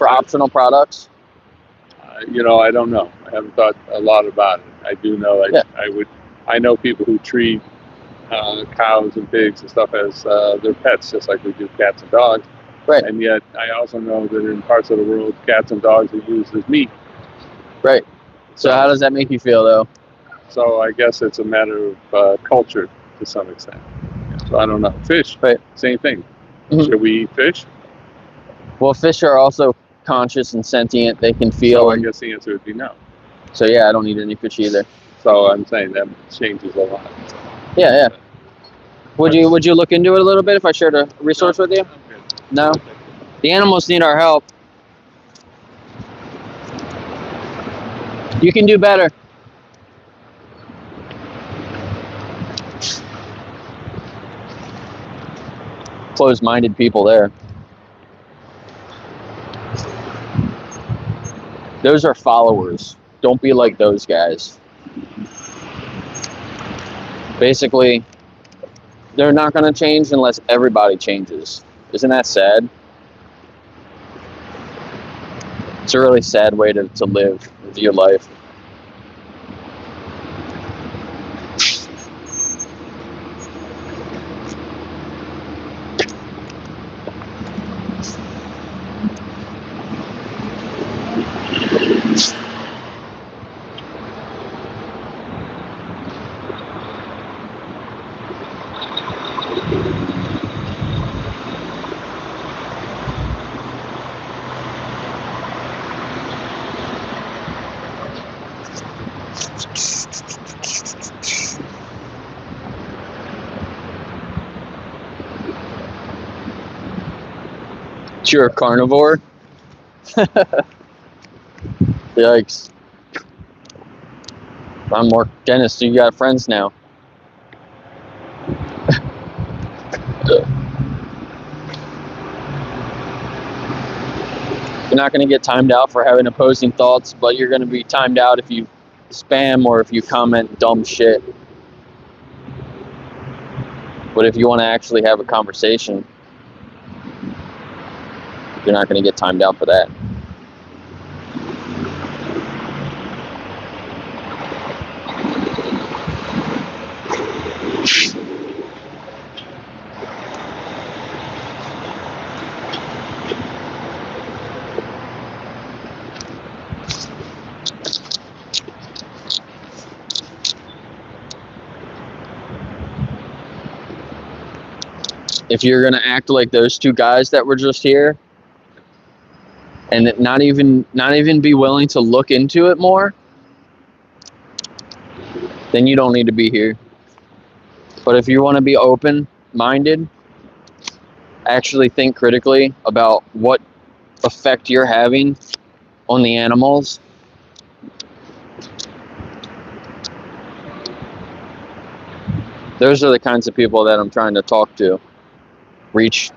optional products? I don't know. I haven't thought a lot about it. I do know Yeah. I know people who treat cows and pigs and stuff as their pets, just like we do cats and dogs. Right. And yet, I also know that in parts of the world, cats and dogs are used as meat. Right. So how does that make you feel, though? So I guess it's a matter of culture to some extent. So I don't know. Fish, Right. same thing. Mhm. Should we eat fish? Well, fish are also conscious and sentient. They can feel. So I guess the answer would be no. So yeah, I don't eat any fish either. So I'm saying that changes a lot. Yeah. Would you look into it a little bit if I shared a resource with you? I'm good. No. The animals need our help. You can do better. Closed-minded people there. Those are followers. Don't be like those guys. Basically, they're not going to change unless everybody changes. Isn't that sad? It's a really sad way to live your life. You're a carnivore? Yikes. I'm more Dennis, so you got friends now. You're not going to get timed out for having opposing thoughts, but you're going to be timed out if you spam or if you comment dumb shit. But if you want to actually have a conversation, you're not going to get timed out for that. If you're going to act like those two guys that were just here and not even be willing to look into it more, then you don't need to be here. But if you want to be open-minded, actually think critically about what effect you're having on the animals, those are the kinds of people that I'm trying to talk to. Reach.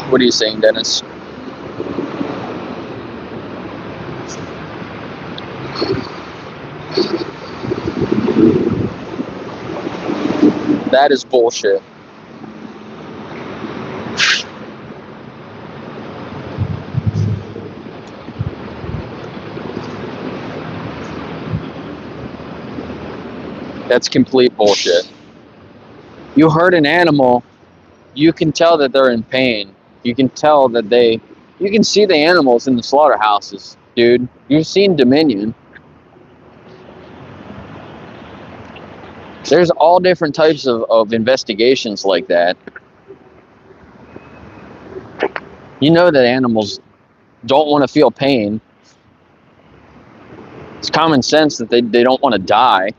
What are you saying, Dennis? That is bullshit. That's complete bullshit. You hurt an animal, you can tell that they're in pain. You can tell that you can see the animals in the slaughterhouses, dude. You've seen Dominion. There's all different types of investigations like that. You know that animals don't want to feel pain. It's common sense that they don't want to die.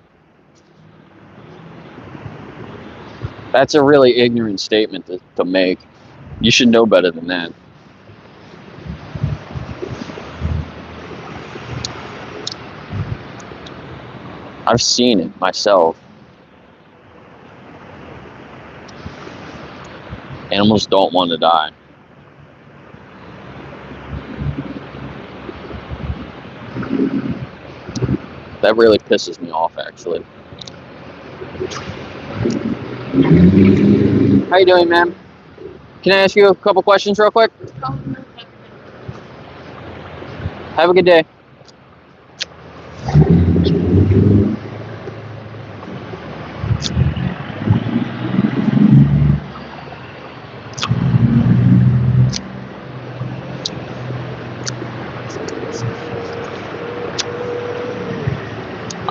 That's a really ignorant statement to make. You should know better than that. I've seen it myself. Animals don't want to die. That really pisses me off, actually. How you doing, ma'am? Can I ask you a couple questions real quick? Have a good day.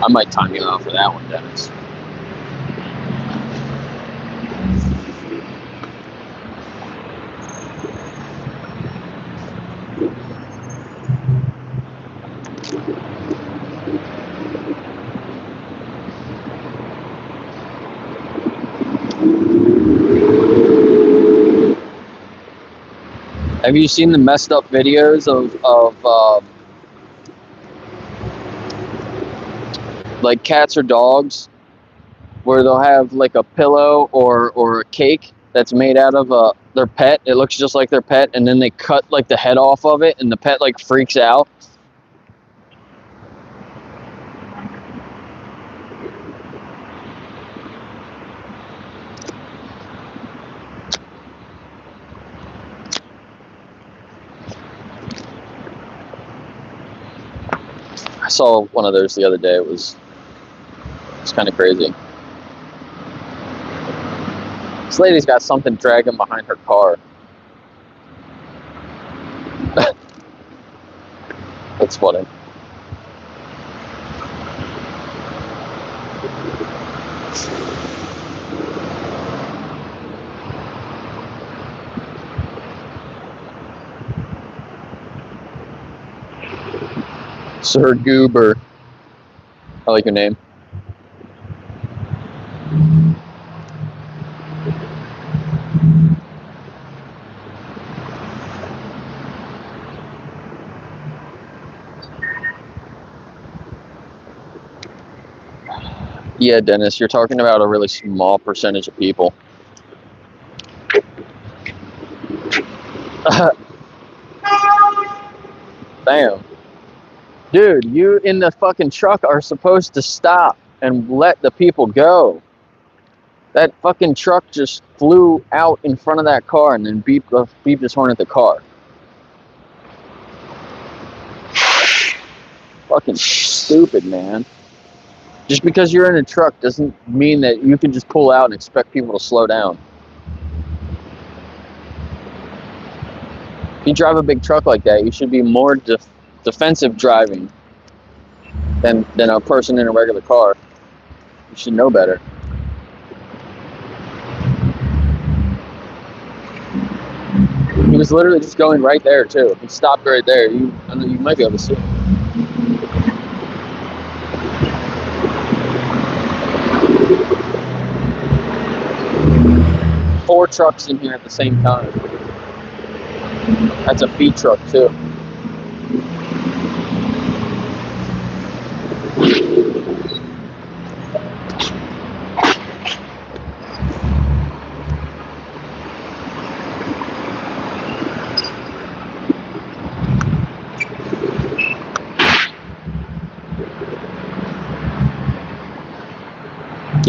I might time you out for that one, Dennis. Have you seen the messed up videos of like cats or dogs where they'll have like a pillow or a cake that's made out of their pet? It looks just like their pet, and then they cut like the head off of it, and the pet like freaks out. I saw one of those the other day. It's kind of crazy. This lady's got something dragging behind her car. That's funny. Sir Goober. I like your name. Yeah, Dennis, you're talking about a really small percentage of people. Damn. Dude, you in the fucking truck are supposed to stop and let the people go. That fucking truck just flew out in front of that car and then beeped his horn at the car. Fucking stupid, man. Just because you're in a truck doesn't mean that you can just pull out and expect people to slow down. If you drive a big truck like that, you should be more defensive driving than a person in a regular car. You should know better. He was literally just going right there too. He stopped right there. You might be able to see it. 4 trucks in here at the same time. That's a feed truck too.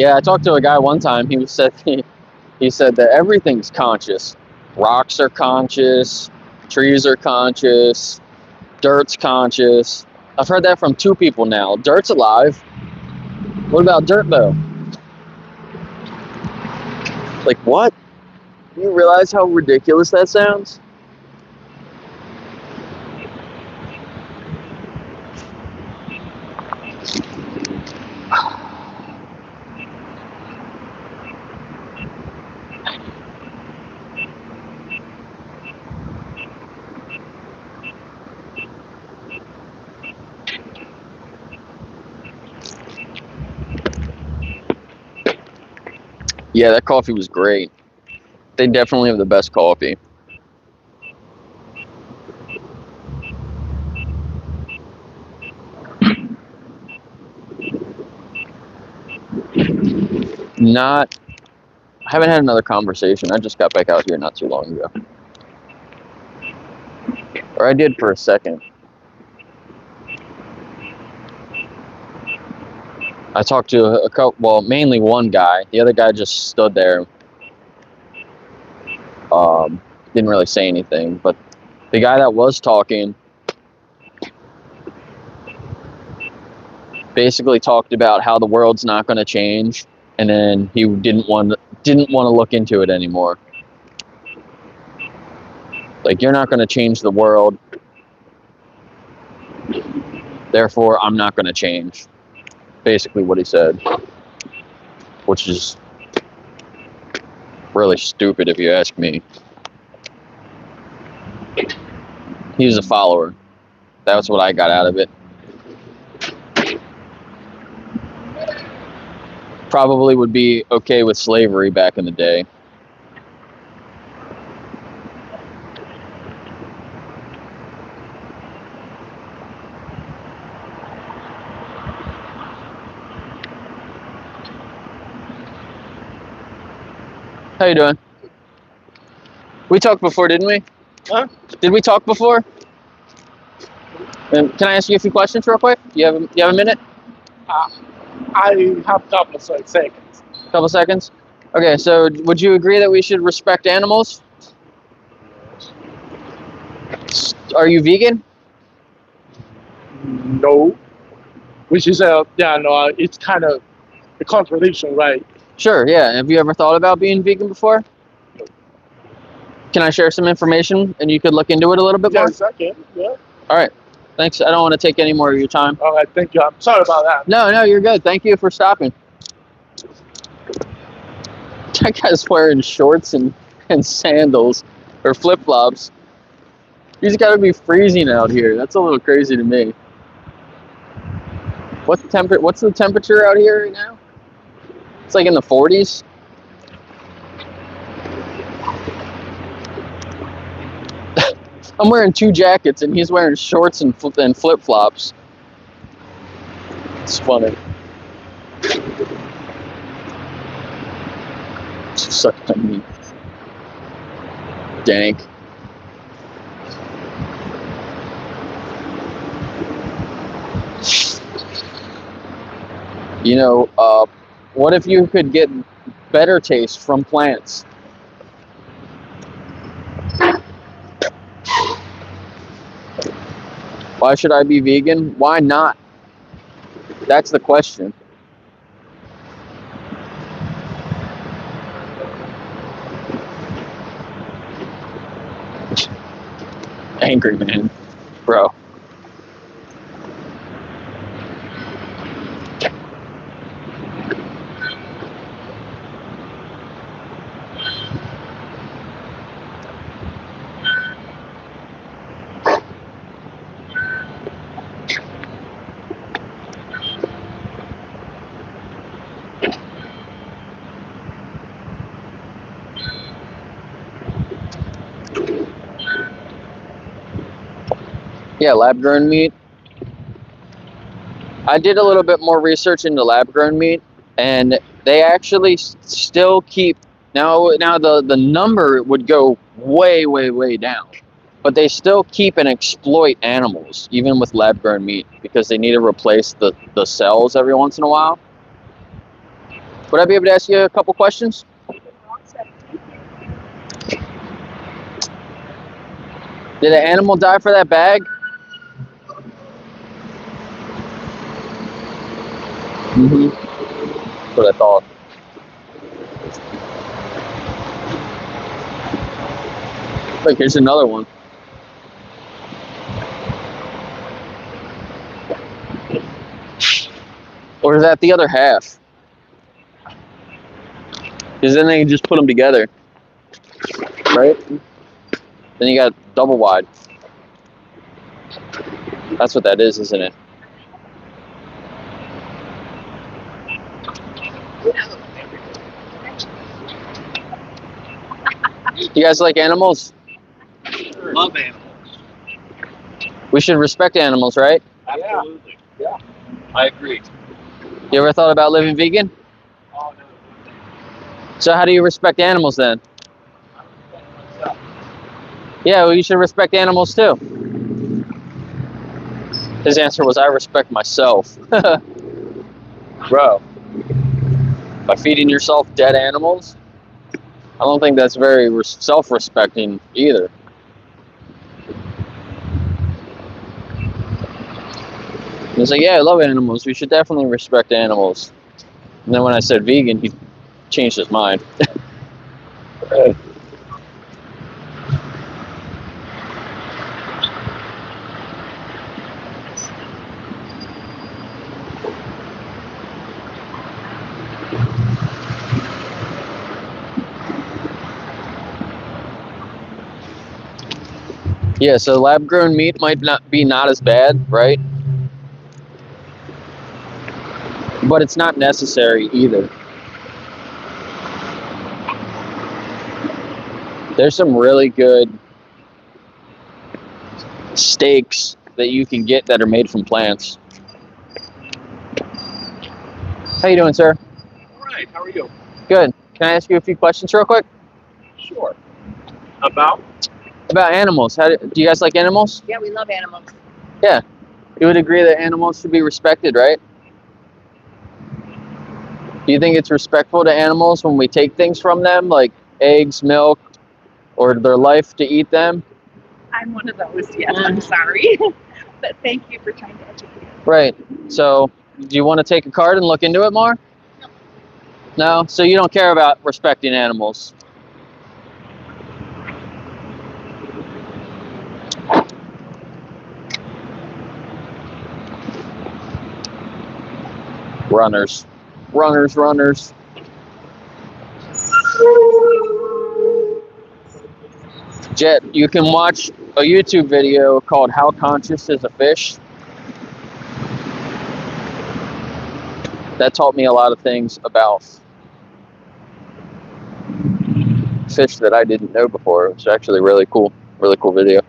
Yeah, I talked to a guy one time. He said he said that everything's conscious. Rocks are conscious, trees are conscious, dirt's conscious. I've heard that from 2 people now. Dirt's alive. What about dirt though? Like what? Do you realize how ridiculous that sounds? Yeah, that coffee was great. They definitely have the best coffee. Not, I haven't had another conversation. I just got back out here not too long ago. Or I did for a second. I talked to a couple, well, mainly one guy. The other guy just stood there. Didn't really say anything, but the guy that was talking basically talked about how the world's not going to change, and then he didn't want to look into it anymore. Like, you're not going to change the world, therefore I'm not going to change. Basically what he said, which is really stupid if you ask me. He's a follower. That's what I got out of it. Probably would be okay with slavery back in the day. How you doing? We talked before, didn't we? Huh? Did we talk before? And can I ask you a few questions real quick? You have a minute? I have a couple of seconds. Couple seconds? Okay, so would you agree that we should respect animals? Are you vegan? No. Which is, it's kind of a contradiction, right? Sure, yeah. Have you ever thought about being vegan before? Can I share some information and you could look into it a little bit more? Yes, I can. Yeah. All right. Thanks. I don't want to take any more of your time. All right, thank you. I'm sorry about that. No, you're good. Thank you for stopping. That guy's wearing shorts and sandals or flip-flops. He's got to be freezing out here. That's a little crazy to me. What's the temperature out here right now? It's like in the 40s. I'm wearing 2 jackets and he's wearing shorts and flip-flops. It's funny. Such a neat. Dank. You know, what if you could get better taste from plants? Why should I be vegan? Why not? That's the question. Angry man, bro. Yeah, lab-grown meat. I did a little bit more research into lab-grown meat, and they actually still keep, now the number would go way, way, way down, but they still keep and exploit animals, even with lab-grown meat, because they need to replace the cells every once in a while. Would I be able to ask you a couple questions? Did an animal die for that bag? That's what I thought. Look, here's another one. Or is that the other half? Because then they can just put them together. Right? Then you got double wide. That's what that is, isn't it? You guys like animals? Love animals. We should respect animals, right? Absolutely. Yeah. I agree. You ever thought about living vegan? Oh, no. So how do you respect animals then? I respect myself. Yeah, well, you should respect animals too. His answer was, I respect myself. Bro, by feeding yourself dead animals, I don't think that's very self-respecting either. He's like, yeah, I love animals. We should definitely respect animals. And then when I said vegan, he changed his mind. Yeah, so lab-grown meat might not be as bad, right? But it's not necessary either. There's some really good steaks that you can get that are made from plants. How you doing, sir? All right. How are you? Good. Can I ask you a few questions real quick? Sure. About? About animals. Do you guys like animals? Yeah, we love animals. Yeah. You would agree that animals should be respected, right? Do you think it's respectful to animals when we take things from them, like eggs, milk, or their life to eat them? I'm one of those, yes. I'm sorry. But thank you for trying to educate us. Right. So, do you want to take a card and look into it more? No. No? So you don't care about respecting animals? Runners. Runners, runners. Jet, you can watch a YouTube video called How Conscious is a Fish? That taught me a lot of things about fish that I didn't know before. It was actually really cool video.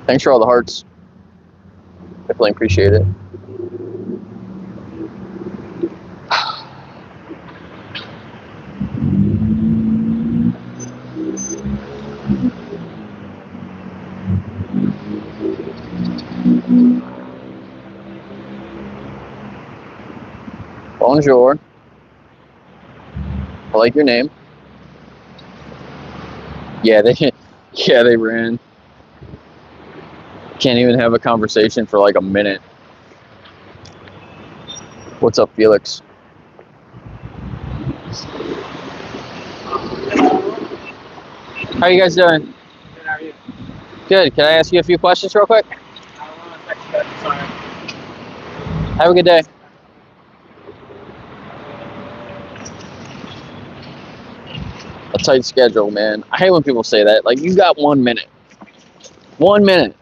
Thanks for all the hearts. Definitely appreciate it. Bonjour. I like your name. Yeah, they ran. Can't even have a conversation for like a minute. What's up, Felix? How you guys doing? Good, how are you? Good. Can I ask you a few questions real quick? I don't want to text you that. Sorry. Have a good day. A tight schedule, man. I hate when people say that. Like, you got 1 minute. 1 minute.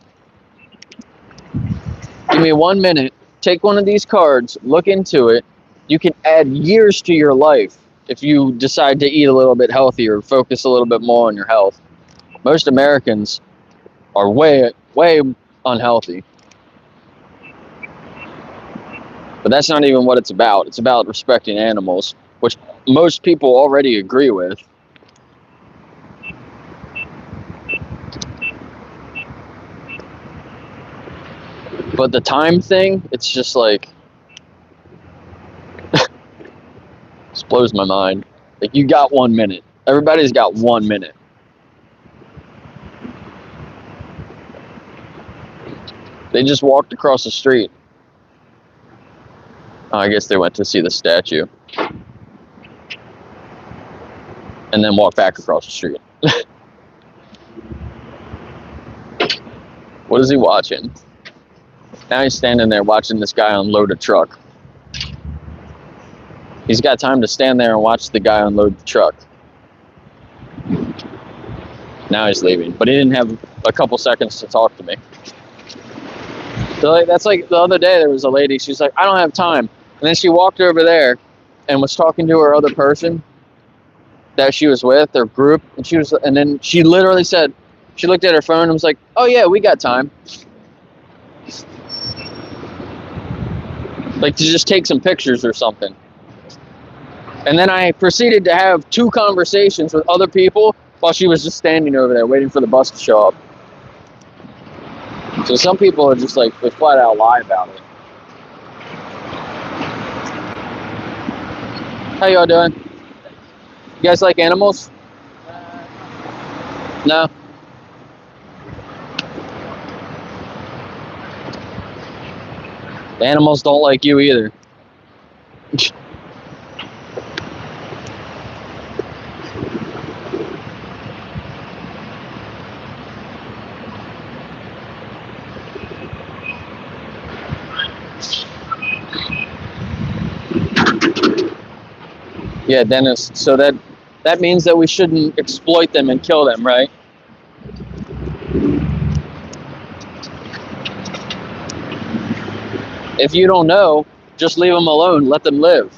Give me 1 minute. Take one of these cards. Look into it. You can add years to your life if you decide to eat a little bit healthier, focus a little bit more on your health. Most Americans are way unhealthy. But that's not even what it's about. It's about respecting animals, which most people already agree with. But the time thing, it's just like, this blows my mind. Like, you got 1 minute. Everybody's got 1 minute. They just walked across the street. Oh, I guess they went to see the statue. And then walked back across the street. What is he watching? Now he's standing there watching this guy unload a truck. He's got time to stand there and watch the guy unload the truck. Now he's leaving, but he didn't have a couple seconds to talk to me. So like, that's like the other day there was a lady, she's like, I don't have time. And then she walked over there and was talking to her other person that she was with, their group, and then she literally said, she looked at her phone and was like, oh yeah, we got time. Like to just take some pictures or something. And then I proceeded to have 2 conversations with other people while she was just standing over there waiting for the bus to show up. So some people are just like, they flat out lie about it. How y'all doing? You guys like animals? No? The animals don't like you either. Yeah, Dennis, so that means that we shouldn't exploit them and kill them, right? If you don't know, just leave them alone, let them live.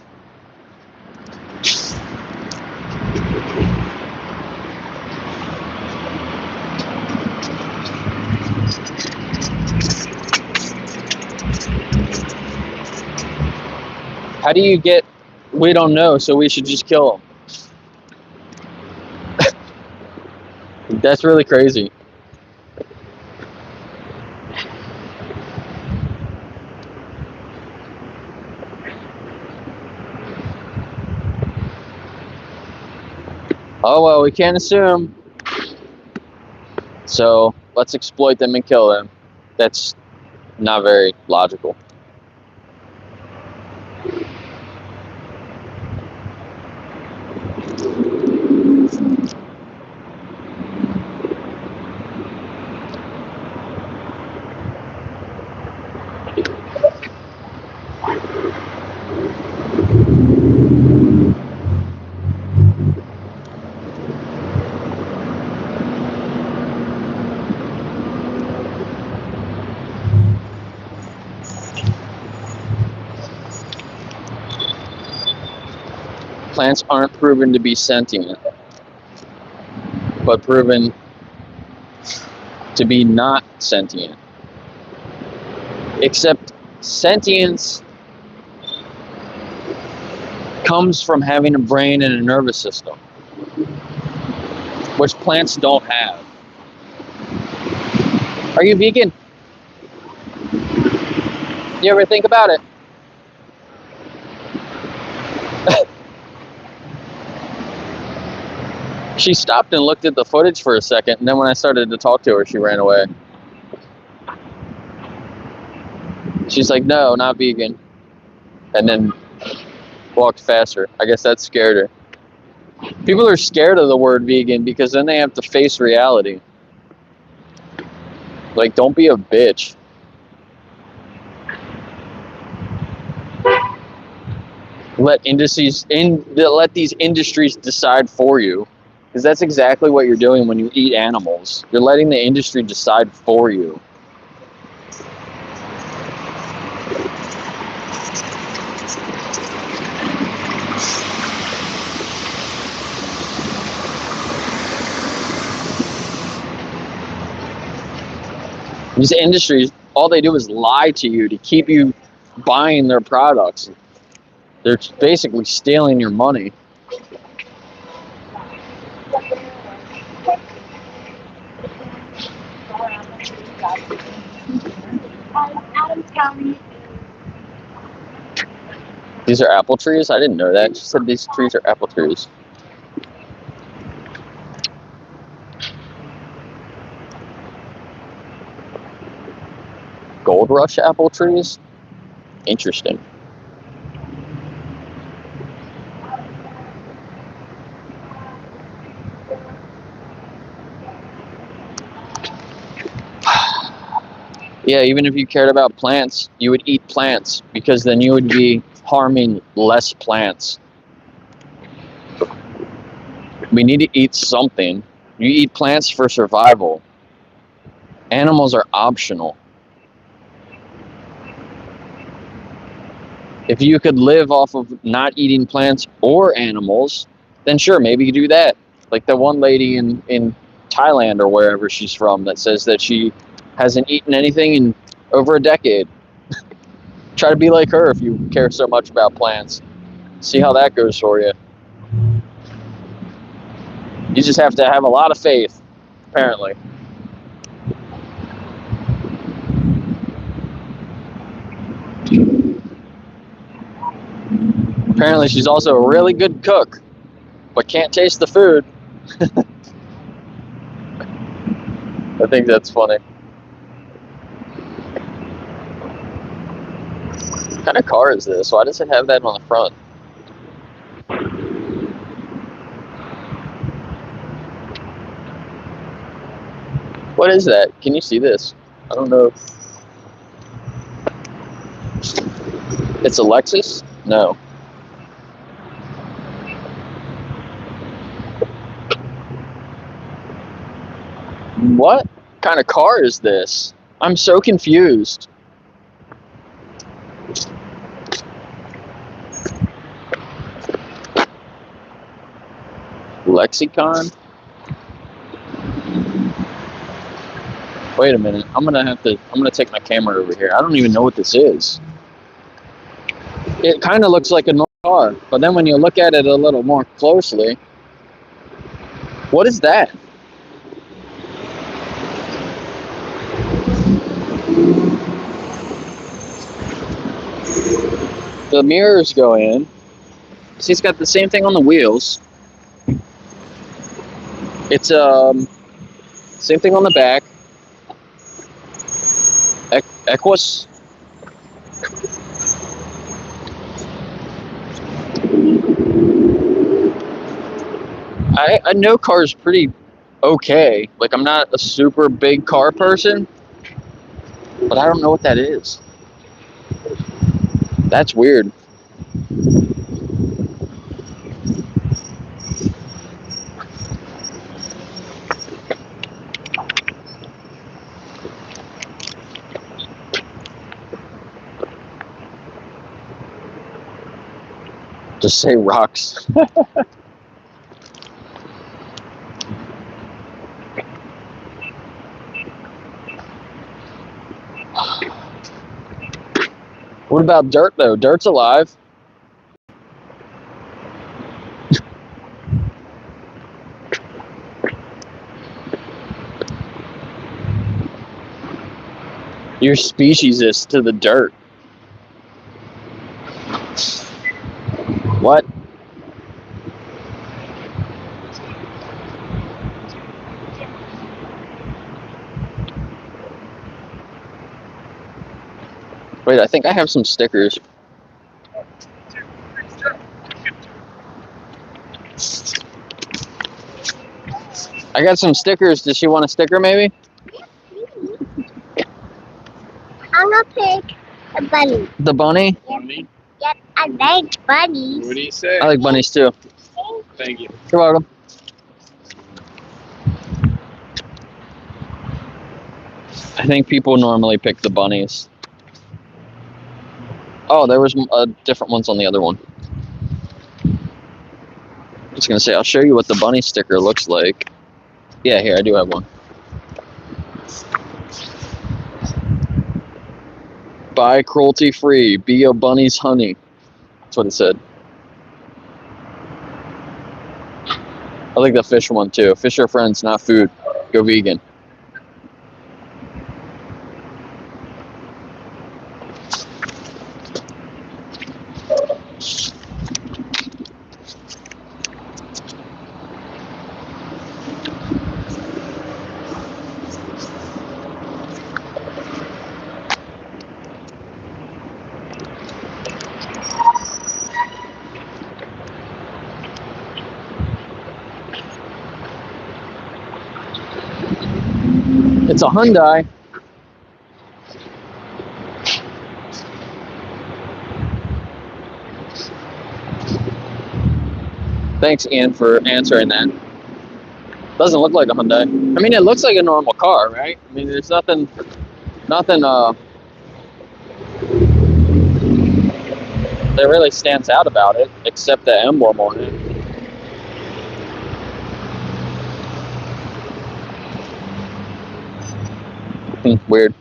How do you get, we don't know, so we should just kill them? That's really crazy. Oh, well, we can't assume. So let's exploit them and kill them. That's not very logical. Plants aren't proven to be sentient, but proven to be not sentient. Except sentience comes from having a brain and a nervous system, which plants don't have. Are you vegan? You ever think about it? She stopped and looked at the footage for a second, and then when I started to talk to her, she ran away. She's like, no, not vegan. And then walked faster. I guess that scared her. People are scared of the word vegan because then they have to face reality. Like, don't be a bitch. Let these industries decide for you. Because that's exactly what you're doing when you eat animals. You're letting the industry decide for you. These industries, all they do is lie to you to keep you buying their products. They're basically stealing your money. Adams County. These are apple trees? I didn't know that. She said these trees are apple trees. Gold Rush apple trees? Interesting. Yeah, even if you cared about plants, you would eat plants because then you would be harming less plants. We need to eat something. You eat plants for survival. Animals are optional. If you could live off of not eating plants or animals, then sure, maybe you do that. Like the one lady in Thailand or wherever she's from that says that she hasn't eaten anything in over a decade. Try to be like her if you care so much about plants. See how that goes for you. You just have to have a lot of faith, apparently. Apparently she's also a really good cook, but can't taste the food. I think that's funny. What kind of car is this? Why does it have that on the front? What is that? Can you see this? I don't know. It's a Lexus? No. What kind of car is this? I'm so confused. Lexicon? Wait a minute. I'm gonna take my camera over here. I don't even know what this is. It kind of looks like a normal car, but then when you look at it a little more closely, what is that? The mirrors go in. See, it's got the same thing on the wheels. It's same thing on the back. Equus. I know cars pretty okay. Like, I'm not a super big car person, but I don't know what that is. That's weird. Just say rocks. What about dirt, though? Dirt's alive. You're speciesist to the dirt. What? Wait, I think I have some stickers. I got some stickers. Does she want a sticker, maybe? I'm gonna pick a bunny. The bunny? Bunny? Yep, I like bunnies. What do you say? I like bunnies, too. Thank you. You're welcome. I think people normally pick the bunnies. Oh, there was different ones on the other one. I was going to say, I'll show you what the bunny sticker looks like. Yeah, here, I do have one. Buy cruelty free. Be a bunny's honey. That's what it said. I like the fish one too. Fish are friends, not food. Go vegan. It's a Hyundai. Thanks, Ian, for answering that. Doesn't look like a Hyundai. I mean, it looks like a normal car, right? I mean, there's nothing that really stands out about it, except the emblem on it. Weird.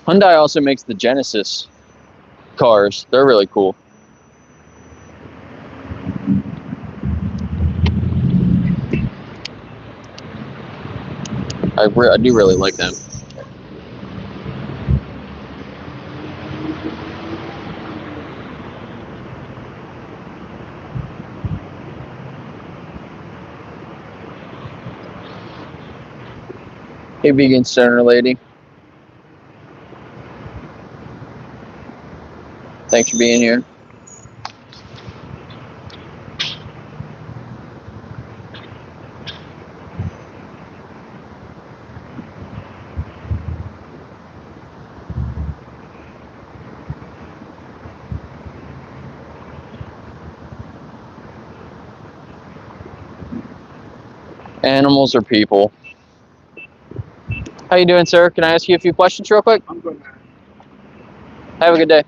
Hyundai also makes the Genesis cars. They're really cool. I do really like them. Hey, vegan stoner lady. Thanks for being here. Animals or people? How you doing, sir? Can I ask you a few questions real quick? I'm good, man. Have a good day.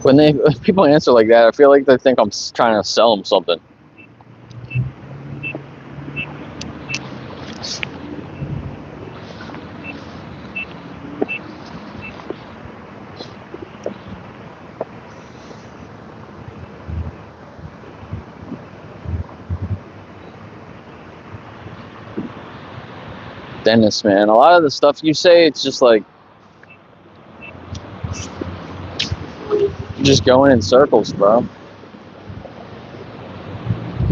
When people answer like that, I feel like they think I'm trying to sell them something. Dennis, man, a lot of the stuff you say, it's just like just going in circles, bro.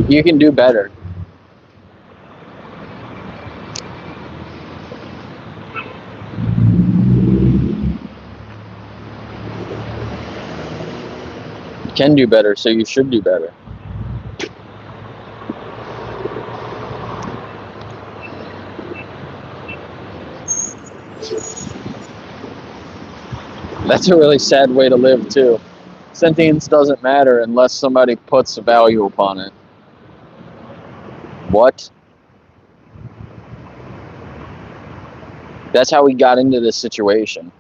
You can do better. You can do better, so you should do better. That's a really sad way to live, too. Sentience doesn't matter unless somebody puts a value upon it. What? That's how we got into this situation.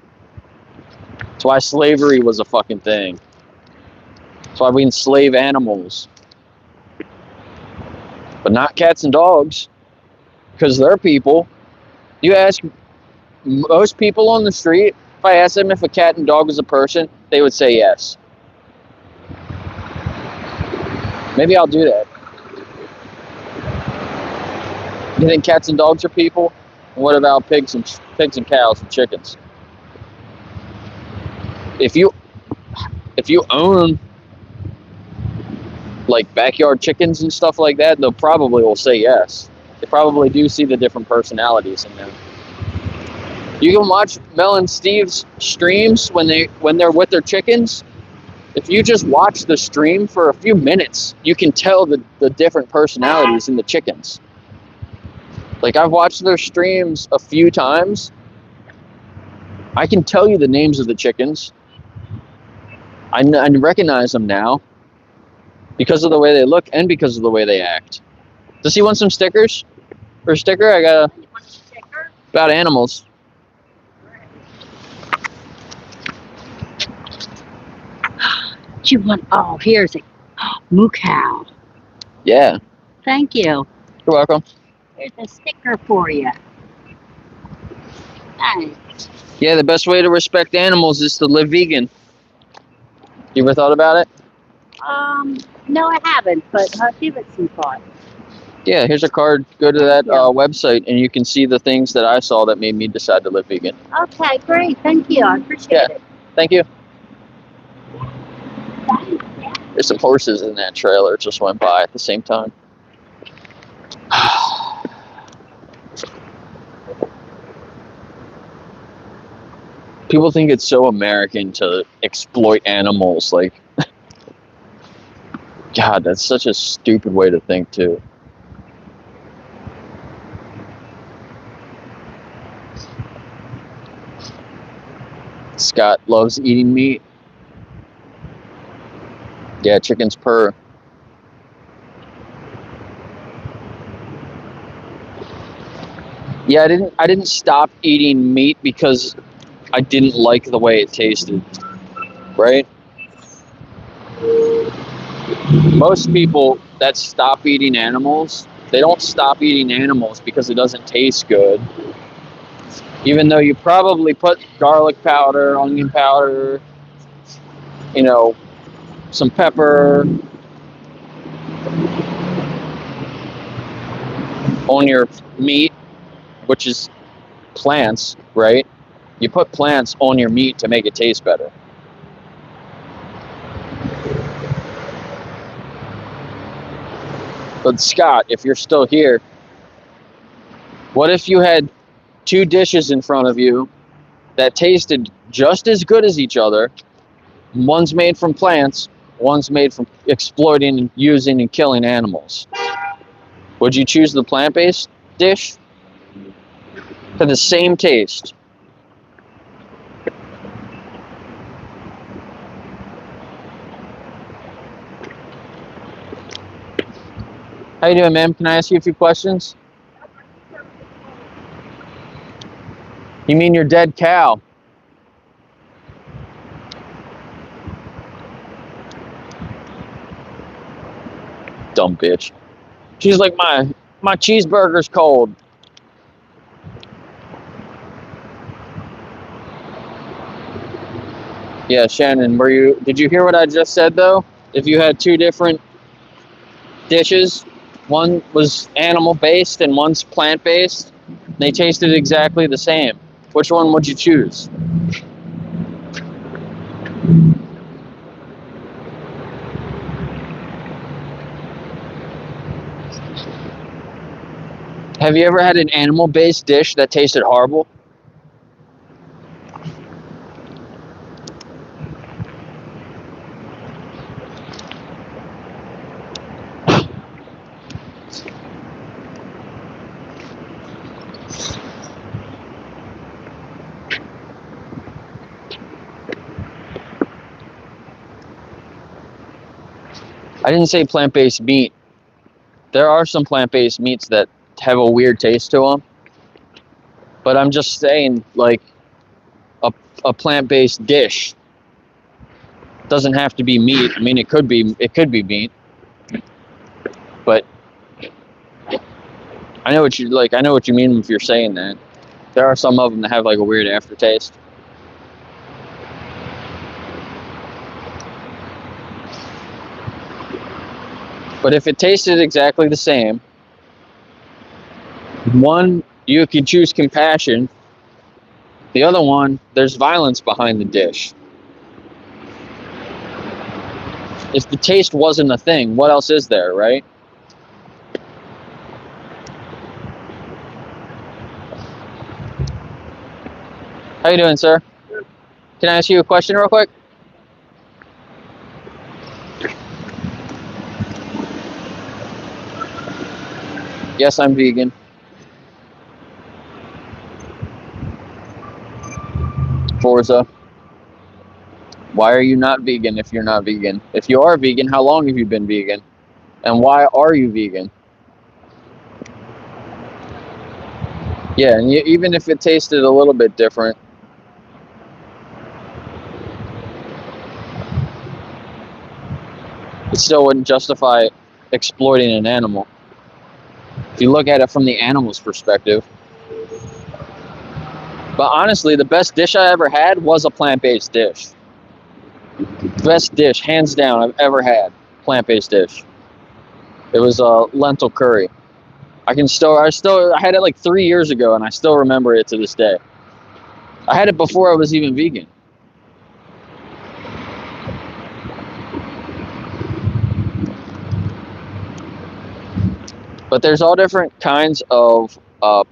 That's why slavery was a fucking thing. That's why we enslave animals. But not cats and dogs. Because they're people. You ask most people on the street, if I asked them if a cat and dog was a person, they would say yes. Maybe I'll do that. You think cats and dogs are people? And what about pigs and cows and chickens? If you own like backyard chickens and stuff like that, they'll probably will say yes. They probably do see the different personalities in them. You can watch Mel and Steve's streams when they're with their chickens. If you just watch the stream for a few minutes, you can tell the different personalities in the chickens. Like, I've watched their streams a few times. I can tell you the names of the chickens. I recognize them now because of the way they look and because of the way they act. Does he want some stickers? For a sticker, I got about animals. What you want? Oh, here's a moo cow. Yeah, Thank you. you're welcome. Here's a sticker for you. Thanks. Yeah, the best way to respect animals is to live vegan. You ever thought about it? No, I haven't, but I'll give it some thought. Yeah, here's a card. Go to that you. website and you can see the things that I saw that made me decide to live vegan. Okay, great. Thank you. I appreciate Yeah. it. Thank you. Thanks. Yeah. There's some horses in that trailer just went by at the same time. People think it's so American to exploit animals. Like, God, that's such a stupid way to think, too. Scott loves eating meat. Yeah, chickens purr. Yeah, I didn't stop eating meat because I didn't like the way it tasted. Right? Most people that stop eating animals, they don't stop eating animals because it doesn't taste good. Even though you probably put garlic powder, onion powder, you know, some pepper on your meat, which is plants, right? You put plants on your meat to make it taste better. But Scott, if you're still here, what if you had two dishes in front of you that tasted just as good as each other? One's made from plants, one's made from exploiting, using, and killing animals. Would you choose the plant-based dish? For the same taste. How you doing, ma'am? Can I ask you a few questions? You mean your dead cow? Dumb bitch. She's like, my cheeseburger's cold. Yeah, Shannon, did you hear what I just said though? If you had two different dishes, one was animal based and one's plant based, they tasted exactly the same. Which one would you choose? Have you ever had an animal based dish that tasted horrible? I didn't say plant-based meat. There are some plant-based meats that have a weird taste to them. But I'm just saying, like, a plant-based dish doesn't have to be meat. I mean, it could be meat. But I know what you mean if you're saying that. There are some of them that have like a weird aftertaste. But if it tasted exactly the same, one, you could choose compassion. The other one, there's violence behind the dish. If the taste wasn't a thing, what else is there, right? How you doing, sir? Can I ask you a question real quick? Yes, I'm vegan. Forza. Why are you not vegan if you're not vegan? If you are vegan, how long have you been vegan? And why are you vegan? Yeah, and even if it tasted a little bit different, it still wouldn't justify exploiting an animal. If you look at it from the animal's perspective. But honestly, the best dish I ever had was a plant-based dish. Best dish, hands down, I've ever had. Plant-based dish. It was a lentil curry. I had it like 3 years ago, and I still remember it to this day. I had it before I was even vegan. But there's all different kinds of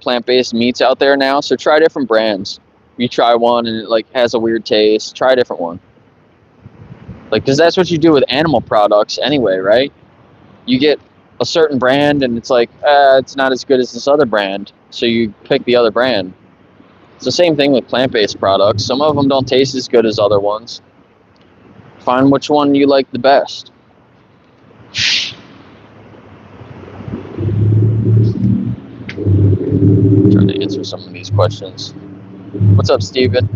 plant-based meats out there now, so try different brands. You try one and it like has a weird taste, try a different one. Like, because that's what you do with animal products anyway, right? You get a certain brand and it's like, it's not as good as this other brand, so you pick the other brand. It's the same thing with plant-based products. Some of them don't taste as good as other ones. Find which one you like the best. I'm trying to answer some of these questions. What's up, Steven?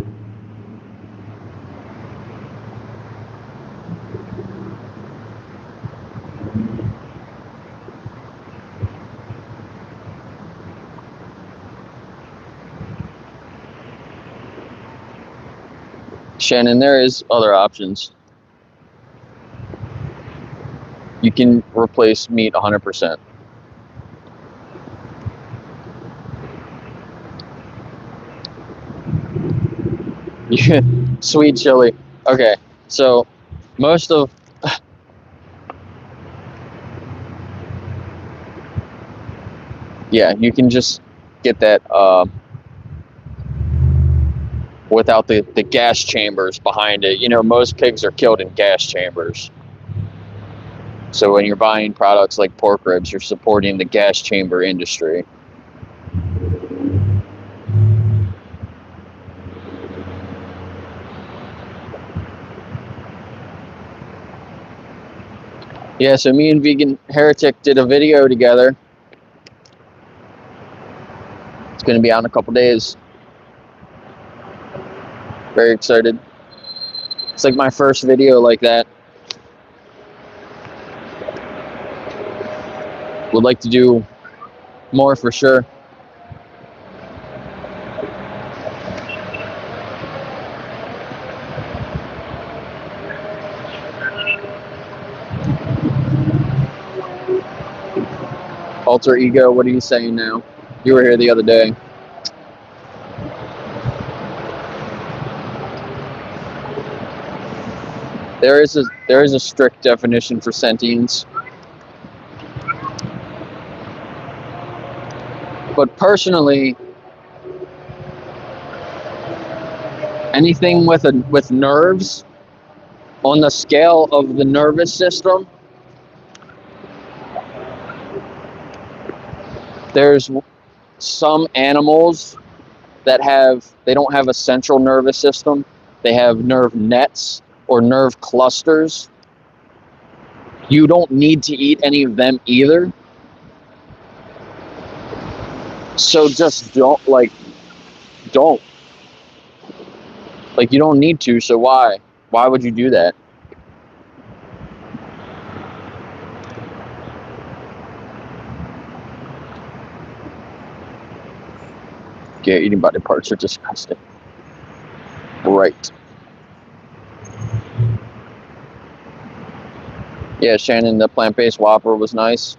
Shannon, there is other options. You can replace meat 100%. Sweet chili. Okay, so most of yeah, you can just get that without the gas chambers behind it. You know, most pigs are killed in gas chambers. So when you're buying products like pork ribs, you're supporting the gas chamber industry. Yeah, so me and Vegan Heretic did a video together. It's going to be out in a couple days. Very excited. It's like my first video like that. Would like to do more for sure. Alter ego, what are you saying now? You were here the other day. There is a strict definition for sentience. But personally, anything with nerves on the scale of the nervous system, there's some animals that they don't have a central nervous system. They have nerve nets or nerve clusters. You don't need to eat any of them either. So just don't. Like, you don't need to, so why? Why would you do that? Yeah, eating body parts are disgusting. Right. Yeah, Shannon, the plant-based Whopper was nice.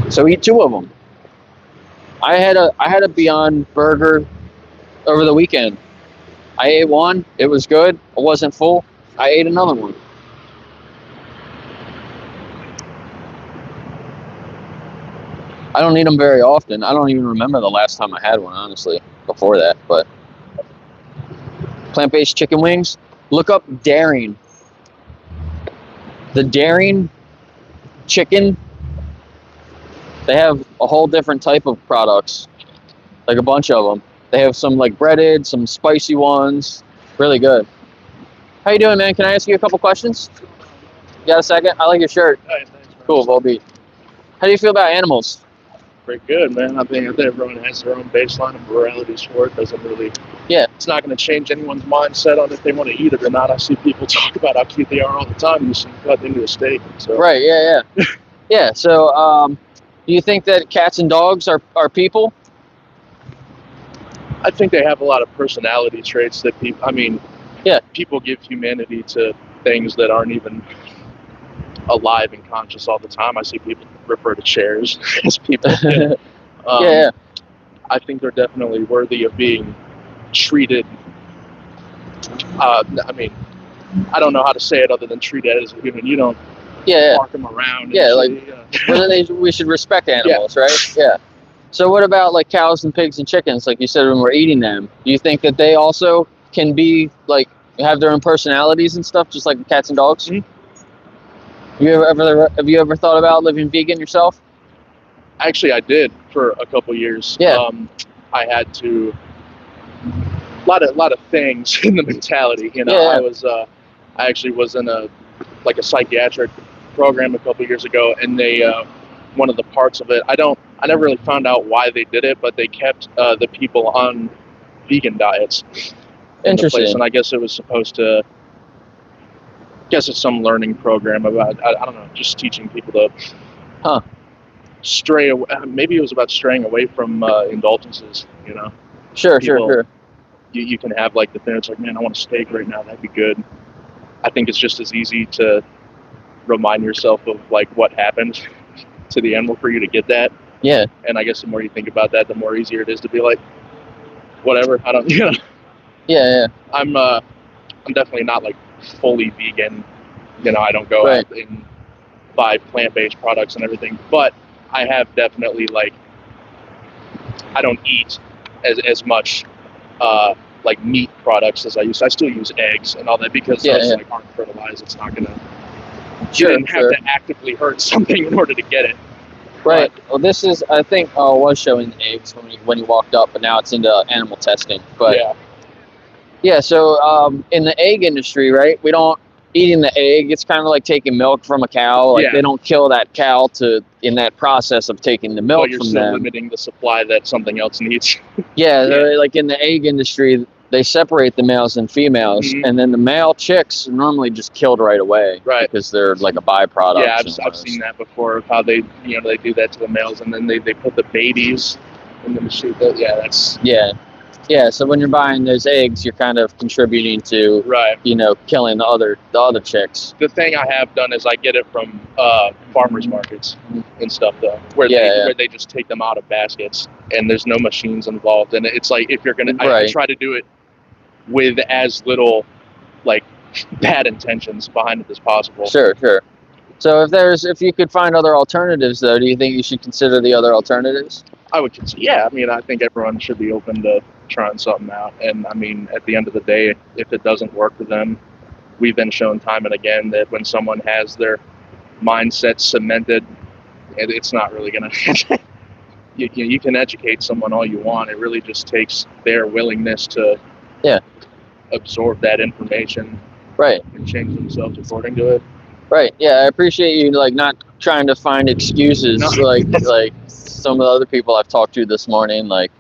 So eat 2 of them. I had a Beyond Burger over the weekend. I ate one. It was good. I wasn't full. I ate another one. I don't eat them very often. I don't even remember the last time I had one, honestly, before that. But plant-based chicken wings, look up Daring. The Daring chicken, they have a whole different type of products, like a bunch of them. They have some like breaded, some spicy ones, really good. How you doing, man? Can I ask you a couple questions? You got a second? I like your shirt. All right, thanks, bro. Cool, Volbeat. How do you feel about animals? pretty good, man. I think everyone has their own baseline of moralities for it. Doesn't really, Yeah. it's not going to change anyone's mindset on if they want to eat it or not. I see people talk about how cute they are all the time. You see cut into a steak. So. Right. Yeah. Yeah. So, do you think that cats and dogs are people? I think they have a lot of personality traits that people. I mean, yeah, people give humanity to things that aren't even alive and conscious all the time. I see people refer to chairs as people. Yeah. I think they're definitely worthy of being treated. I mean, I don't know how to say it other than treated as a human. You don't park them around. We should respect animals, right? Yeah. So what about like cows and pigs and chickens? Like you said, when we're eating them, do you think that they also can be like have their own personalities and stuff, just like cats and dogs? Mm-hmm. Have you ever thought about living vegan yourself? Actually, I did for a couple years. Yeah. I had to a lot of things in the mentality. You know, Yeah. I actually was in a psychiatric program a couple years ago, and they one of the parts of it, I never really found out why they did it, but they kept the people on vegan diets in the place, and I guess it was supposed to. Guess it's some learning program about I don't know, just teaching people to stray away. Maybe it was about straying away from indulgences. You know. Sure. You can have like the thing. It's like, man, I want a steak right now. That'd be good. I think it's just as easy to remind yourself of like what happened to the animal for you to get that. Yeah. And I guess the more you think about that, the more easier it is to be like, whatever. I don't. You know. Yeah. I'm definitely not like fully vegan. You know, I don't go out and buy plant-based products and everything, but I have definitely like I don't eat as much like meat products as I used to. I still use eggs and all that because those like aren't fertilized. It's not gonna you didn't have to actively hurt something in order to get it. Right. Well, this is I think I was showing eggs when you walked up, but now it's into animal testing. But yeah, so in the egg industry, right, we don't eating the egg, it's kind of like taking milk from a cow. Like they don't kill that cow in that process of taking the milk you're from still them. limiting the supply that something else needs. Like in the egg industry, they separate the males and females, and then the male chicks are normally just killed right away, because they're like a byproduct. Yeah, I've seen that before of how they they do that to the males, and then they put the babies in the machine. That's Yeah, so when you're buying those eggs, you're kind of contributing to, killing the other chicks. The thing I have done is I get it from farmers markets and stuff, though, where they just take them out of baskets, and there's no machines involved. And it's like, if you're going to, I try to do it with as little, like, bad intentions behind it as possible. Sure. So if you could find other alternatives, though, do you think you should consider the other alternatives? I would consider, yeah. I mean, I think everyone should be open to trying something out. And I mean, at the end of the day, if it doesn't work for them, we've been shown time and again that when someone has their mindset cemented, it's not really going to, you can educate someone all you want. It really just takes their willingness to absorb that information. Right. And change themselves according to it. Right. Yeah, I appreciate you like not trying to find excuses like some of the other people I've talked to this morning. Like,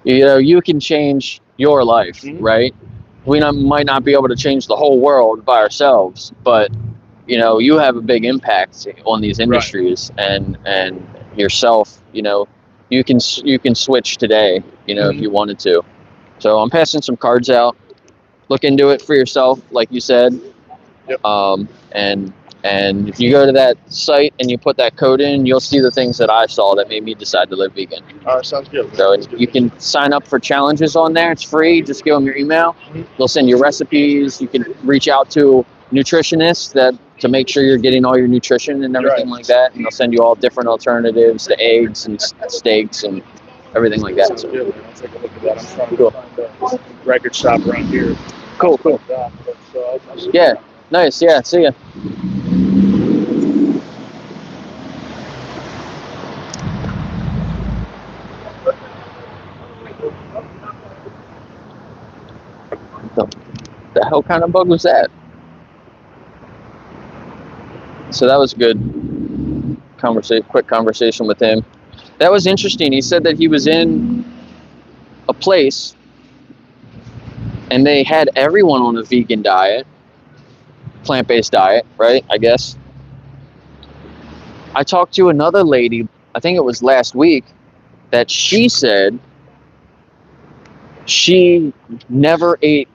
you can change your life, right? We might not be able to change the whole world by ourselves, but you have a big impact on these industries and yourself. You can switch today. If you wanted to. So I'm passing some cards out. Look into it for yourself, like you said. Yep. And if you go to that site and you put that code in, you'll see the things that I saw that made me decide to live vegan. All right, sounds good. So you can sign up for challenges on there. It's free. Just give them your email. They'll send you recipes. You can reach out to nutritionists to make sure you're getting all your nutrition and everything like that. And they'll send you all different alternatives to eggs and steaks and everything like that. Sounds good. I'll take a look at that. I'm trying to find a record shop around here. Cool. Yeah. Nice. Yeah. See ya. The hell kind of bug was that? So that was a good quick conversation with him. That was interesting. He said that he was in a place and they had everyone on a vegan diet, plant-based diet, right? I guess. I talked to another lady, I think it was last week, that she said she never ate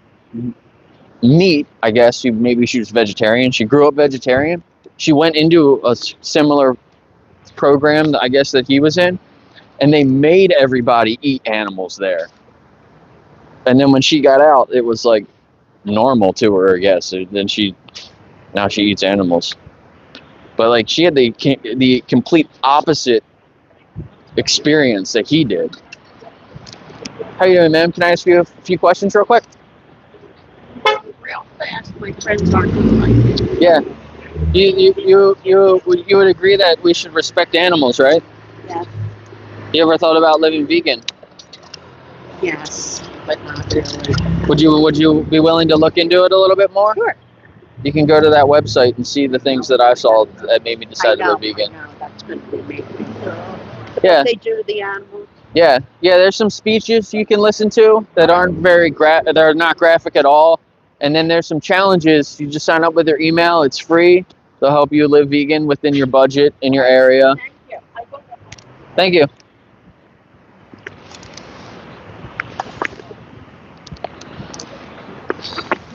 meat. I guess maybe she was vegetarian. She grew up vegetarian. She went into a similar program, I guess, that he was in, and they made everybody eat animals there. And then when she got out, it was like normal to her, I guess. And then now she eats animals. But like she had the complete opposite experience that he did. How you doing, ma'am? Can I ask you a few questions real quick? Real fast. My friends aren't like Yeah. You would agree that we should respect animals, right? Yeah. You ever thought about living vegan? Yes, but not really. Would you be willing to look into it a little bit more? Sure. You can go to that website and see the things that I saw that made me decide to go vegan. I know, that's going to make me feel. Yeah. They do the animals. Yeah. There's some speeches you can listen to that aren't that are not graphic at all, and then there's some challenges. You just sign up with their email. It's free. They'll help you live vegan within your budget in your area. Thank you. I will. Thank you.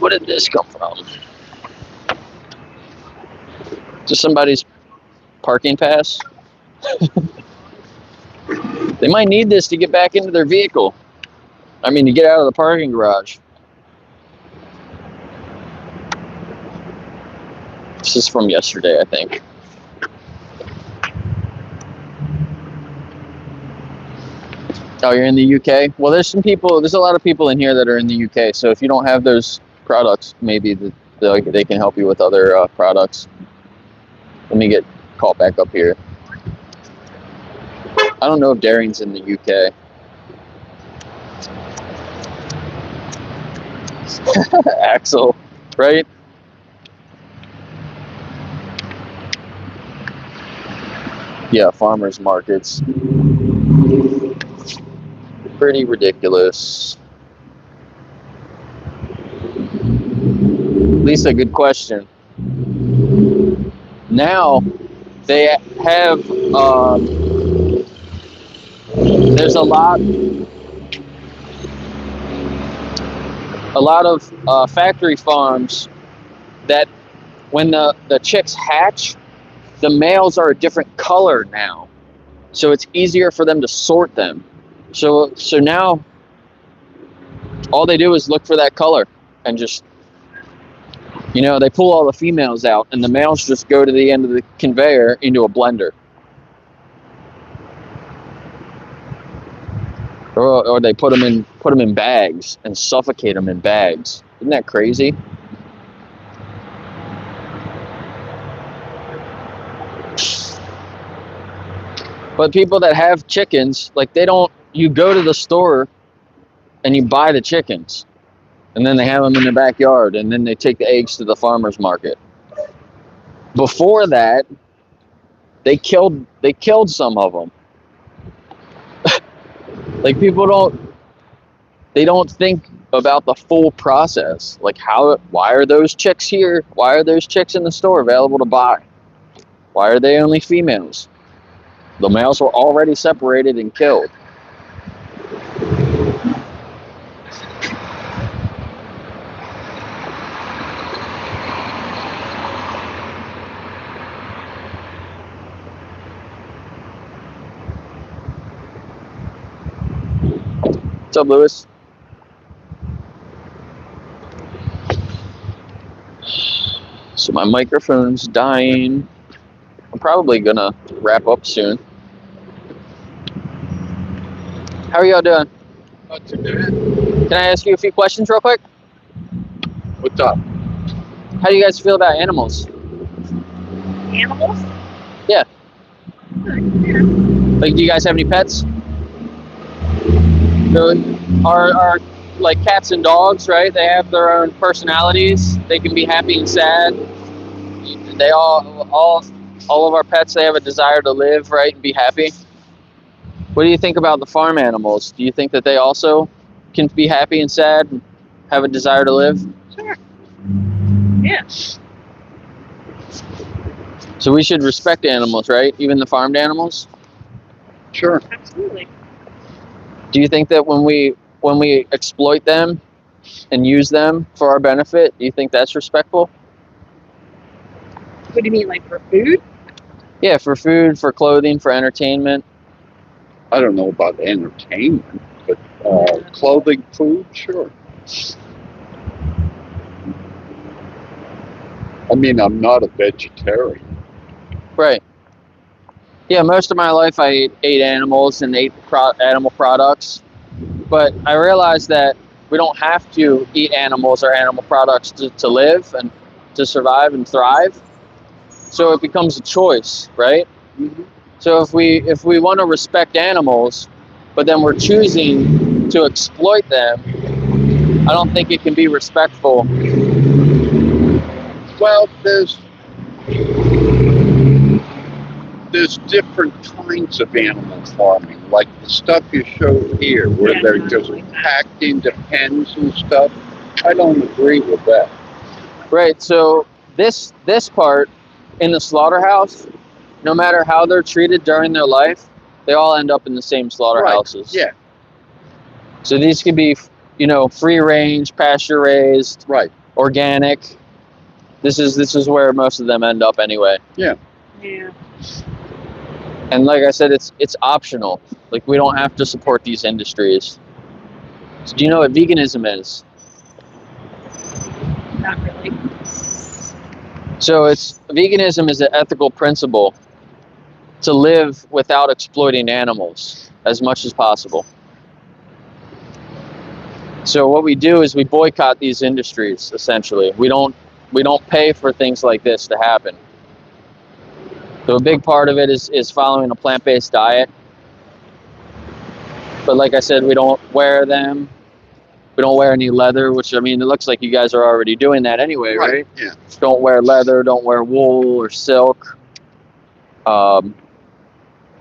Where did this come from? Just somebody's parking pass? They might need this to get back into their vehicle. I mean, to get out of the parking garage. This is from yesterday, I think. Oh, you're in the UK? Well, there's a lot of people in here that are in the UK. So if you don't have those products, maybe they can help you with other products. Let me get caught back up here. I don't know if Daring's in the UK. Axel, right? Yeah, farmers markets. Pretty ridiculous. Lisa, good question. Now they have there's a lot of factory farms that when the chicks hatch, the males are a different color now, so it's easier for them to sort them. So now all they do is look for that color and just, they pull all the females out and the males just go to the end of the conveyor into a blender. Or they put them in bags and suffocate them in bags. Isn't that crazy? But people that have chickens, like you go to the store and you buy the chickens and then they have them in the backyard and then they take the eggs to the farmer's market. Before that, they killed some of them. Like people don't think about the full process. Like why are those chicks here? Why are those chicks in the store available to buy? Why are they only females? The males were already separated and killed. What's up, Lewis? So my microphone's dying. I'm probably gonna wrap up soon. How are y'all doing? Not too bad. Can I ask you a few questions real quick? What's up? How do you guys feel about animals? Animals? Yeah. Yeah. Like, do you guys have any pets? So, are like cats and dogs, right? They have their own personalities. They can be happy and sad. They all of our pets, they have a desire to live, right, and be happy. What do you think about the farm animals? Do you think that they also can be happy and sad and have a desire to live? Sure. Yeah. So we should respect animals, right? Even the farmed animals? Sure. Absolutely. Do you think that when we exploit them and use them for our benefit, do you think that's respectful? What do you mean, like for food? Yeah, for food, for clothing, for entertainment. I don't know about entertainment, but clothing, food, sure. I mean, I'm not a vegetarian. Right. Yeah, most of my life I ate animals and ate animal products. But I realized that we don't have to eat animals or animal products to live and to survive and thrive. So it becomes a choice, right? Mm-hmm. So if we want to respect animals, but then we're choosing to exploit them, I don't think it can be respectful. Well, there's different kinds of animal farming, like the stuff you showed here, where they're just packed into pens and stuff. I don't agree with that. Right. So this part in the slaughterhouse, no matter how they're treated during their life, they all end up in the same slaughterhouses. Right. Yeah. So these could be, free range, pasture raised, right, organic. This is where most of them end up anyway. Yeah. Yeah. And like I said, it's optional. Like, we don't have to support these industries. So do you know what veganism is? Not really. So veganism is an ethical principle to live without exploiting animals as much as possible. So what we do is we boycott these industries, essentially. We don't pay for things like this to happen. So a big part of it is following a plant-based diet. But like I said, we don't wear them. We don't wear any leather, which, I mean, it looks like you guys are already doing that anyway, right? Yeah. Don't wear leather, don't wear wool or silk.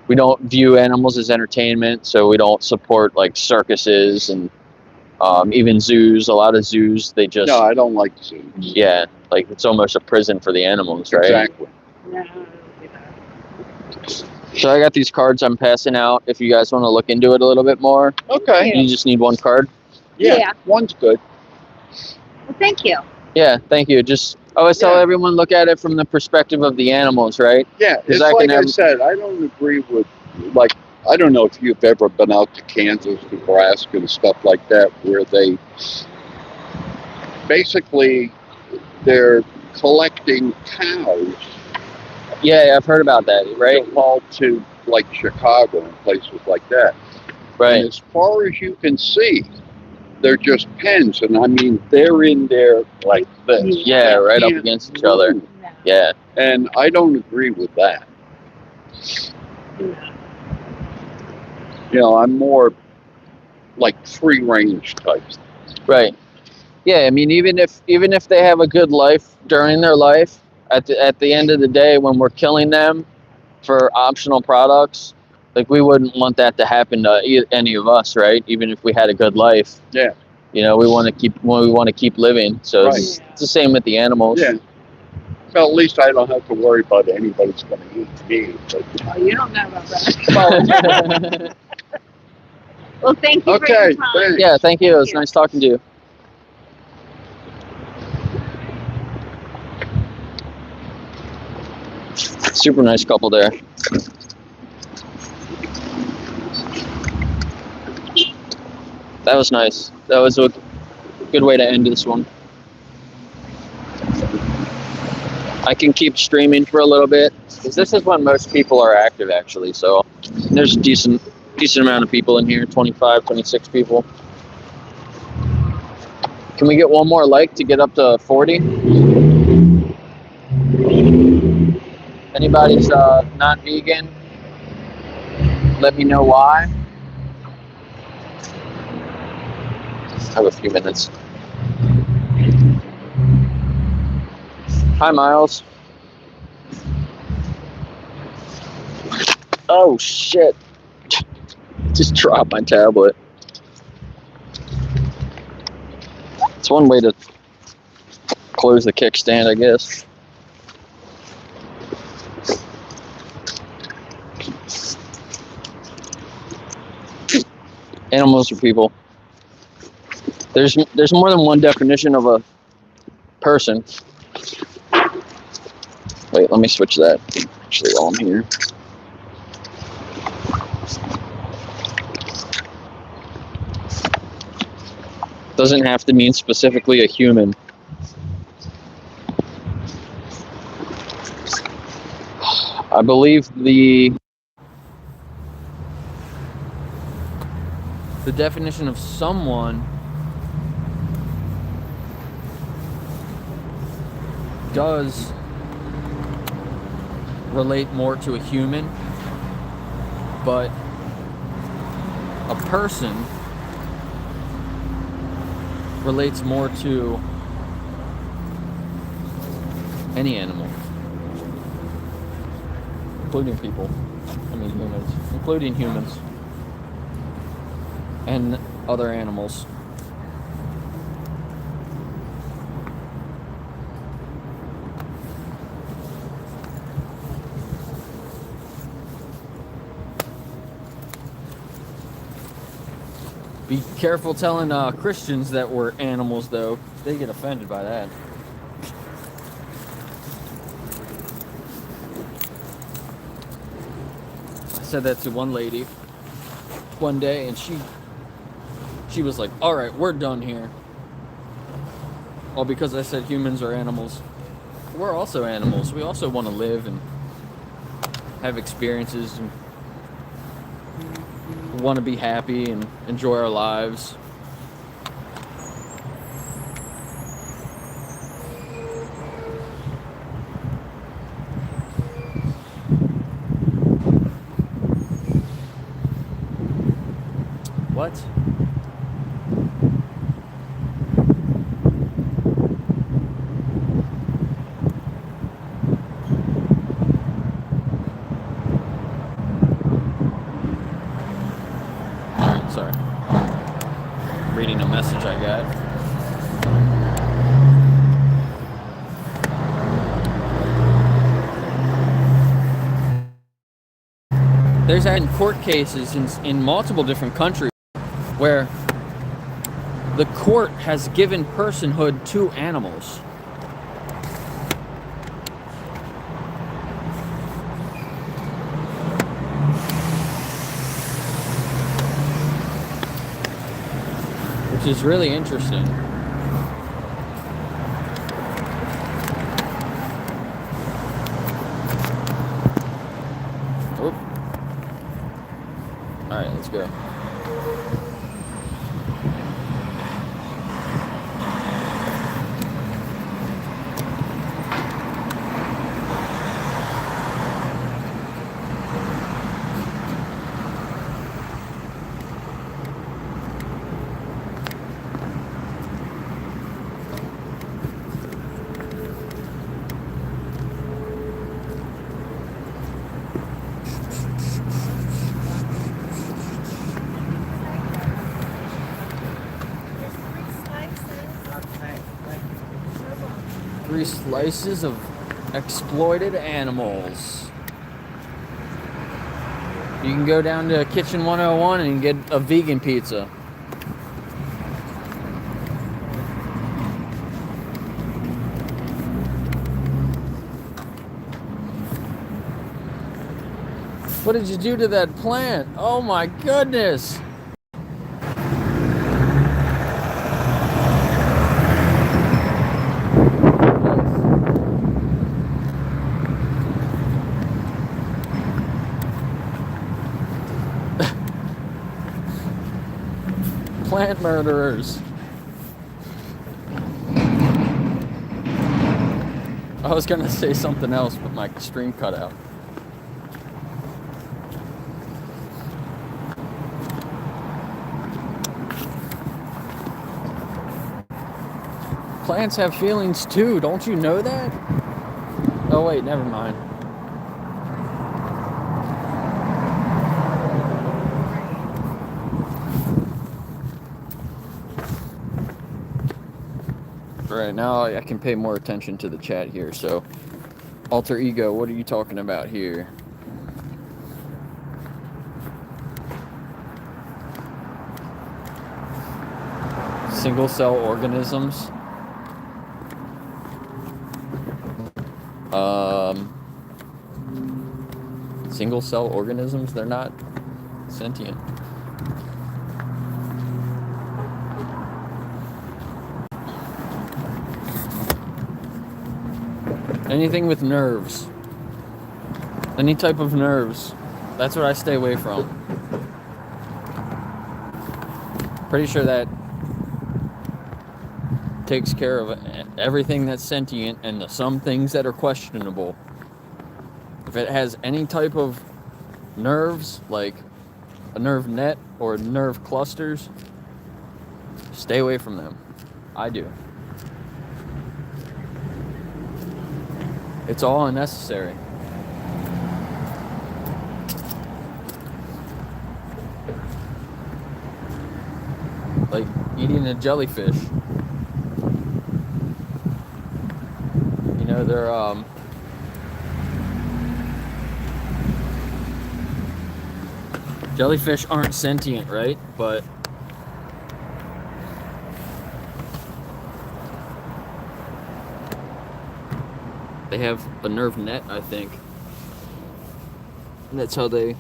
We don't view animals as entertainment, so we don't support like circuses and even zoos. A lot of zoos, they just... No, I don't like zoos. Yeah, like it's almost a prison for the animals, right? Exactly. No. So I got these cards I'm passing out if you guys want to look into it a little bit more. Okay. You just need one card? Yeah. One's good. Well, thank you. Yeah, thank you. Just always tell everyone, look at it from the perspective of the animals, right? Yeah, it's like I said, I don't agree with, like, I don't know if you've ever been out to Kansas, Nebraska, and stuff like that, where they basically, they're collecting cows. Yeah, I've heard about that, right? To haul to, like, Chicago and places like that. Right. And as far as you can see, they're just pens, and I mean, they're in there like this. Yeah, right up against each other. Yeah. And I don't agree with that. I'm more like free range types. Right. Yeah, I mean, even if they have a good life during their life, at the end of the day, when we're killing them for optional products, like, we wouldn't want that to happen to any of us, right? Even if we had a good life. Yeah. We want to keep living. So it's the same with the animals. Yeah. Well, at least I don't have to worry about anybody's going to eat me. But... Oh, you don't know about that. Well, thank you for your time. Thanks. Yeah, thank you. It was nice talking to you. Super nice couple there. That was nice. That was a good way to end this one. I can keep streaming for a little bit, because this is when most people are active, actually. So there's a decent amount of people in here, 25, 26 people. Can we get one more like to get up to 40? Anybody's not vegan, let me know why. I have a few minutes. Hi, Miles. Oh, shit. Just drop my tablet. It's one way to close the kickstand, I guess. Animals are people. There's more than one definition of a person. Wait, let me switch that. Actually, while I'm here. Doesn't have to mean specifically a human. I believe the definition of someone does relate more to a human, but a person relates more to any animal, including people. I mean humans, including humans and other animals. Be careful telling Christians that we're animals, though. They get offended by that. I said that to one lady one day, and she was like, "All right, we're done here." All because I said humans are animals. We're also animals. We also want to live and have experiences and want to be happy and enjoy our lives. What? Sorry. Reading a message I got. There's been court cases in multiple different countries where the court has given personhood to animals. Which is really interesting. Oop. All right, let's go. Three slices of exploited animals. You can go down to Kitchen 101 and get a vegan pizza. What did you do to that plant? Oh my goodness! Plant murderers. I was gonna say something else, but my stream cut out. Plants have feelings too, don't you know that? Oh wait, never mind. right, now I can pay more attention to the chat here. So, alter ego, what are you talking about here? Single cell organisms. Single cell organisms, they're not sentient. Anything with nerves. Any type of nerves. That's what I stay away from. Pretty sure that takes care of everything that's sentient and some things that are questionable. If it has any type of nerves, like a nerve net or nerve clusters, stay away from them. I do. It's all unnecessary. Like eating a jellyfish. You know, they're jellyfish aren't sentient, right? But they have a nerve net, I think. And that's how they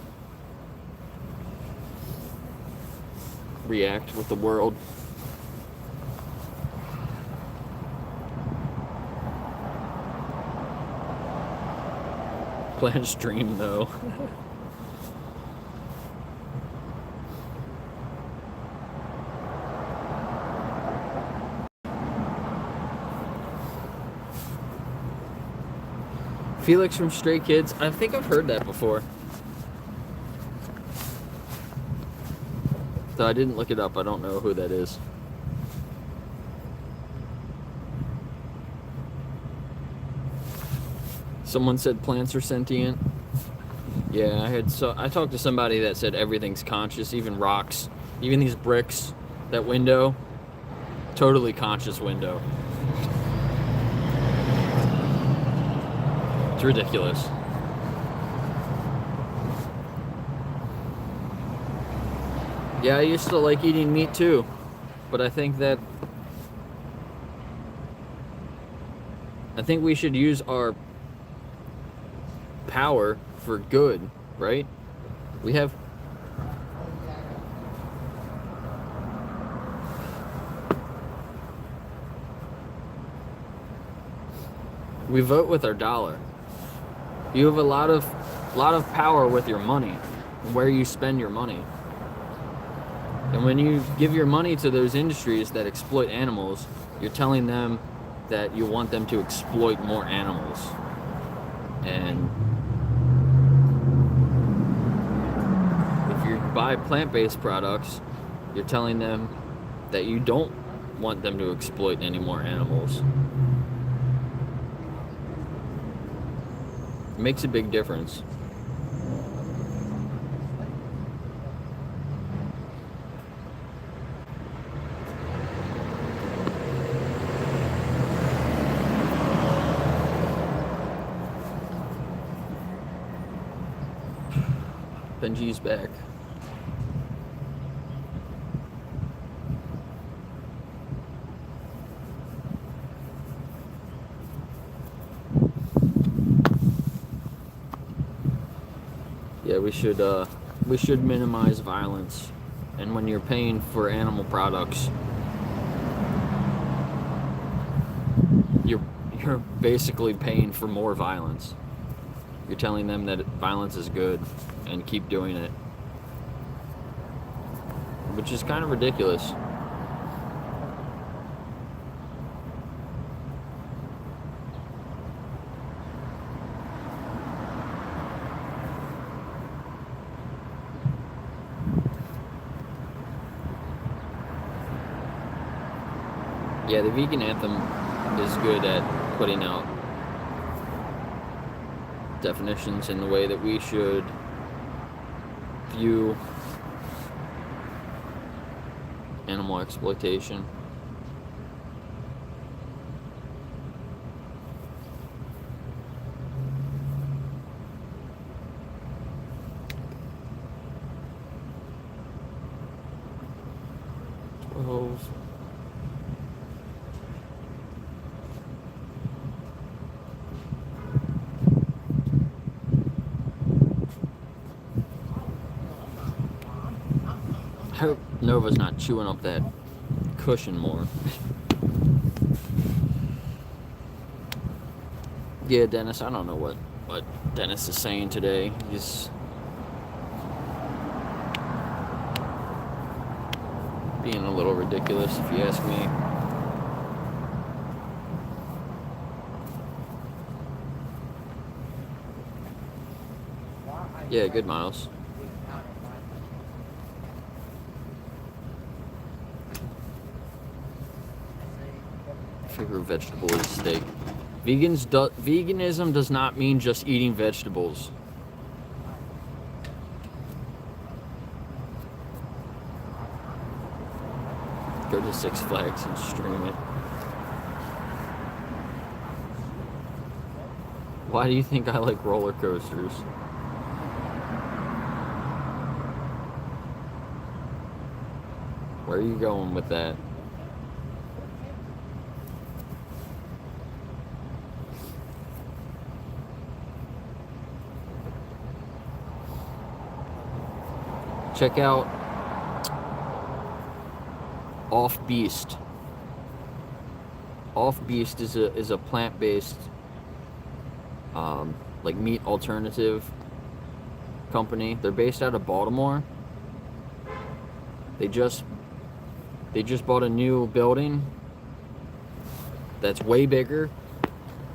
react with the world. Plants dream, though. Felix from Stray Kids. I think I've heard that before. Though I didn't look it up. I don't know who that is. Someone said plants are sentient. Yeah, I talked to somebody that said everything's conscious, even rocks, even these bricks, that window, totally conscious window. It's ridiculous. Yeah, I used to like eating meat too, but I think we should use our power for good, right? We vote with our dollar. You have a lot of power with your money, where you spend your money. And when you give your money to those industries that exploit animals, you're telling them that you want them to exploit more animals. And if you buy plant-based products, you're telling them that you don't want them to exploit any more animals. It makes a big difference. Benji's back. Yeah, we should minimize violence. And when you're paying for animal products, you're basically paying for more violence. You're telling them that violence is good and keep doing it, which is kind of ridiculous. Yeah, the vegan anthem is good at putting out definitions in the way that we should view animal exploitation. vegetables. I hope Nova's not chewing up that cushion more. Yeah, Dennis, I don't know what Dennis is saying today. He's being a little ridiculous, if you ask me. Yeah, good, Miles. Favorite vegetable is steak. Veganism does not mean just eating vegetables. Go to Six Flags and stream it. Why do you think I like roller coasters? Where are you going with that? Check out Off Beast. Off Beast is a plant-based like meat alternative company. They're based out of Baltimore. They just bought a new building that's way bigger,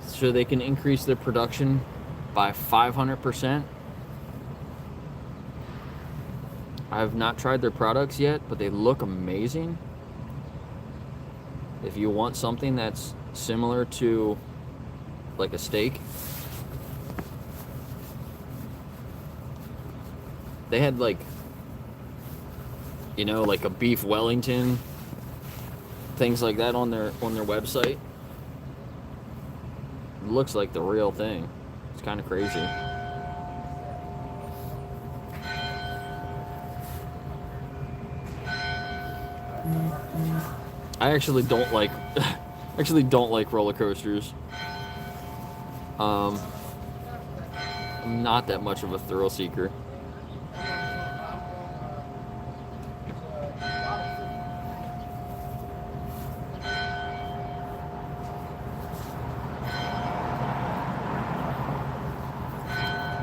so they can increase their production by 500%. I have not tried their products yet, but they look amazing. If you want something that's similar to like a steak, they had like, you know, like a beef Wellington, things like that on their website. It looks like the real thing. It's kind of crazy. I actually don't like roller coasters. I'm not that much of a thrill seeker.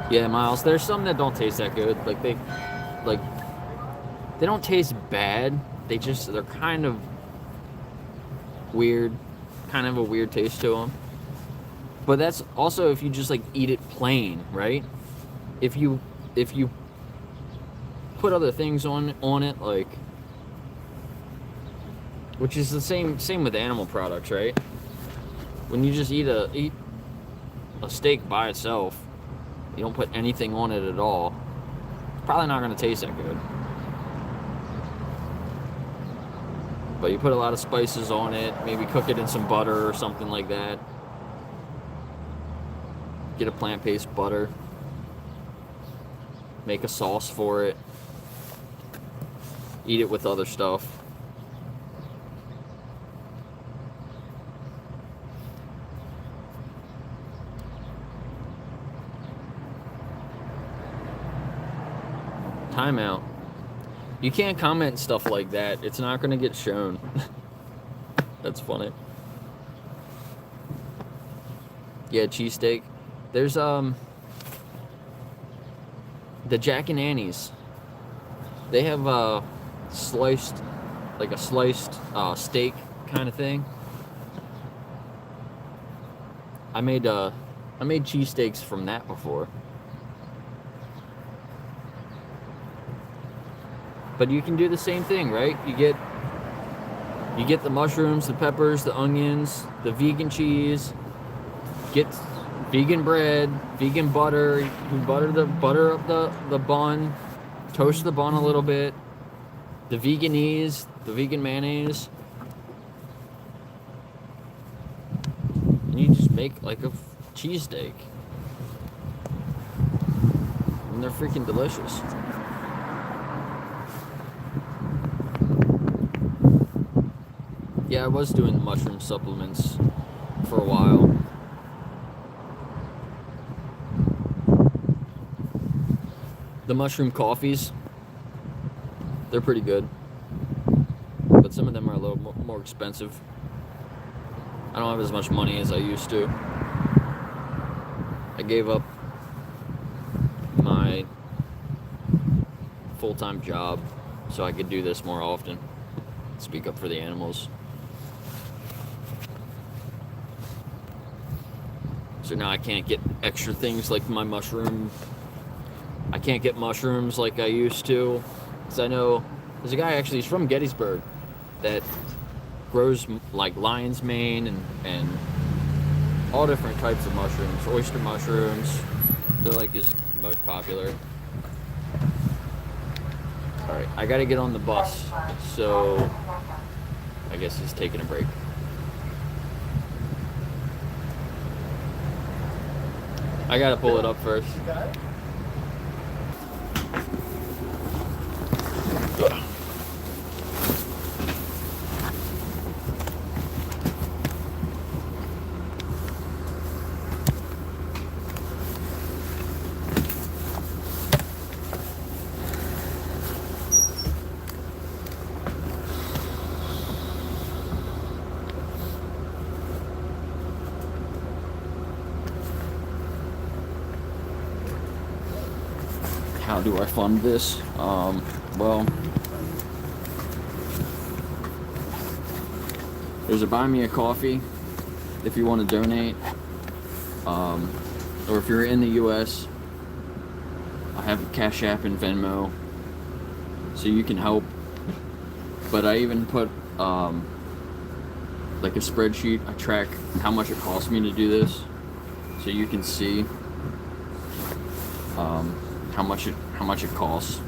Yeah, Miles, there's some that don't taste that good. They don't taste bad. They're kind of weird, kind of a weird taste to them. But that's also if you just like eat it plain, right? If you put other things on it, like, which is the same with animal products, right? When you just eat a steak by itself, you don't put anything on it at all, it's probably not going to taste that good. But you put a lot of spices on it, maybe cook it in some butter or something like that. Get a plant-based butter. Make a sauce for it. Eat it with other stuff. Timeout. You can't comment stuff like that. It's not going to get shown. That's funny. Yeah, cheesesteak. There's the Jack and Annie's. They have a sliced steak kind of thing. I made cheesesteaks from that before. But you can do the same thing, right? You get the mushrooms, the peppers, the onions, the vegan cheese, get vegan bread, vegan butter. You can butter up the bun, toast the bun a little bit, the veganese, the vegan mayonnaise. And you just make like a cheesesteak. And they're freaking delicious. Yeah, I was doing mushroom supplements for a while. The mushroom coffees, they're pretty good, but some of them are a little more expensive. I don't have as much money as I used to. I gave up my full-time job so I could do this more often. Speak up for the animals. So now I can't get extra things like my mushroom. I can't get mushrooms like I used to. Because I know there's a guy actually, he's from Gettysburg, that grows like lion's mane and all different types of mushrooms. Oyster mushrooms, they're like his most popular. Alright, I gotta get on the bus, so I guess he's taking a break. I gotta pull it up first. How do I fund this? Well, there's a buy me a coffee if you want to donate, or if you're in the US, I have a Cash App and Venmo, so you can help. But I even put like a spreadsheet. I track how much it costs me to do this, so you can see how much it costs.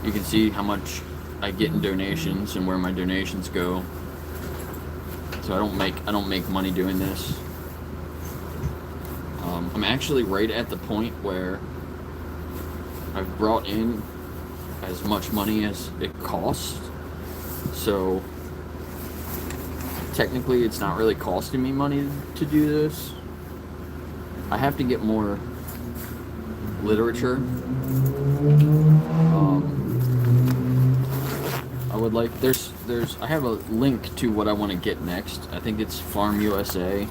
You can see how much I get in donations and where my donations go. So I don't make money doing this. I'm actually right at the point where I've brought in as much money as it costs. So technically it's not really costing me money to do this. I have to get more literature. I would like, I have a link to what I want to get next. I think it's Farm USA.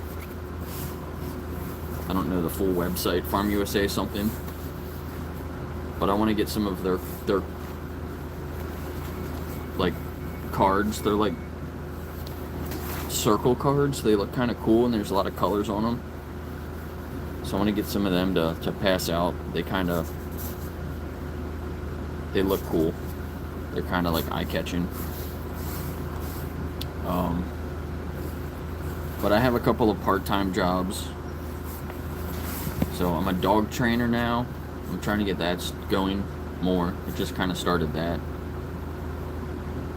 I don't know the full website, Farm USA something. But I want to get some of their like cards. They're like circle cards. They look kind of cool and there's a lot of colors on them. So I want to get some of them to pass out. They look cool. They're kind of like eye-catching. But I have a couple of part-time jobs. So I'm a dog trainer now. I'm trying to get that going more. I just kind of started that.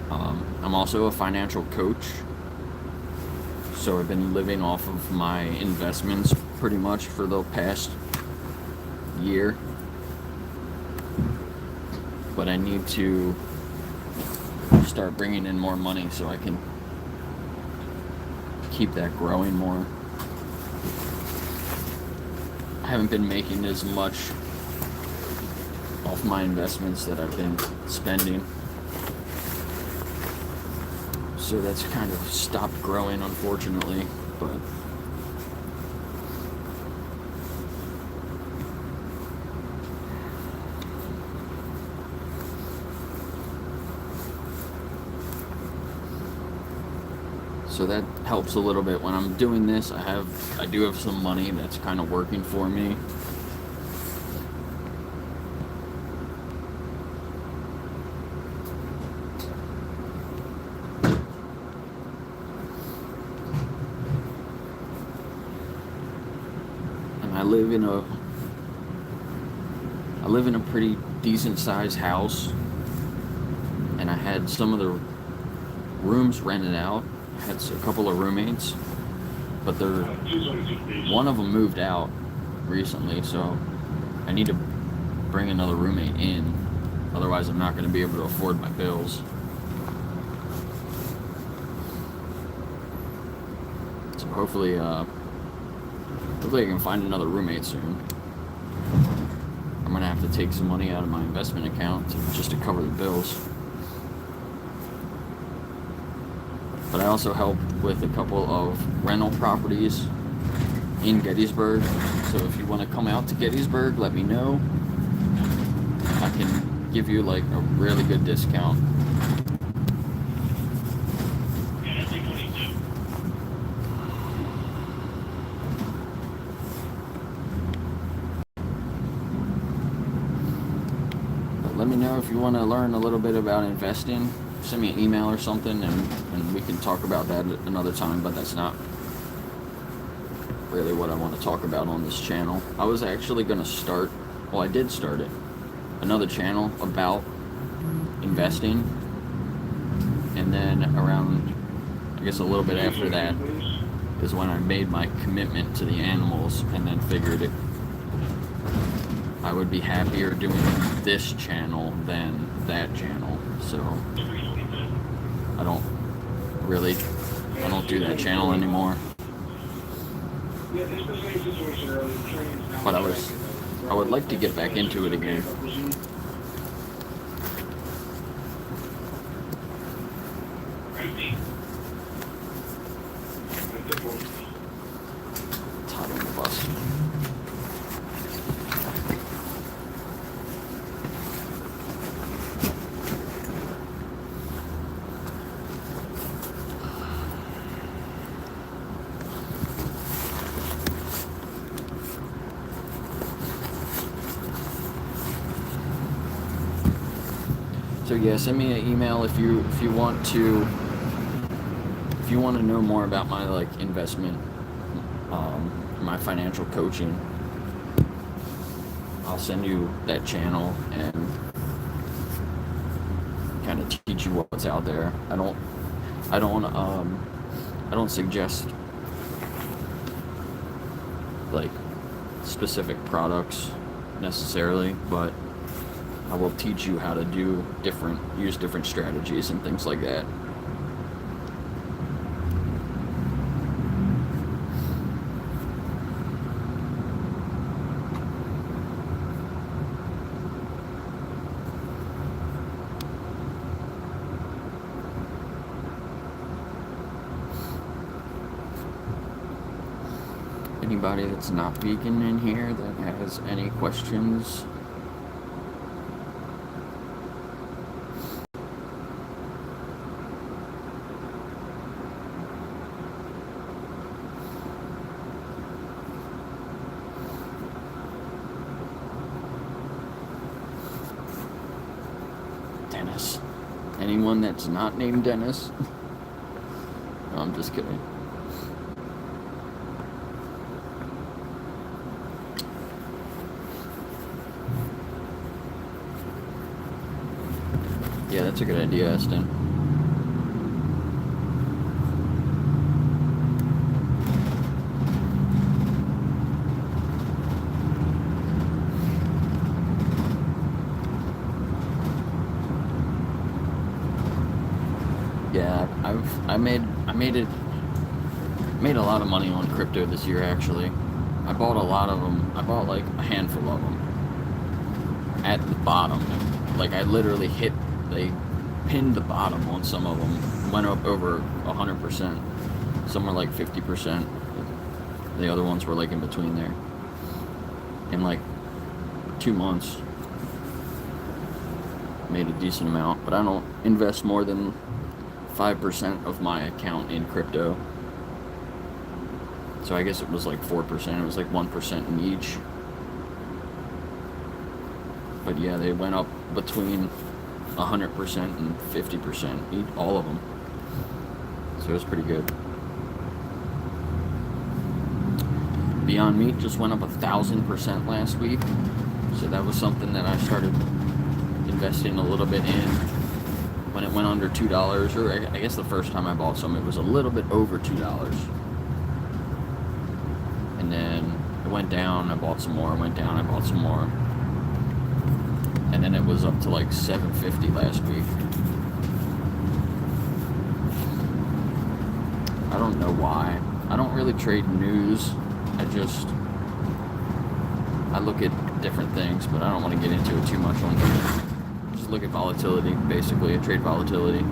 I'm also a financial coach. So I've been living off of my investments pretty much for the past year. But I need to start bringing in more money so I can keep that growing more. I haven't been making as much off my investments that I've been spending. So that's kind of stopped growing, unfortunately, but so that helps a little bit. When I'm doing this, I do have some money that's kind of working for me. And I live in a pretty decent sized house, and I had some of the rooms rented out. I had a couple of roommates, but one of them moved out recently, so I need to bring another roommate in. Otherwise, I'm not going to be able to afford my bills. hopefully I can find another roommate soon. I'm gonna have to take some money out of my investment account just to cover the bills. But I also help with a couple of rental properties in Gettysburg. So if you want to come out to Gettysburg, let me know. I can give you like a really good discount. But let me know if you want to learn a little bit about investing. Send me an email or something, and we can talk about that another time, but that's not really what I want to talk about on this channel. I was actually going to start, well, I did start it, another channel about investing, and then around, I guess a little bit after that, is when I made my commitment to the animals, and then figured it, I would be happier doing this channel than that channel, so I don't do that channel anymore. But I would like to get back into it again. It's hot on the bus. So yeah, send me an email if you want to know more about my like investment, my financial coaching. I'll send you that channel and kind of teach you what's out there. I don't suggest like specific products necessarily, but I will teach you how to use different strategies and things like that. Anybody that's not vegan in here that has any questions? Dennis. Anyone that's not named Dennis? No, I'm just kidding. Yeah, that's a good idea, Aston. Yeah, I made a lot of money on crypto this year actually. I bought a lot of them. I bought like a handful of them at the bottom. Like I literally they pinned the bottom on some of them. Went up over 100%. Some were like 50%. The other ones were like in between there. In like 2 months, made a decent amount. But I don't invest more than 5% of my account in crypto. So I guess it was like 4%. It was like 1% in each. But yeah, they went up between 100% and 50%, all of them. So it was pretty good. Beyond Meat just went up 1,000% last week. So that was something that I started investing a little bit in when it went under $2, or I guess the first time I bought some, it was a little bit over $2. And then it went down, I bought some more, went down, I bought some more. And then it was up to like $7.50 last week. I don't know why. I don't really trade news. I look at different things, but I don't want to get into it too much on here. Just look at volatility, basically. I trade volatility.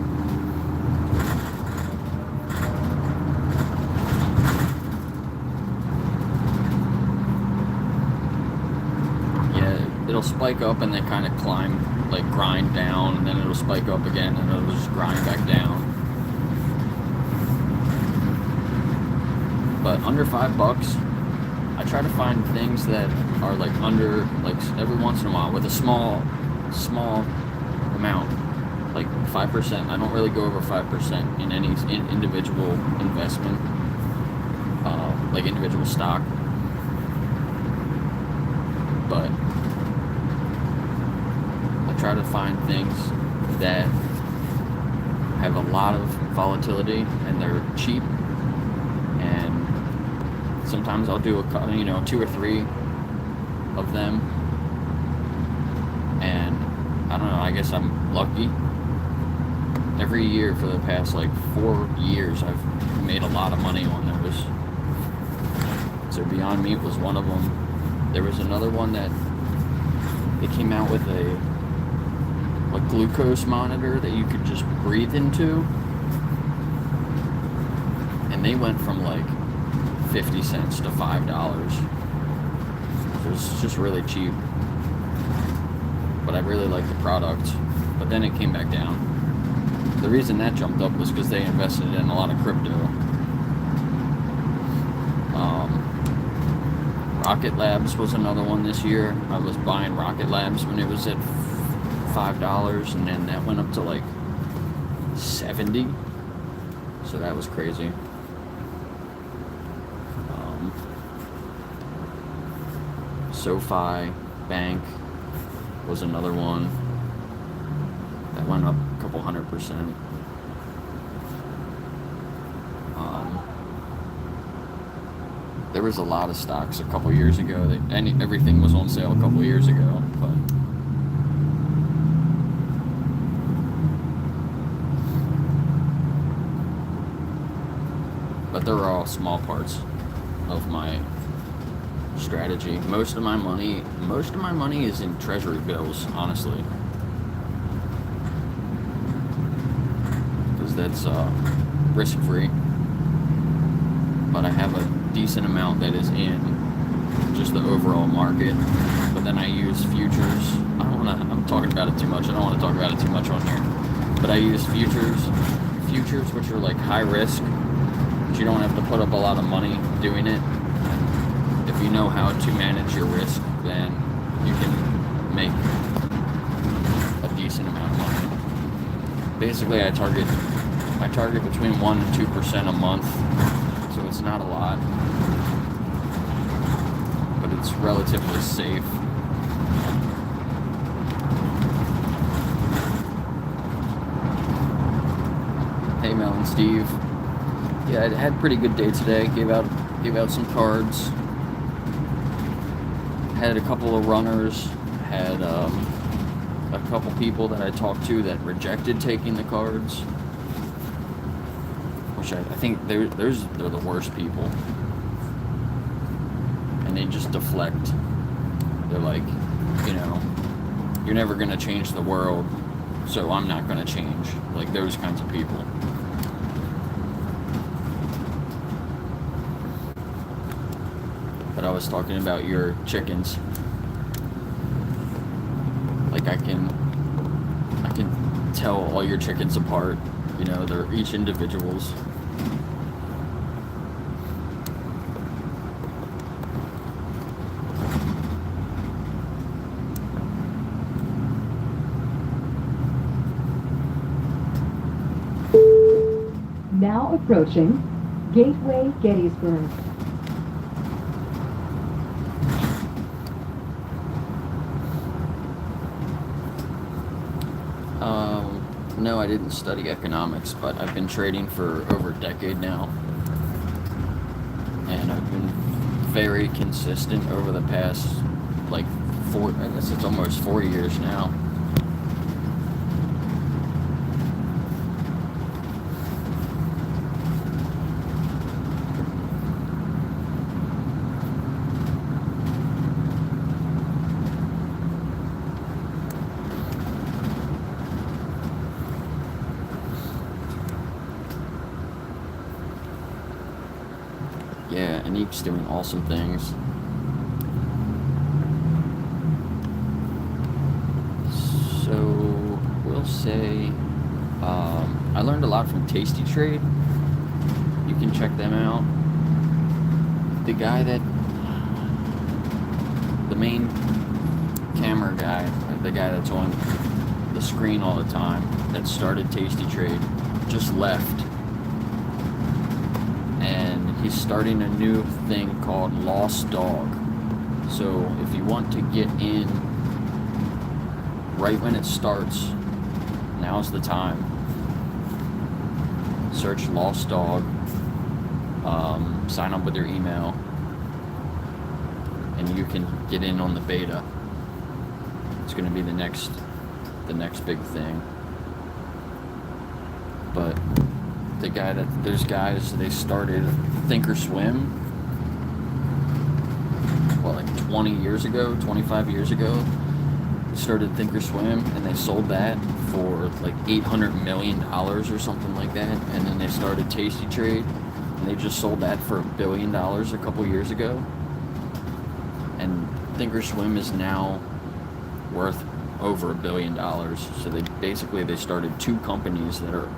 Yeah, it'll spike up and then kind of climb, like grind down, and then it'll spike up again, and it'll just grind back down. But under $5, I try to find things that are like under, like every once in a while with a small amount, like 5%. I don't really go over 5% in any individual investment, like individual stock. But I try to find things that have a lot of volatility and they're cheap. Sometimes I'll do 2 or 3 of them, and I don't know, I guess I'm lucky. Every year for the past like 4 years I've made a lot of money on those. So Beyond Meat was one of them. There was another one that they came out with a glucose monitor that you could just breathe into, and they went from like 50 cents to $5. It was just really cheap, but I really liked the product. But then it came back down. The reason that jumped up was because they invested in a lot of crypto. Rocket Labs was another one this year. I was buying Rocket Labs when it was at $5, and then that went up to like 70. So that was crazy. SoFi Bank was another one that went up a couple 100%. There was a lot of stocks a couple years ago that everything was on sale a couple years ago, but they're all small parts of my strategy. Most of my money is in treasury bills, honestly, because that's risk-free. But I have a decent amount that is in just the overall market. But then I use futures. I'm talking about it too much. I don't want to talk about it too much on here. But I use futures, which are like high risk, but you don't have to put up a lot of money doing it. If you know how to manage your risk, then you can make a decent amount of money. Basically, I target between 1 and 2% a month, so it's not a lot, but it's relatively safe. Hey, Mel and Steve. Yeah, I had a pretty good day today. Gave out some cards. Had a couple of runners, had a couple people that I talked to that rejected taking the cards, which I think they're the worst people, and they just deflect. They're like, you're never going to change the world, so I'm not going to change. Like those kinds of people. But I was talking about your chickens. Like I can tell all your chickens apart. They're each individuals. Now approaching Gateway Gettysburg. No, I didn't study economics, but I've been trading for over a decade now. And I've been very consistent over the past, I guess it's almost 4 years now. Yeah, Anik's doing awesome things. So we'll say I learned a lot from Tasty Trade. You can check them out. The guy that, the main camera guy, the guy that's on the screen all the time, that started Tasty Trade, just left. And he's starting a new thing called Lost Dog. So if you want to get in right when it starts, now's the time. Search Lost Dog, sign up with your email, and you can get in on the beta. It's going to be the next big thing. But the guy that, there's guys, they started Thinkorswim, what, like 20 years ago, 25 years ago. They started Thinkorswim, and they sold that for like $800 million or something like that. And then they started Tasty Trade, and they just sold that for $1 billion a couple years ago. And Thinkorswim is now worth over $1 billion. So they started two companies that are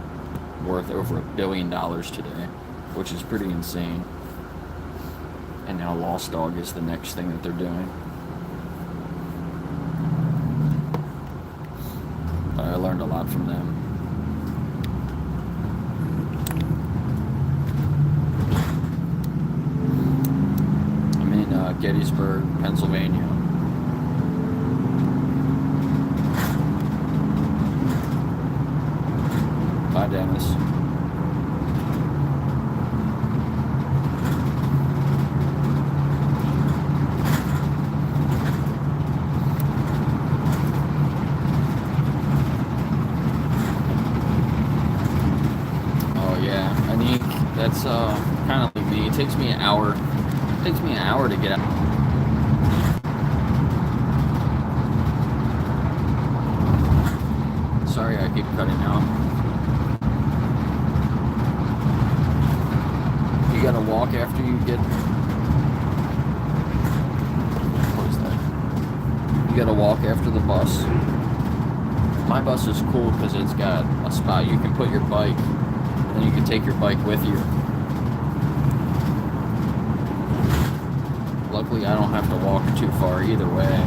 worth over $1 billion today, which is pretty insane. And now Lost Dog is the next thing that they're doing. But I learned a lot from them. I'm in Gettysburg, Pennsylvania. Bye, Dennis. Oh yeah, Anik, that's kind of like me. It takes me an hour. It takes me an hour to get out. Sorry, I keep cutting out. You gotta walk after you get. What is that? You gotta walk after the bus. My bus is cool because it's got a spot you can put your bike, and then you can take your bike with you. Luckily, I don't have to walk too far either way,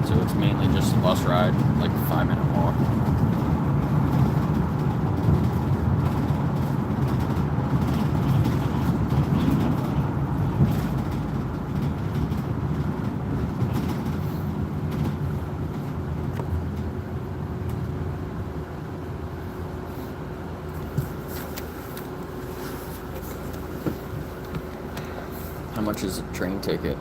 so it's mainly just a bus ride, like a 5-minute walk. How much is a train ticket?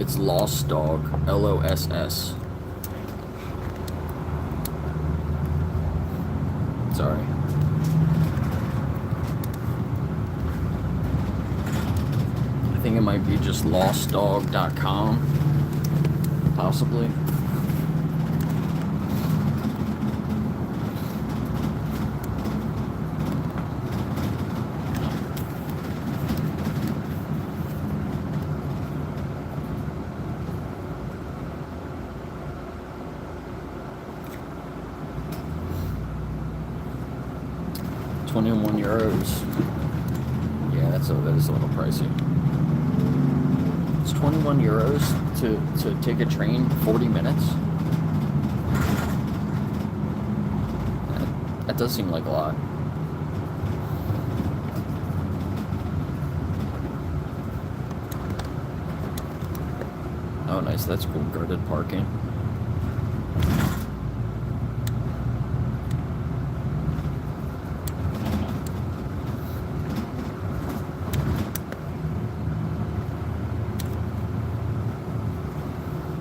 It's Lost Dog, LOSS. Sorry. I think it might be just lostdog.com, possibly. €21. Yeah, that is a little pricey. It's €21 to take a train 40 minutes. That does seem like a lot. Oh, nice. That's cool. Guarded parking.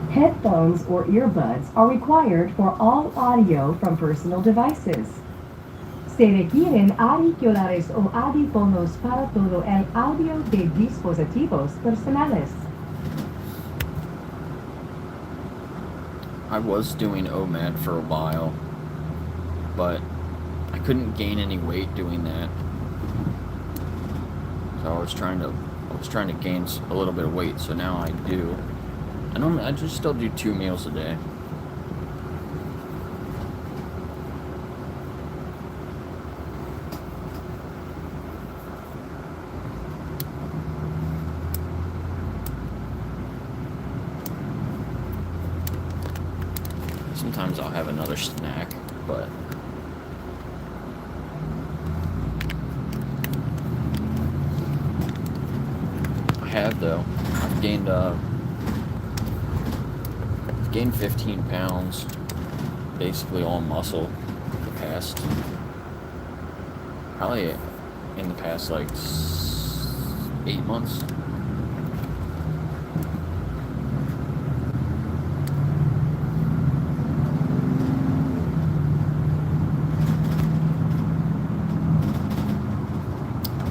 Headphones or earbuds are required for all audio from personal devices. Se requieren auriculares o audífonos para todo el audio de dispositivos personales. I was doing OMAD for a while, but I couldn't gain any weight doing that. So I was trying to gain a little bit of weight, so now I do. I just still do 2 meals a day. Sometimes I'll have another snack, but I have though. I've gained 15 pounds, basically all muscle, probably in the past like 8 months.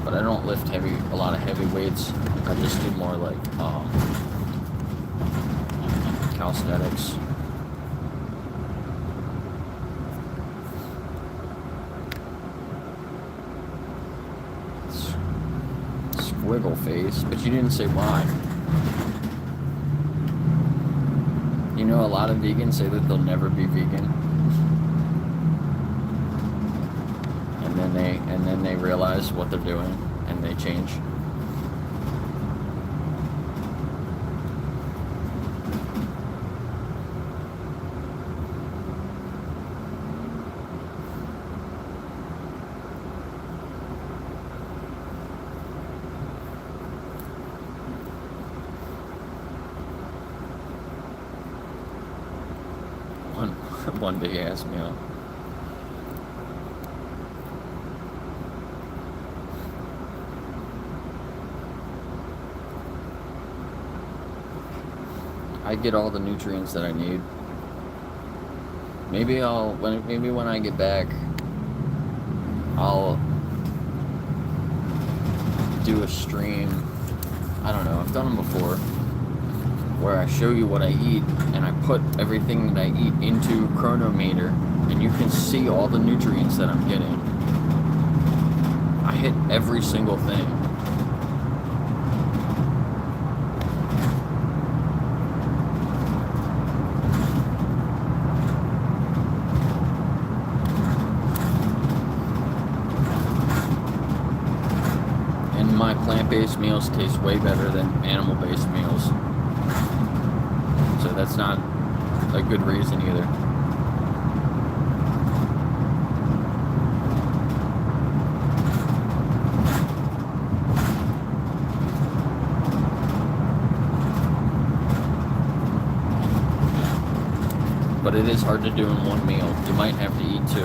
But I don't lift a lot of heavy weights. I just do more like calisthenics. Squiggle face, but you didn't say why. You know, a lot of vegans say that they'll never be vegan, and then they realize what they're doing and they change. One day he asked me out. I get all the nutrients that I need. Maybe when I get back, I'll do a stream. I don't know, I've done them before, where I show you what I eat and I put everything that I eat into Chronometer, and you can see all the nutrients that I'm getting. I hit every single thing. And my plant-based meals taste way better than animal-based meals. So that's not a good reason either. But it is hard to do in one meal. You might have to eat 2.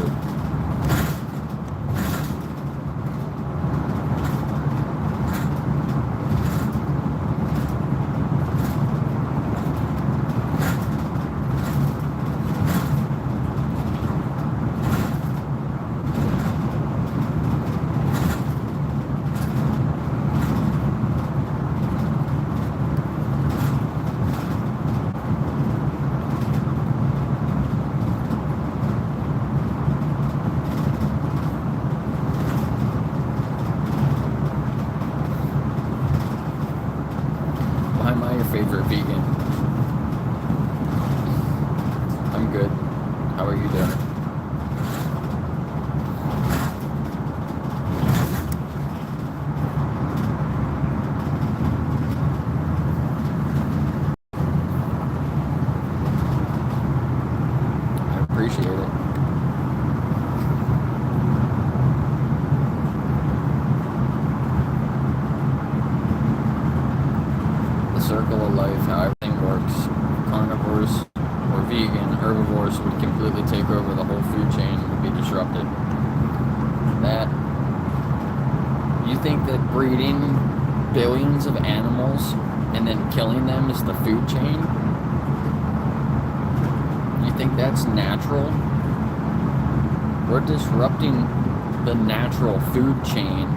Why am I your favorite vegan? I'm good. How are you doing? I appreciate it. Circle of life, how everything works. Carnivores or vegan, herbivores would completely take over the whole food chain, would be disrupted. That, you think that breeding billions of animals and then killing them is the food chain? You think that's natural? We're disrupting the natural food chain,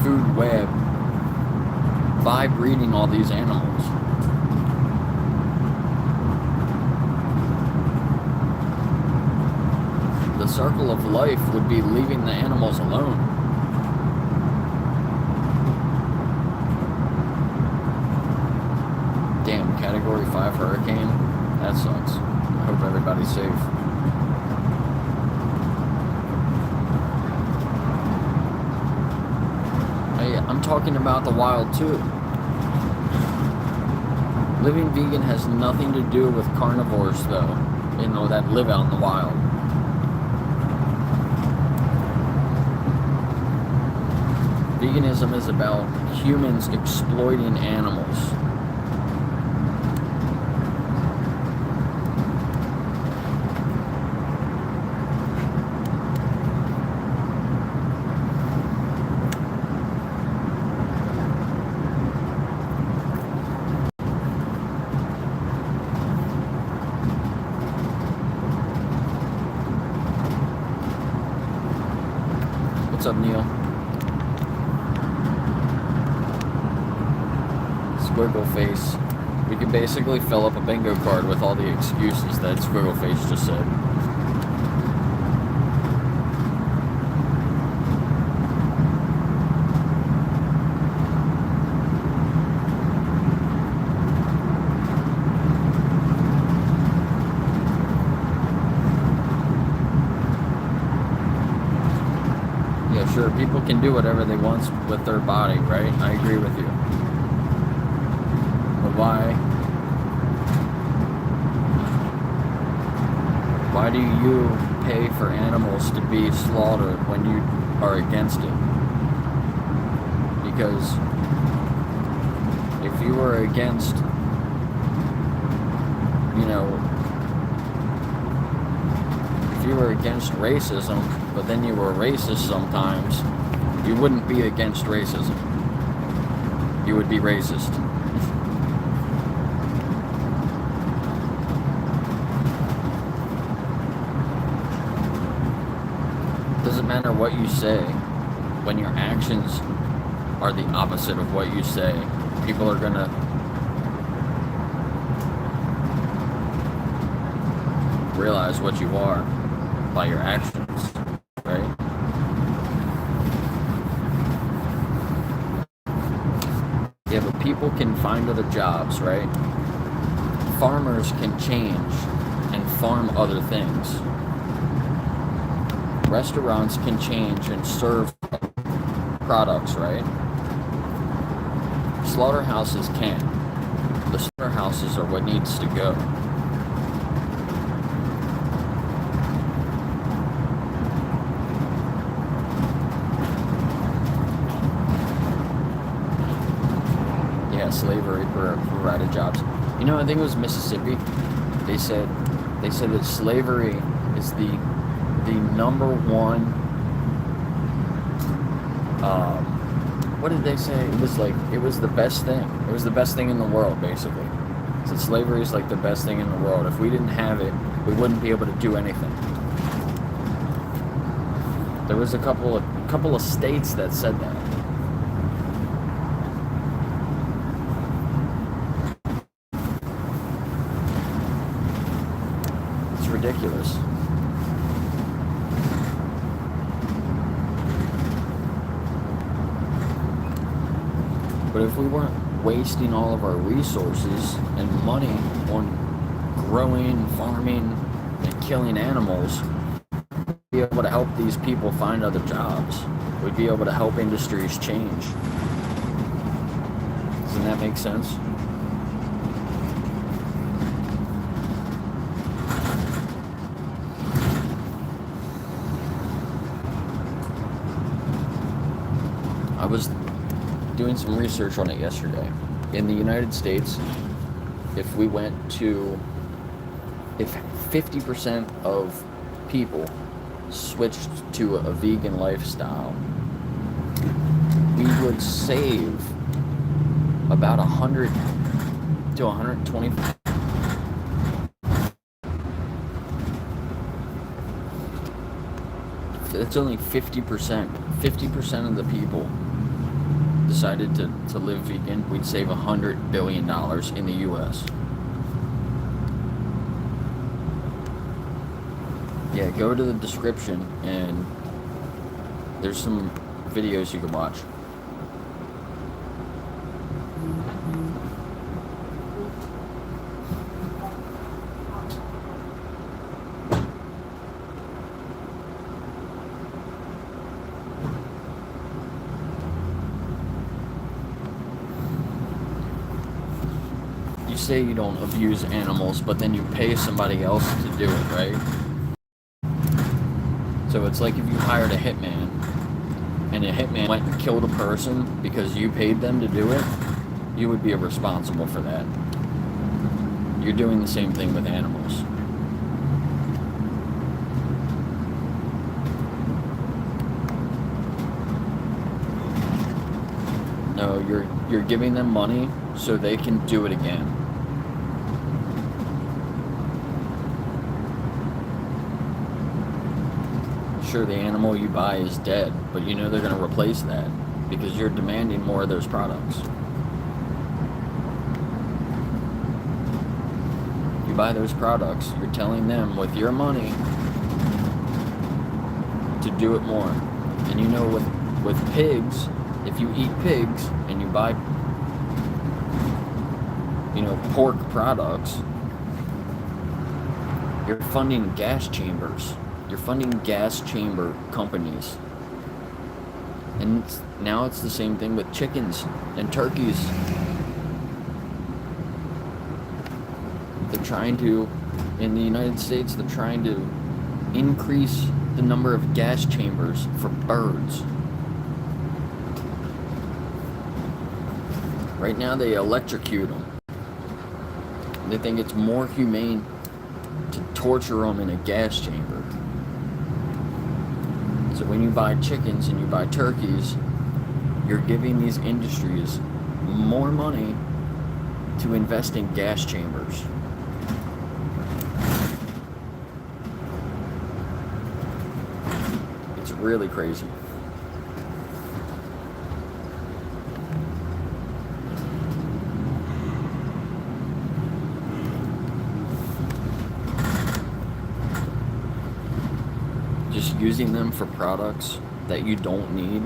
food web, by breeding all these animals. The circle of life would be leaving the animals alone. Damn, Category 5 hurricane? That sucks. I hope everybody's safe. I'm talking about the wild too. Living vegan has nothing to do with carnivores though, that live out in the wild. Veganism is about humans exploiting animals. What's up, Neil? Squiggle face. We can basically fill up a bingo card with all the excuses that Squiggle face just said. Sure, people can do whatever they want with their body, right? I agree with you. But why do you pay for animals to be slaughtered when you are against it? Because if you were against, if you were against racism, but then you were racist sometimes, you wouldn't be against racism. You would be racist. Doesn't matter what you say, when your actions are the opposite of what you say, people are gonna realize what you are by your actions, right? Yeah, but people can find other jobs, right? Farmers can change and farm other things. Restaurants can change and serve products, right? Slaughterhouses can. The slaughterhouses are what needs to go. Slavery provided jobs. I think it was Mississippi. They said that slavery is the number one. What did they say? It was the best thing. It was the best thing in the world, basically. So slavery is like the best thing in the world. If we didn't have it, we wouldn't be able to do anything. There was a couple of states that said that. Ridiculous. But if we weren't wasting all of our resources and money on growing, farming, and killing animals, we'd be able to help these people find other jobs. We'd be able to help industries change. Doesn't that make sense? I was doing some research on it yesterday. In the United States, if 50% of people switched to a vegan lifestyle, we would save about 100 to 120. That's only 50%. 50% of the people decided to live vegan, we'd save $100 billion in the U.S. Yeah, go to the description and there's some videos you can watch. You say you don't abuse animals, but then you pay somebody else to do it, right? So it's like if you hired a hitman, and a hitman went and killed a person because you paid them to do it, you would be responsible for that. You're doing the same thing with animals. No, you're giving them money so they can do it again. Sure, the animal you buy is dead, but you know they're going to replace that because you're demanding more of those products. You buy those products, you're telling them with your money to do it more. And you know with pigs, if you eat pigs and you buy, pork products, you're funding gas chambers. You're funding gas chamber companies. And now it's the same thing with chickens and turkeys. They're trying to, in the United States, they're trying to increase the number of gas chambers for birds. Right now they electrocute them. They think it's more humane to torture them in a gas chamber. So when you buy chickens and you buy turkeys, you're giving these industries more money to invest in gas chambers. It's really crazy. Just using them for products that you don't need,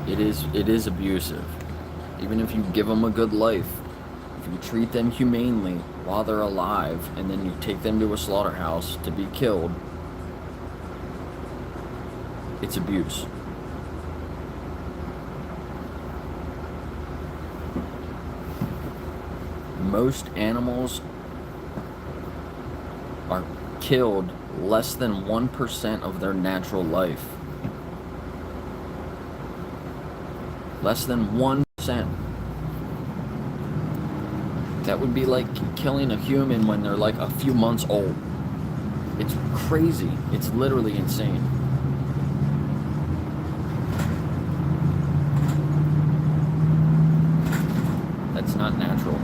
it is abusive. Even if you give them a good life, if you treat them humanely while they're alive and then you take them to a slaughterhouse to be killed, it's abuse. Most animals are killed less than 1% of their natural life. Less than 1%. That would be like killing a human when they're like a few months old. It's crazy. It's literally insane. That's not natural.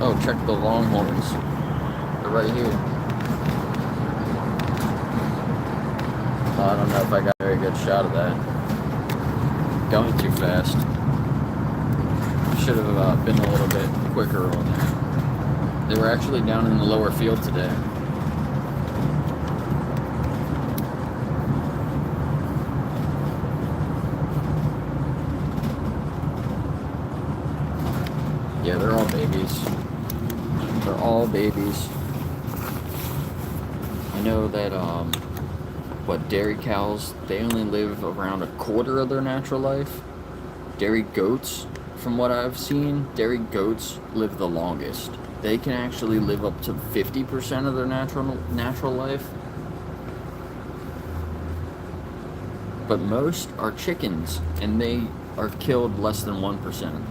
Oh, check the longhorns. They're right here. I don't know if I got a very good shot of that. Going too fast. Should have been a little bit quicker on that. They were actually down in the lower field today. Yeah, they're all babies. They're all babies. I know that, dairy cows, they only live around a quarter of their natural life. dairy goats, from what I've seen, dairy goats live the longest. They can actually live up to 50% of their natural life. But most are chickens, and they are killed less than 1%.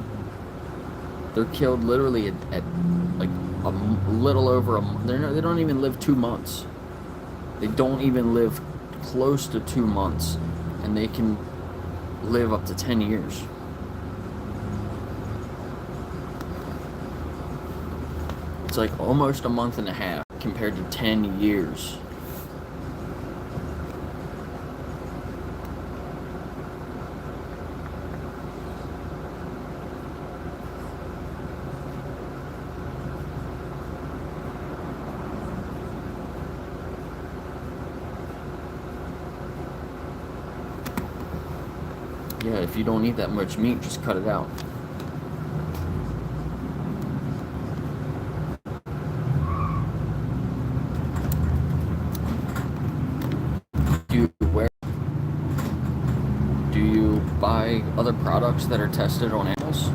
They're killed literally at like a little over they don't even live 2 months. They don't even live close to 2 months, and they can live up to 10 years. It's like almost a month and a half compared to 10 years. Yeah, if you don't eat that much meat, just cut it out. Do you buy other products that are tested on animals?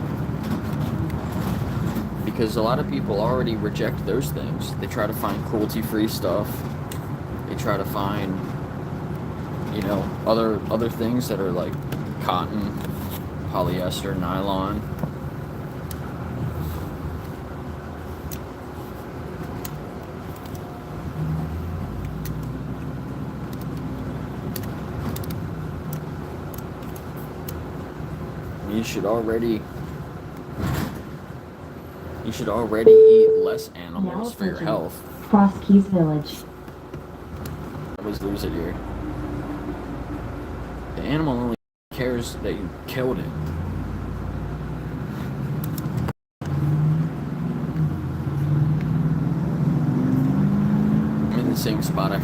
Because a lot of people already reject those things. They try to find cruelty-free stuff. They try to find, other things that are like cotton, polyester, nylon. You should already eat less animals for your health. Cross Keys Village. I always lose it here. The animal only cares that you killed it. I'm in the same spot I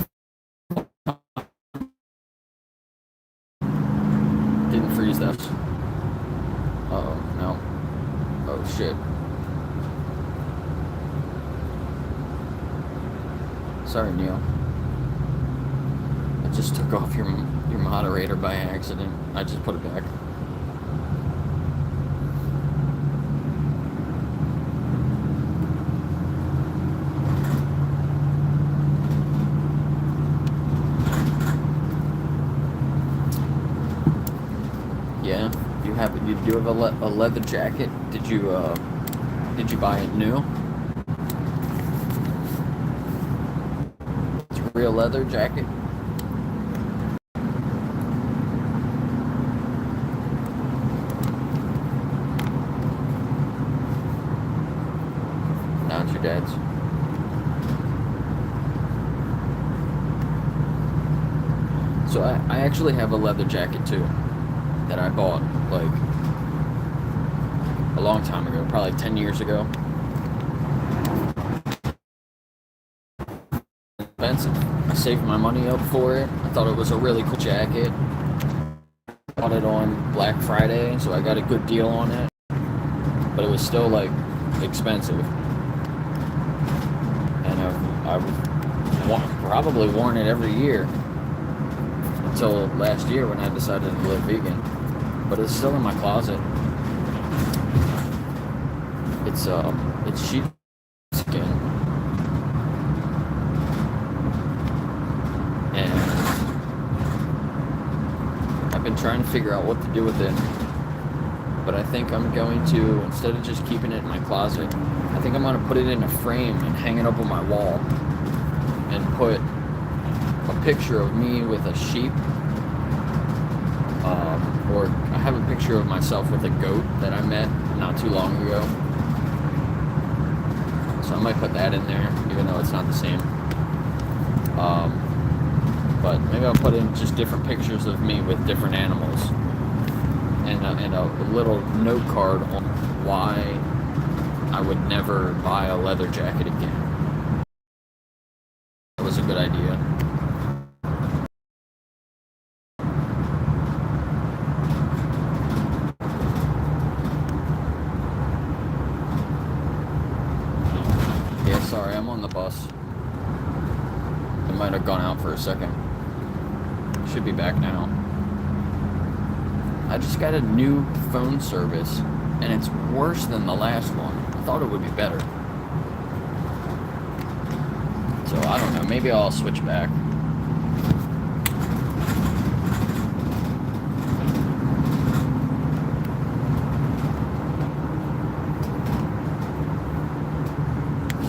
didn't freeze that. Uh-oh, no. Oh shit. Sorry, Neil. I just took off your moderator by accident. I just put it back. Yeah, you do have a leather jacket. Did you buy it new? It's a real leather jacket. Now it's your dad's. So I actually have a leather jacket too that I bought like a long time ago, probably 10 years ago. Expensive. I saved my money up for it. I thought it was a really cool jacket. Bought it on Black Friday, so I got a good deal on it. But it was still like expensive. And I've probably worn it every year until last year when I decided to live vegan. But it's still in my closet. It's sheep skin. And I've been trying to figure out what to do with it. But I think I'm going to, instead of just keeping it in my closet, I think I'm going to put it in a frame and hang it up on my wall. And put a picture of me with a sheep. Or I have a picture of myself with a goat that I met not too long ago. So I might put that in there, even though it's not the same. But maybe I'll put in just different pictures of me with different animals. And a little note card on why I would never buy a leather jacket again. That was a good idea. Sorry, I'm on the bus. It might have gone out for a second. Should be back now. I just got a new phone service, and it's worse than the last one. I thought it would be better. So I don't know, maybe I'll switch back.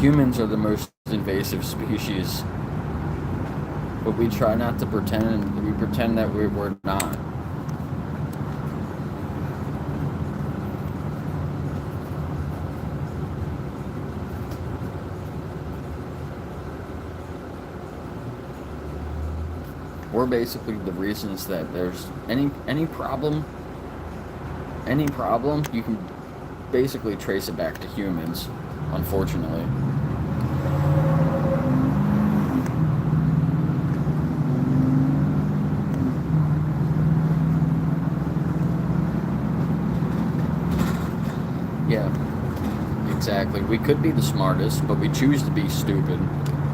Humans are the most invasive species, but we try not to pretend. We pretend that we're not. We're basically the reasons that there's any problem, you can basically trace it back to humans, unfortunately. Yeah, exactly. We could be the smartest, but we choose to be stupid.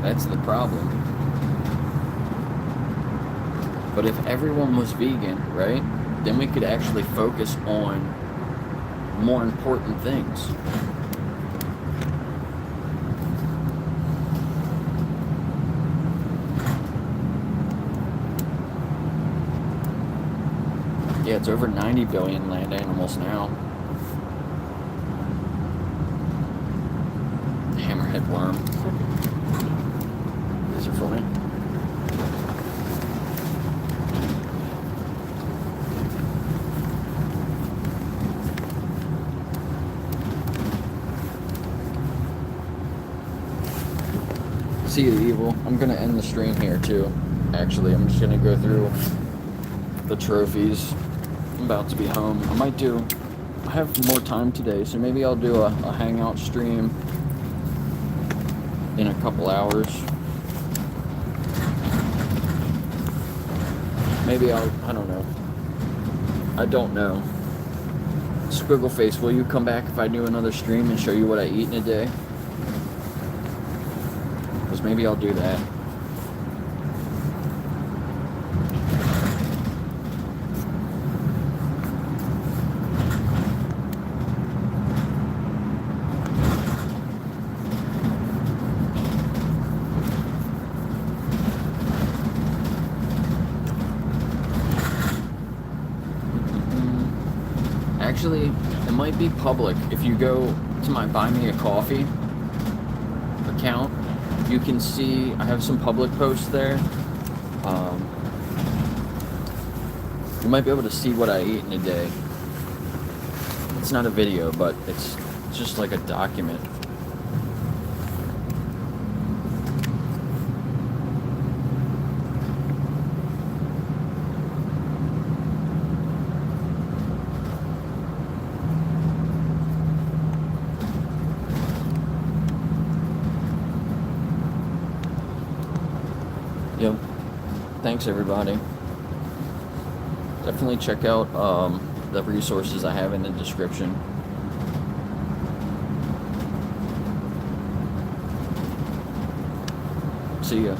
That's the problem. But if everyone was vegan, right, then we could actually focus on more important things. Yeah, it's over 90 billion land animals now. Hammerhead worm. These are funny. See you, Evil. I'm gonna end the stream here too. Actually, I'm just gonna go through the trophies. I'm about to be home. I have more time today, so maybe I'll do a hangout stream in a couple hours. Maybe I don't know. I don't know. Squiggle Face, will you come back if I do another stream and show you what I eat in a day? Because maybe I'll do that. Actually, it might be public. If you go to my Buy Me a Coffee account, you can see I have some public posts there. You might be able to see what I eat in a day. It's not a video, but it's just like a document. Yep. Thanks, everybody. Definitely check out the resources I have in the description. See ya.